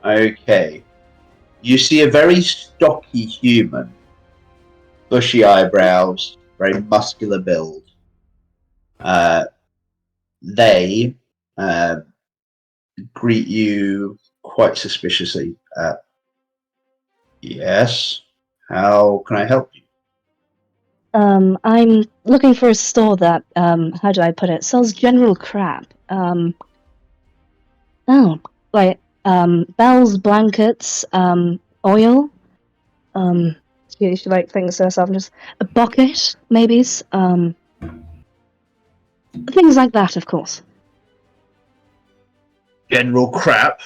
Okay. You see a very stocky human. Bushy eyebrows, very muscular build. They greet you quite suspiciously. Yes. How can I help you? I'm looking for a store that, how do I put it, sells general crap. Bells, blankets, oil. She like thinks to herself, just a bucket, maybe. Things like that, of course. General crap.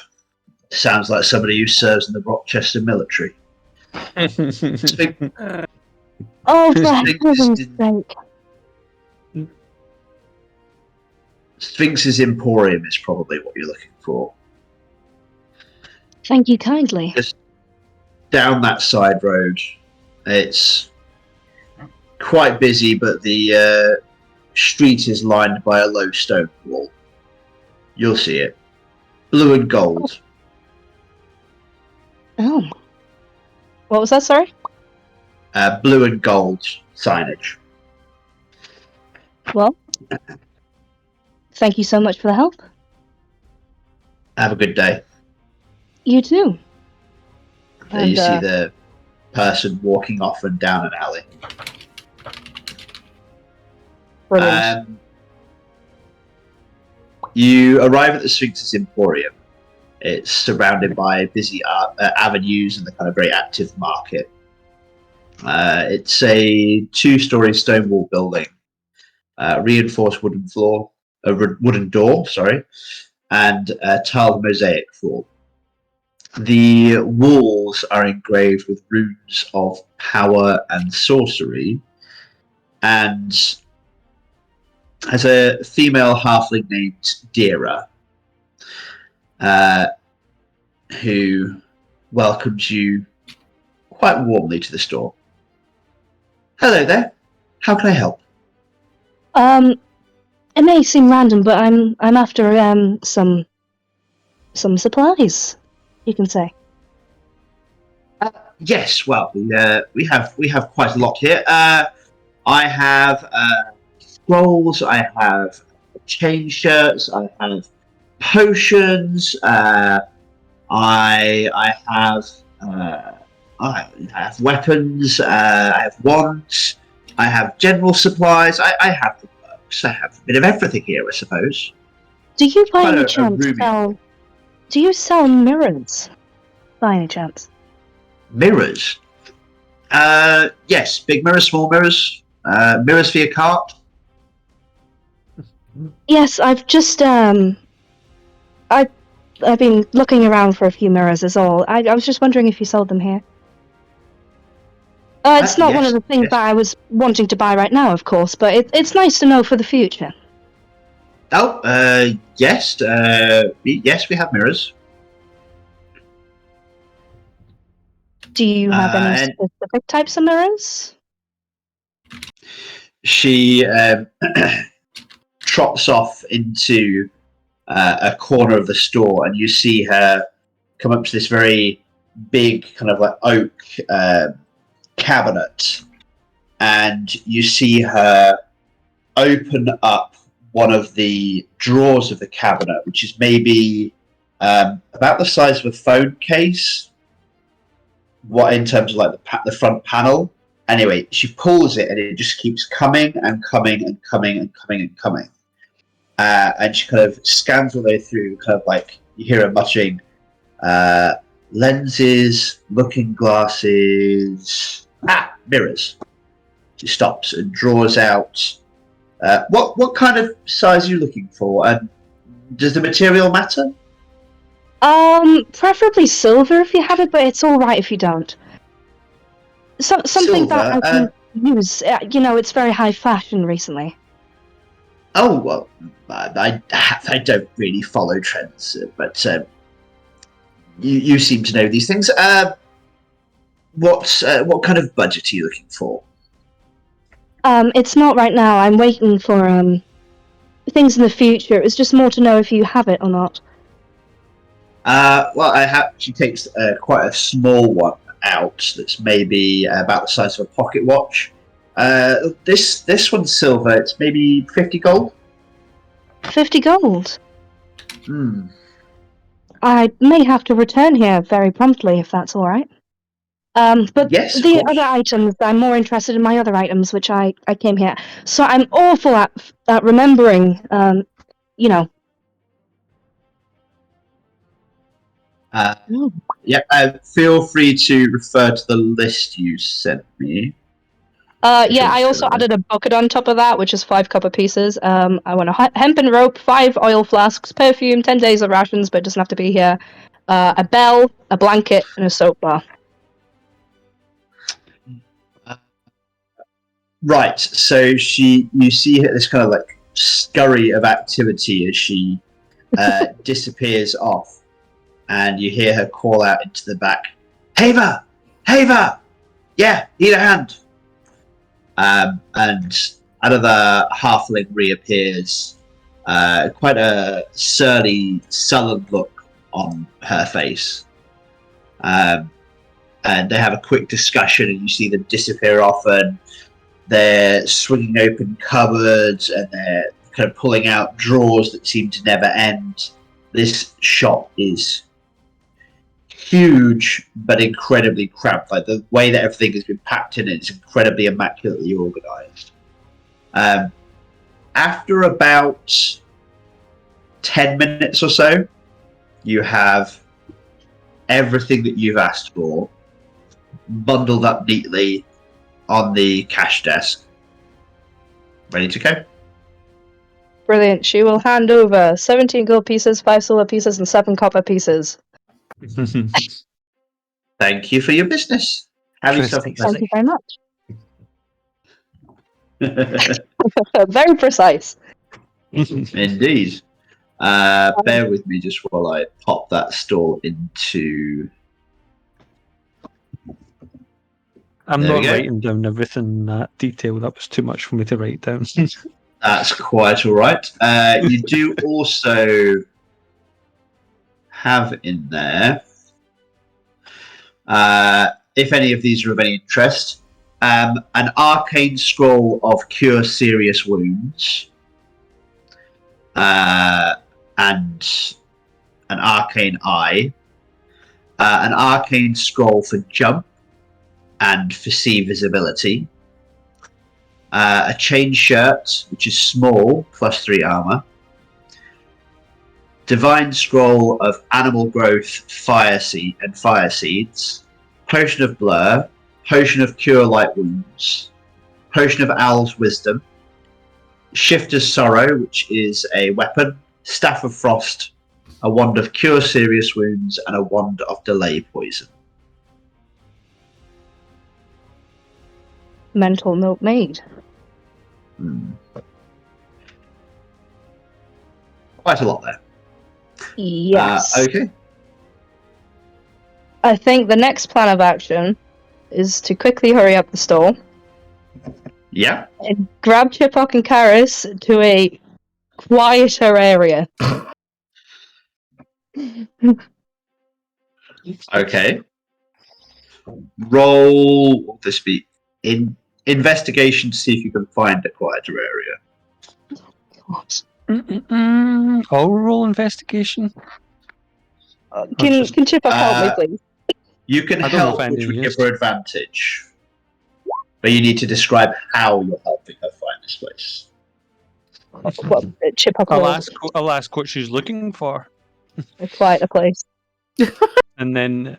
Sounds like somebody who serves in the Rochester military. Oh, for heaven's sake. Sphinx's Emporium is probably what you're looking for. Thank you kindly. Just down that side road. It's quite busy, but the street is lined by a low stone wall. You'll see it. Blue and gold. Oh. What was that, sorry? Blue and gold signage. Well, thank you so much for the help. Have a good day. You too. There you see the person walking off and down an alley. Brilliant. You arrive at the Sphinx's Emporium. It's surrounded by busy avenues and the kind of very active market. It's a 2-story stone wall building, reinforced wooden door, and a tiled mosaic floor. The walls are engraved with runes of power and sorcery, and has a female halfling named Dira, who welcomes you quite warmly to the store. Hello there. How can I help? It may seem random, but I'm after some supplies, you can say. Yes, well, we have quite a lot here. I have scrolls. I have chain shirts. I have potions. I have weapons. I have wands. I have general supplies. I have the works. I have a bit of everything here, I suppose. Do you by Quite any a chance roomy sell? Do you sell mirrors? By any chance? Mirrors. Yes, big mirrors, small mirrors. Mirrors for your cart. Yes, I've just I've been looking around for a few mirrors is all. I was just wondering if you sold them here. It's not one of Yes, the things yes. that I was wanting to buy right now, of course, but it's nice to know for the future. Oh, yes. Yes, we have mirrors. Do you have any And specific types of mirrors? she trots off into a corner of the store, and you see her come up to this very big kind of like oak cabinet, and you see her open up one of the drawers of the cabinet, which is maybe about the size of a phone case. What in terms of like the front panel? Anyway, she pulls it, and it just keeps coming and coming and coming and coming and coming. And she kind of scans all the way through, kind of like you hear her muttering, lenses, looking glasses, mirrors. She stops and draws out. What kind of size are you looking for? And does the material matter? Preferably silver if you have it, but it's all right if you don't. Something Silver, that I can use. It's very high fashion recently. Oh, well, I don't really follow trends, but you seem to know these things. What kind of budget are you looking for? It's not right now. I'm waiting for things in the future. It was just more to know if you have it or not. Well, I have. She takes quite a small one out. That's maybe about the size of a pocket watch. This one's silver. It's maybe 50 gold. 50 gold. Hmm. I may have to return here very promptly if that's all right. But Yes, of the course. other items, I'm more interested in my other items, which I came here. So I'm awful at remembering. Yeah. Feel free to refer to the list you sent me. Yeah, I also added a bucket on top of that, which is 5 copper pieces. I want a hempen rope, 5 oil flasks, perfume, 10 days of rations, but it doesn't have to be here. A bell, a blanket, and a soap bar. Right. So you see this kind of like scurry of activity as she disappears off, and you hear her call out into the back, "Haver, Haver, yeah, need a hand." And another halfling reappears, quite a surly, sullen look on her face. And they have a quick discussion, and you see them disappear off, and they're swinging open cupboards, and they're kind of pulling out drawers that seem to never end. This shop is huge, but incredibly cramped. Like the way that everything has been packed in, it's incredibly immaculately organized. After about 10 minutes or so, you have everything that you've asked for bundled up neatly on the cash desk, ready to go. Brilliant. She will hand over 17 gold pieces, 5 silver pieces, and 7 copper pieces. Thank you for your business. Have yourself a Thank you very much. pleasant. Very precise. Indeed. Bear with me just while I pop that store into. I'm There we not go. writing down everything in that detail. That was too much for me to write down. That's quite all right. You do also have in there, if any of these are of any interest, an arcane scroll of cure serious wounds, and an arcane eye, an arcane scroll for jump and for see visibility, a chain shirt, which is small, +3 armor, divine scroll of animal growth, fire seeds, potion of blur, potion of cure light wounds, potion of owl's wisdom, shifter's sorrow, which is a weapon, staff of frost, a wand of cure serious wounds, and a wand of delay poison. Mental note made. Quite a lot there. Yes. Okay. I think the next plan of action is to quickly hurry up the store Yeah. and grab Chipok and Karis to a quieter area. Okay. Roll. What would this be? Investigation to see if you can find a quieter area. God. I'll roll investigation. Can Chipok help me, please? You can I don't know help, if which would Andy give is. her advantage. But you need to describe how you're helping her find this place. Well, Chipok I'll ask what she's looking for, a quieter place. and then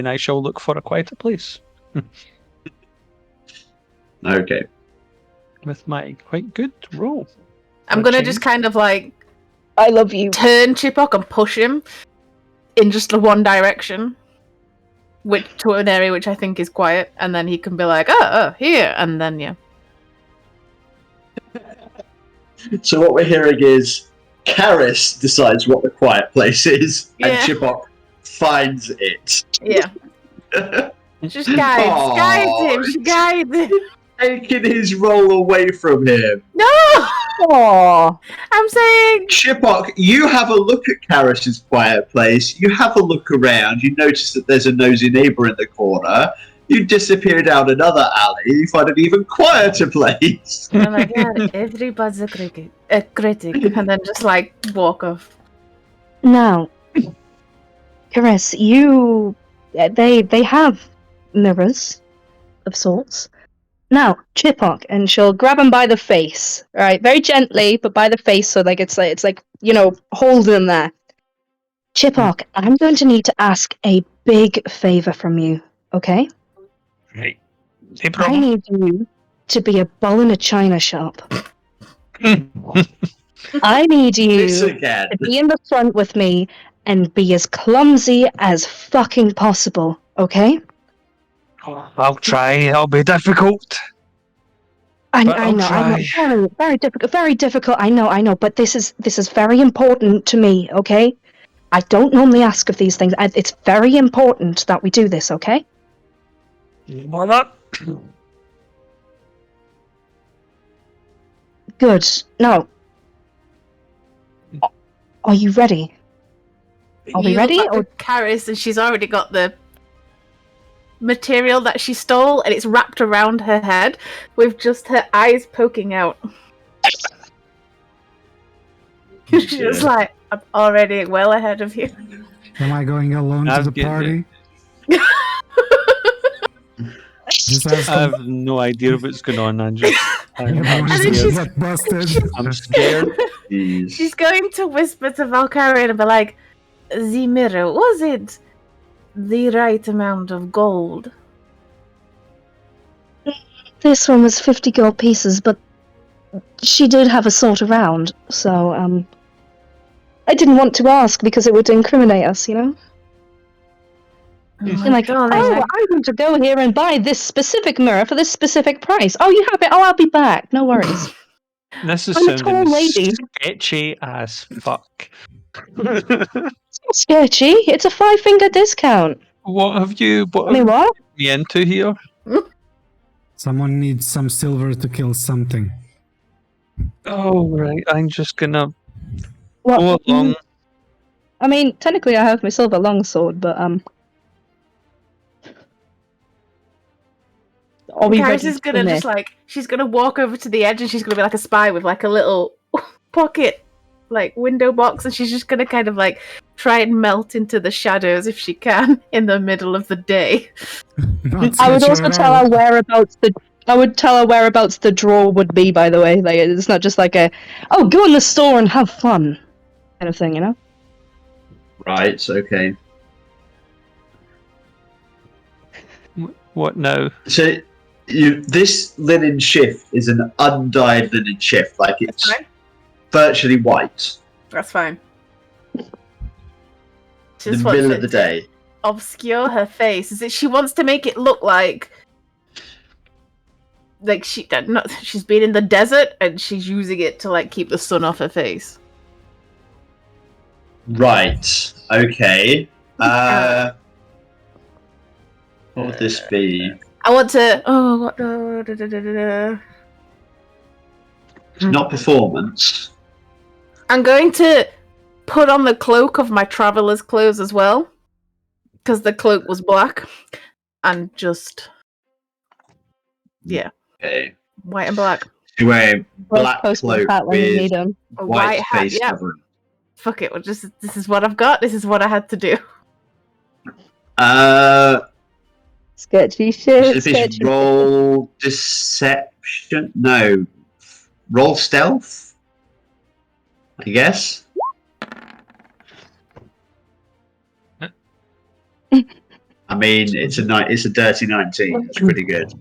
I shall look for a quieter place Okay. with my quite good roll. I'm going to just kind of like I love you. turn Chipok and push him in just the one direction, to an area which I think is quiet, and then he can be like, oh, here, and then yeah. So what we're hearing is Karis decides what the quiet place is, and Yeah. Chipok finds it. Yeah. Just guides him, she guides him. Taking his role away from him. No! Aww. I'm saying... Chipok, you have a look at Karis's quiet place. You have a look around. You notice that there's a nosy neighbour in the corner. You disappear down another alley. You find an even quieter place. I'm like, yeah, everybody's a critic. And then just like walk off. Now, Karis, they have mirrors of sorts. Now, Chipok, and she'll grab him by the face, right? Very gently, but by the face, so like it's like hold him there. Chipok, I'm going to need to ask a big favor from you, okay? Right. I need you to be a bull in a china shop. I need you This again. to be in the front with me and be as clumsy as fucking possible, okay? I'll try. It'll be difficult. I But I'll know, try. very difficult. I know, but this is very important to me, okay? I don't normally ask of these things. It's very important that we do this, okay? Why not? Good. Now, are you ready? Are we You ready? look at Karis, and she's already got the material that she stole, and it's wrapped around her head with just her eyes poking out. She's just like, I'm already well ahead of you. Am I going alone to the party? Just ask I him. have no idea what's going on, Andrew. I'm And then scared. Get busted. I'm scared. She's going to whisper to Valkyrie and be like, the mirror, was it the right amount of gold? This one was 50 gold pieces, but she did have a sort around, so, I didn't want to ask because it would incriminate us, you know? Oh And like, darling, I want to go here and buy this specific mirror for this specific price. Oh, you have it? Oh, I'll be back. No worries. This is I'm a tall sounding lady. sketchy as fuck. It's not sketchy. It's a 5-finger discount. What have you I mean, what? me into here? Someone needs some silver to kill something. Oh, right. I'm just gonna What? go along. I mean, technically I have my silver longsword, but, are we Karis ready is gonna to just like, she's gonna walk over to the edge and she's gonna be like a spy with like a little pocket, like window box, and she's just gonna kind of like try and melt into the shadows if she can in the middle of the day. I would also tell her whereabouts the drawer would be, by the way. Like, it's not just like go in the store and have fun kind of thing, you know? Right, okay. What now? So this linen shift is an undyed linen shift, like it's That's fine. virtually white. That's fine. She In just the wants middle it of the to day. obscure her face. Is it? She wants to make it look like she's been in the desert and she's using it to like keep the sun off her face. Right. Okay. What would this be? I want to. Oh, what? It's not performance. I'm going to put on the cloak of my traveler's clothes as well, because the cloak was black, and just Okay. white and black. You wear a Both black post my cloak hat when you with need 'em. A white hat. face Yeah. covering. Fuck it. This is what I've got. This is what I had to do. Sketchy shit. If it's roll deception, no, roll stealth. I guess. I mean, it's a dirty 19. It's pretty good.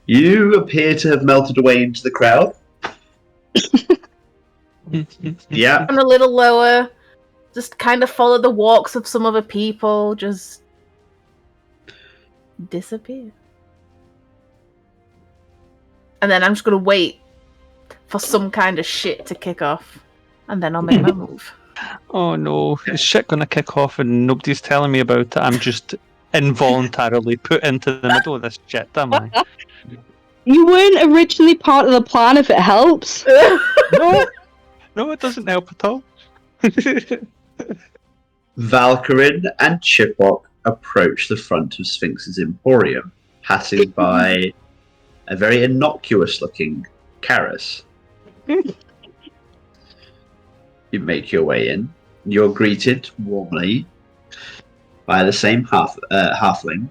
You appear to have melted away into the crowd. Yeah. And a little lower. Just kind of follow the walks of some other people. Just disappear. And then I'm just gonna wait for some kind of shit to kick off, and then I'll make my move. Oh no, is shit gonna kick off and nobody's telling me about it? I'm just involuntarily put into the middle of this shit, am I? You weren't originally part of the plan, if it helps. No, it doesn't help at all. Valkyrin and Chipok approach the front of Sphinx's Emporium, passing by a very innocuous-looking Karis. You make your way in. You're greeted warmly by the same halfling.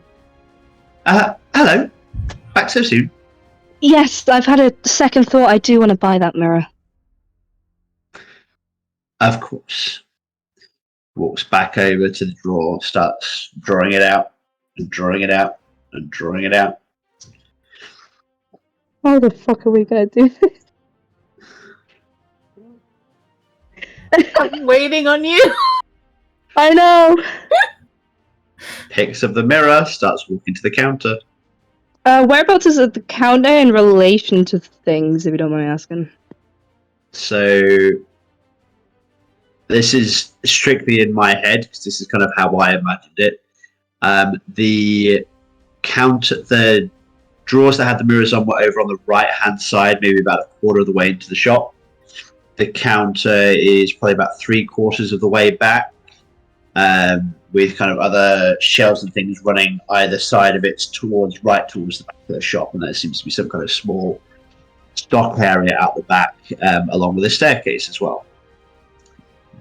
Hello. Back so soon. Yes, I've had a second thought. I do want to buy that mirror. Of course. Walks back over to the drawer, starts drawing it out, and drawing it out, and drawing it out. How the fuck are we gonna do this? I'm waiting on you. I know. Picks up the mirror, starts walking to the counter. Whereabouts is the counter in relation to things, if you don't mind me asking? So this is strictly in my head because this is kind of how I imagined it. The drawers that had the mirrors on were over on the right hand side, maybe about a quarter of the way into the shop. The counter is probably about 3/4 of the way back, with kind of other shelves and things running either side of it towards the back of the shop, and there seems to be some kind of small stock area out the back, along with a staircase as well.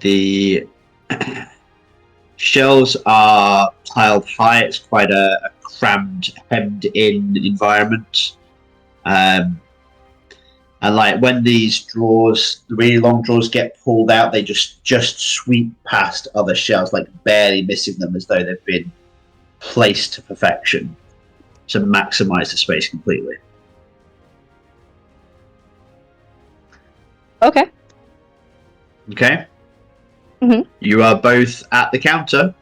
The shelves are piled high. It's quite a crammed, hemmed-in environment. And like when these drawers, the really long drawers, get pulled out, they just sweep past other shelves, like barely missing them, as though they've been placed to perfection to maximize the space completely. Okay. Okay. Mhm. You are both at the counter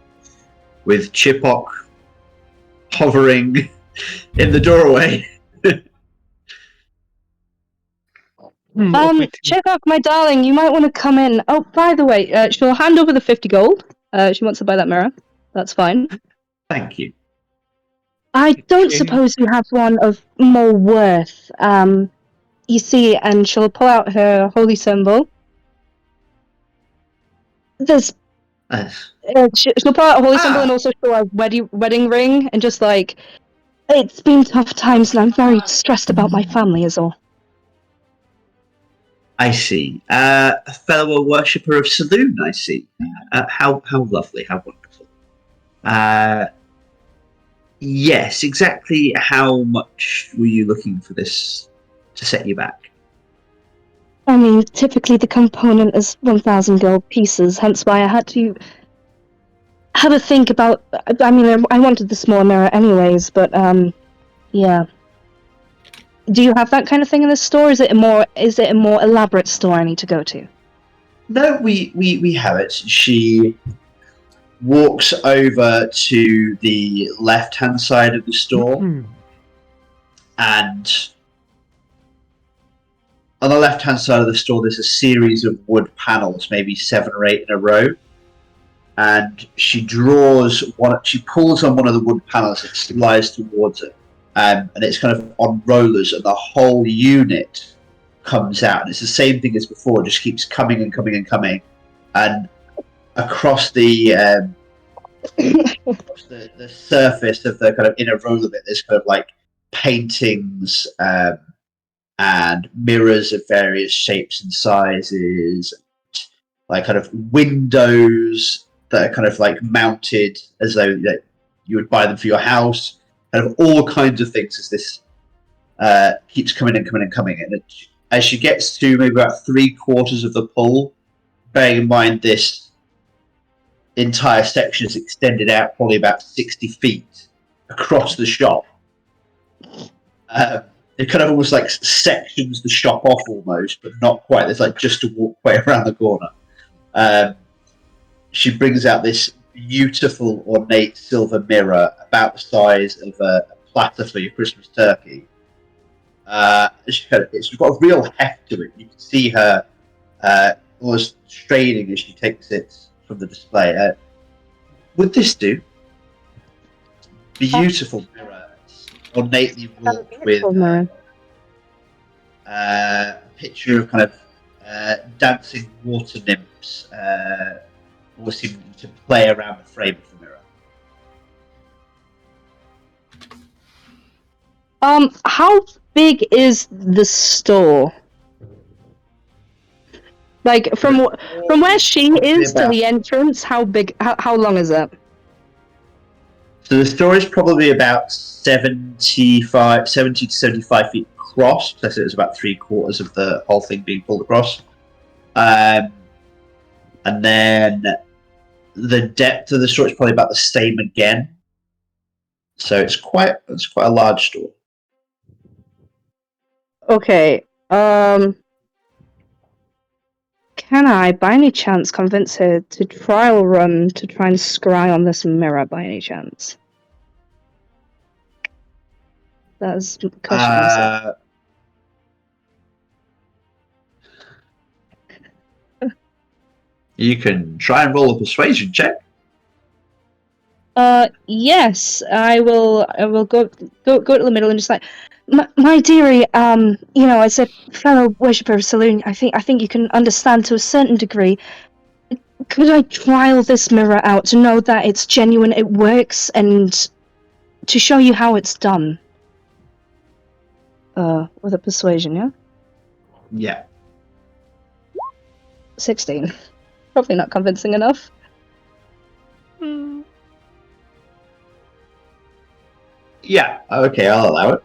with Chipok hovering in the doorway. Check out my darling. You might want to come in. Oh, by the way, she'll hand over the 50 gold. She wants to buy that mirror. That's fine. Thank you. I don't suppose you have one of more worth. You see, and she'll pull out her holy symbol. There's. She'll pull out a holy symbol and also show a wedding ring, and just like, it's been tough times, and I'm very stressed about my family, is all. I see. A fellow worshipper of Saloon, I see. How lovely, how wonderful. Yes, exactly how much were you looking for this to set you back? I mean, typically the component is 1,000 gold pieces, hence why I had to have a think about... I mean, I wanted the smaller mirror anyways, but, yeah. Do you have that kind of thing in this store? Is it a more elaborate store I need to go to? No, we have it. She walks over to the left-hand side of the store, and on the left-hand side of the store, there's a series of wood panels, maybe 7 or 8 in a row. And she draws one. She pulls on one of the wood panels. It slides towards her, and it's kind of on rollers, and the whole unit comes out. And it's the same thing as before. It just keeps coming and coming and coming, and across the surface of the kind of inner roller bit, there's kind of like paintings and mirrors of various shapes and sizes, like kind of windows that are kind of like mounted as though you would buy them for your house, kind of all kinds of things as this keeps coming and coming and coming. And as she gets to maybe about 3/4 of the pull, bearing in mind this entire section is extended out probably about 60 feet across the shop. It kind of almost like sections the shop off almost, but not quite. There's like just a walkway around the corner. She brings out this beautiful, ornate silver mirror about the size of a platter for your Christmas turkey. It's got a real heft to it. You can see her almost straining as she takes it from the display. Would this do? Beautiful mirror, ornately wrought with a picture of kind of dancing water nymphs. Or seem to play around the frame of the mirror. How big is the store? Like from where she is to the entrance, how big? How long is it? So the store is probably about 70 to 75 feet across. So it was about 3/4 of the whole thing being pulled across, and then the depth of the store is probably about the same again. So it's quite a large store. Okay. Can I, by any chance, convince her to trial run to try and scry on this mirror, by any chance? That's the question. You can try and roll a persuasion check. Yes, I will. I will go to the middle and just like, my dearie, as a fellow worshipper of Saloon, I think you can understand to a certain degree. Could I trial this mirror out to know that it's genuine, it works, and to show you how it's done? With a persuasion, yeah? Yeah. 16. Probably not convincing enough. Yeah, okay, I'll allow it.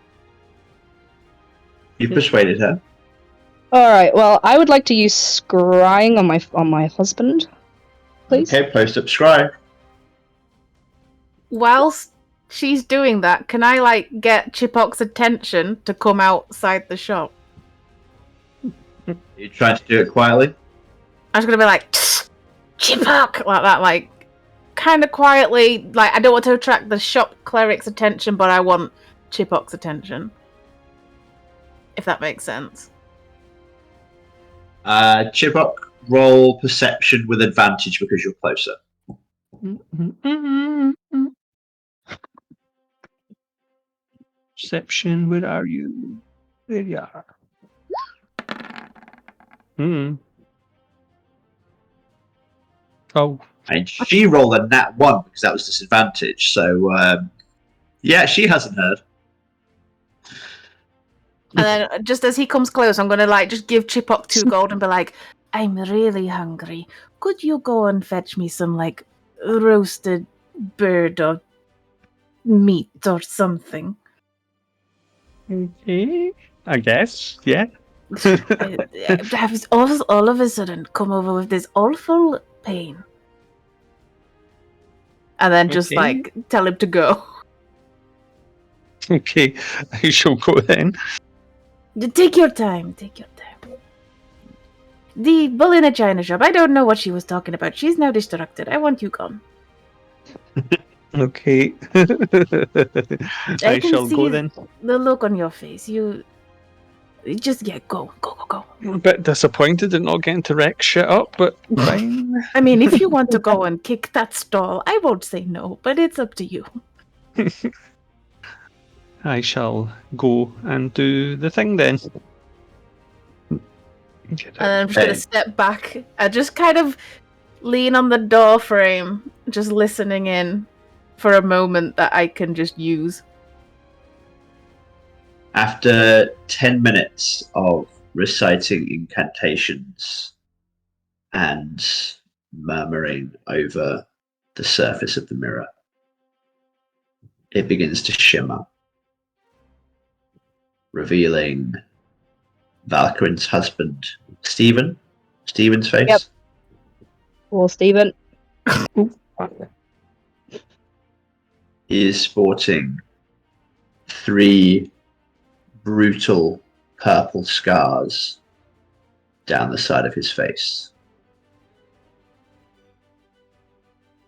You persuaded her. Alright, well, I would like to use scrying on my husband, please. Okay, post up scry. Whilst she's doing that, can I, get Chipok's attention to come outside the shop? You trying to do it quietly? I was gonna be like, Chipok! Like that, kind of quietly. I don't want to attract the shop cleric's attention, but I want Chipok's attention. If that makes sense. Chipok, roll perception with advantage because you're closer. Perception, where are you? There you are. Oh. And she rolled a nat 1 because that was disadvantage. So, yeah, she hasn't heard. And then, just as he comes close, I'm gonna just give Chipok 2 gold and be like, "I'm really hungry. Could you go and fetch me some roasted bird or meat or something?" Okay, I guess, yeah. I've all of a sudden come over with this awful pain. And then just tell him to go. Okay, I shall go then. Take your time. The bull in a china shop. I don't know what she was talking about. She's now distracted. I want you gone. Okay. I can shall see go then. the look on your face. You just go. I'm a bit disappointed at not getting to wreck shit up, but fine. I mean, if you want to go and kick that stall, I won't say no, but it's up to you. I shall go and do the thing then. And I'm just gonna step back and just kind of lean on the door frame, just listening in for a moment that I can just use. After 10 minutes of reciting incantations and murmuring over the surface of the mirror, it begins to shimmer, revealing Valkyrin's husband, Stephen's face. Yep. Well, Stephen. He is sporting 3 brutal purple scars down the side of his face.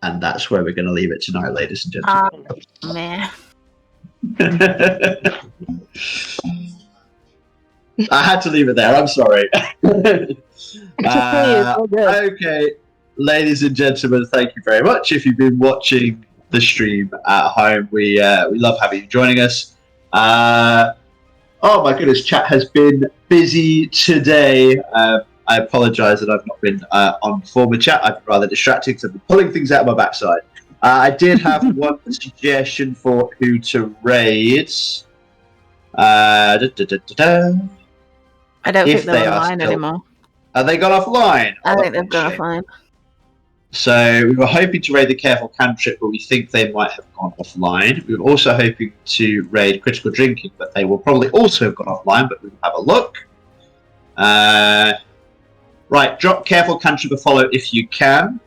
And that's where we're going to leave it tonight, ladies and gentlemen. Man. I had to leave it there. I'm sorry. Okay, ladies and gentlemen, thank you very much. If you've been watching the stream at home, we love having you joining us. Oh my goodness, chat has been busy today. I apologise that I've not been on former chat. I've been rather distracted because I've been pulling things out of my backside. I did have one suggestion for who to raid. I don't think they're online anymore. Are they gone offline? I think they've gone offline. So we were hoping to raid the Careful Cantrip, but we think they might have gone offline. We were also hoping to raid Critical Drinking, but they will probably also have gone offline, but we'll have a look. Right, drop Careful Cantrip a follow if you can.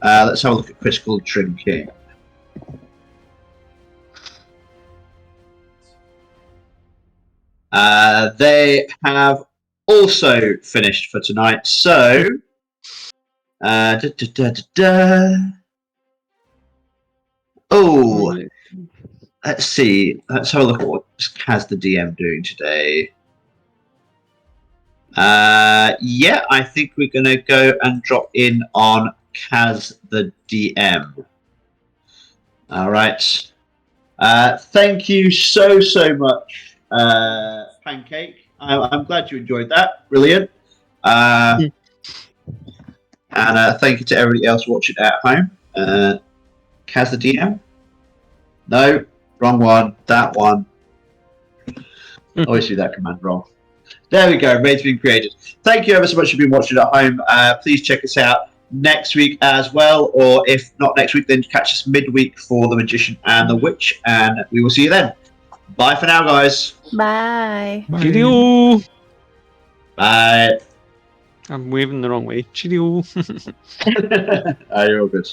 Let's have a look at Critical Drinking. They have also finished for tonight, so... Oh, let's see. Let's have a look at what Kaz the DM doing today. Yeah, I think we're going to go and drop in on Kaz the DM. All right. Thank you so much, Pancake. I'm glad you enjoyed that. Brilliant. And thank you to everybody else watching at home. Kaz the DM? No, wrong one. That one. Always do that command wrong. There we go. Raid's been created. Thank you ever so much for being watching at home. Please check us out next week as well, or if not next week, then catch us midweek for The Magician and the Witch, and we will see you then. Bye for now, guys. Bye. Cheerio. Bye. I'm waving the wrong way. Cheerio. You're all good.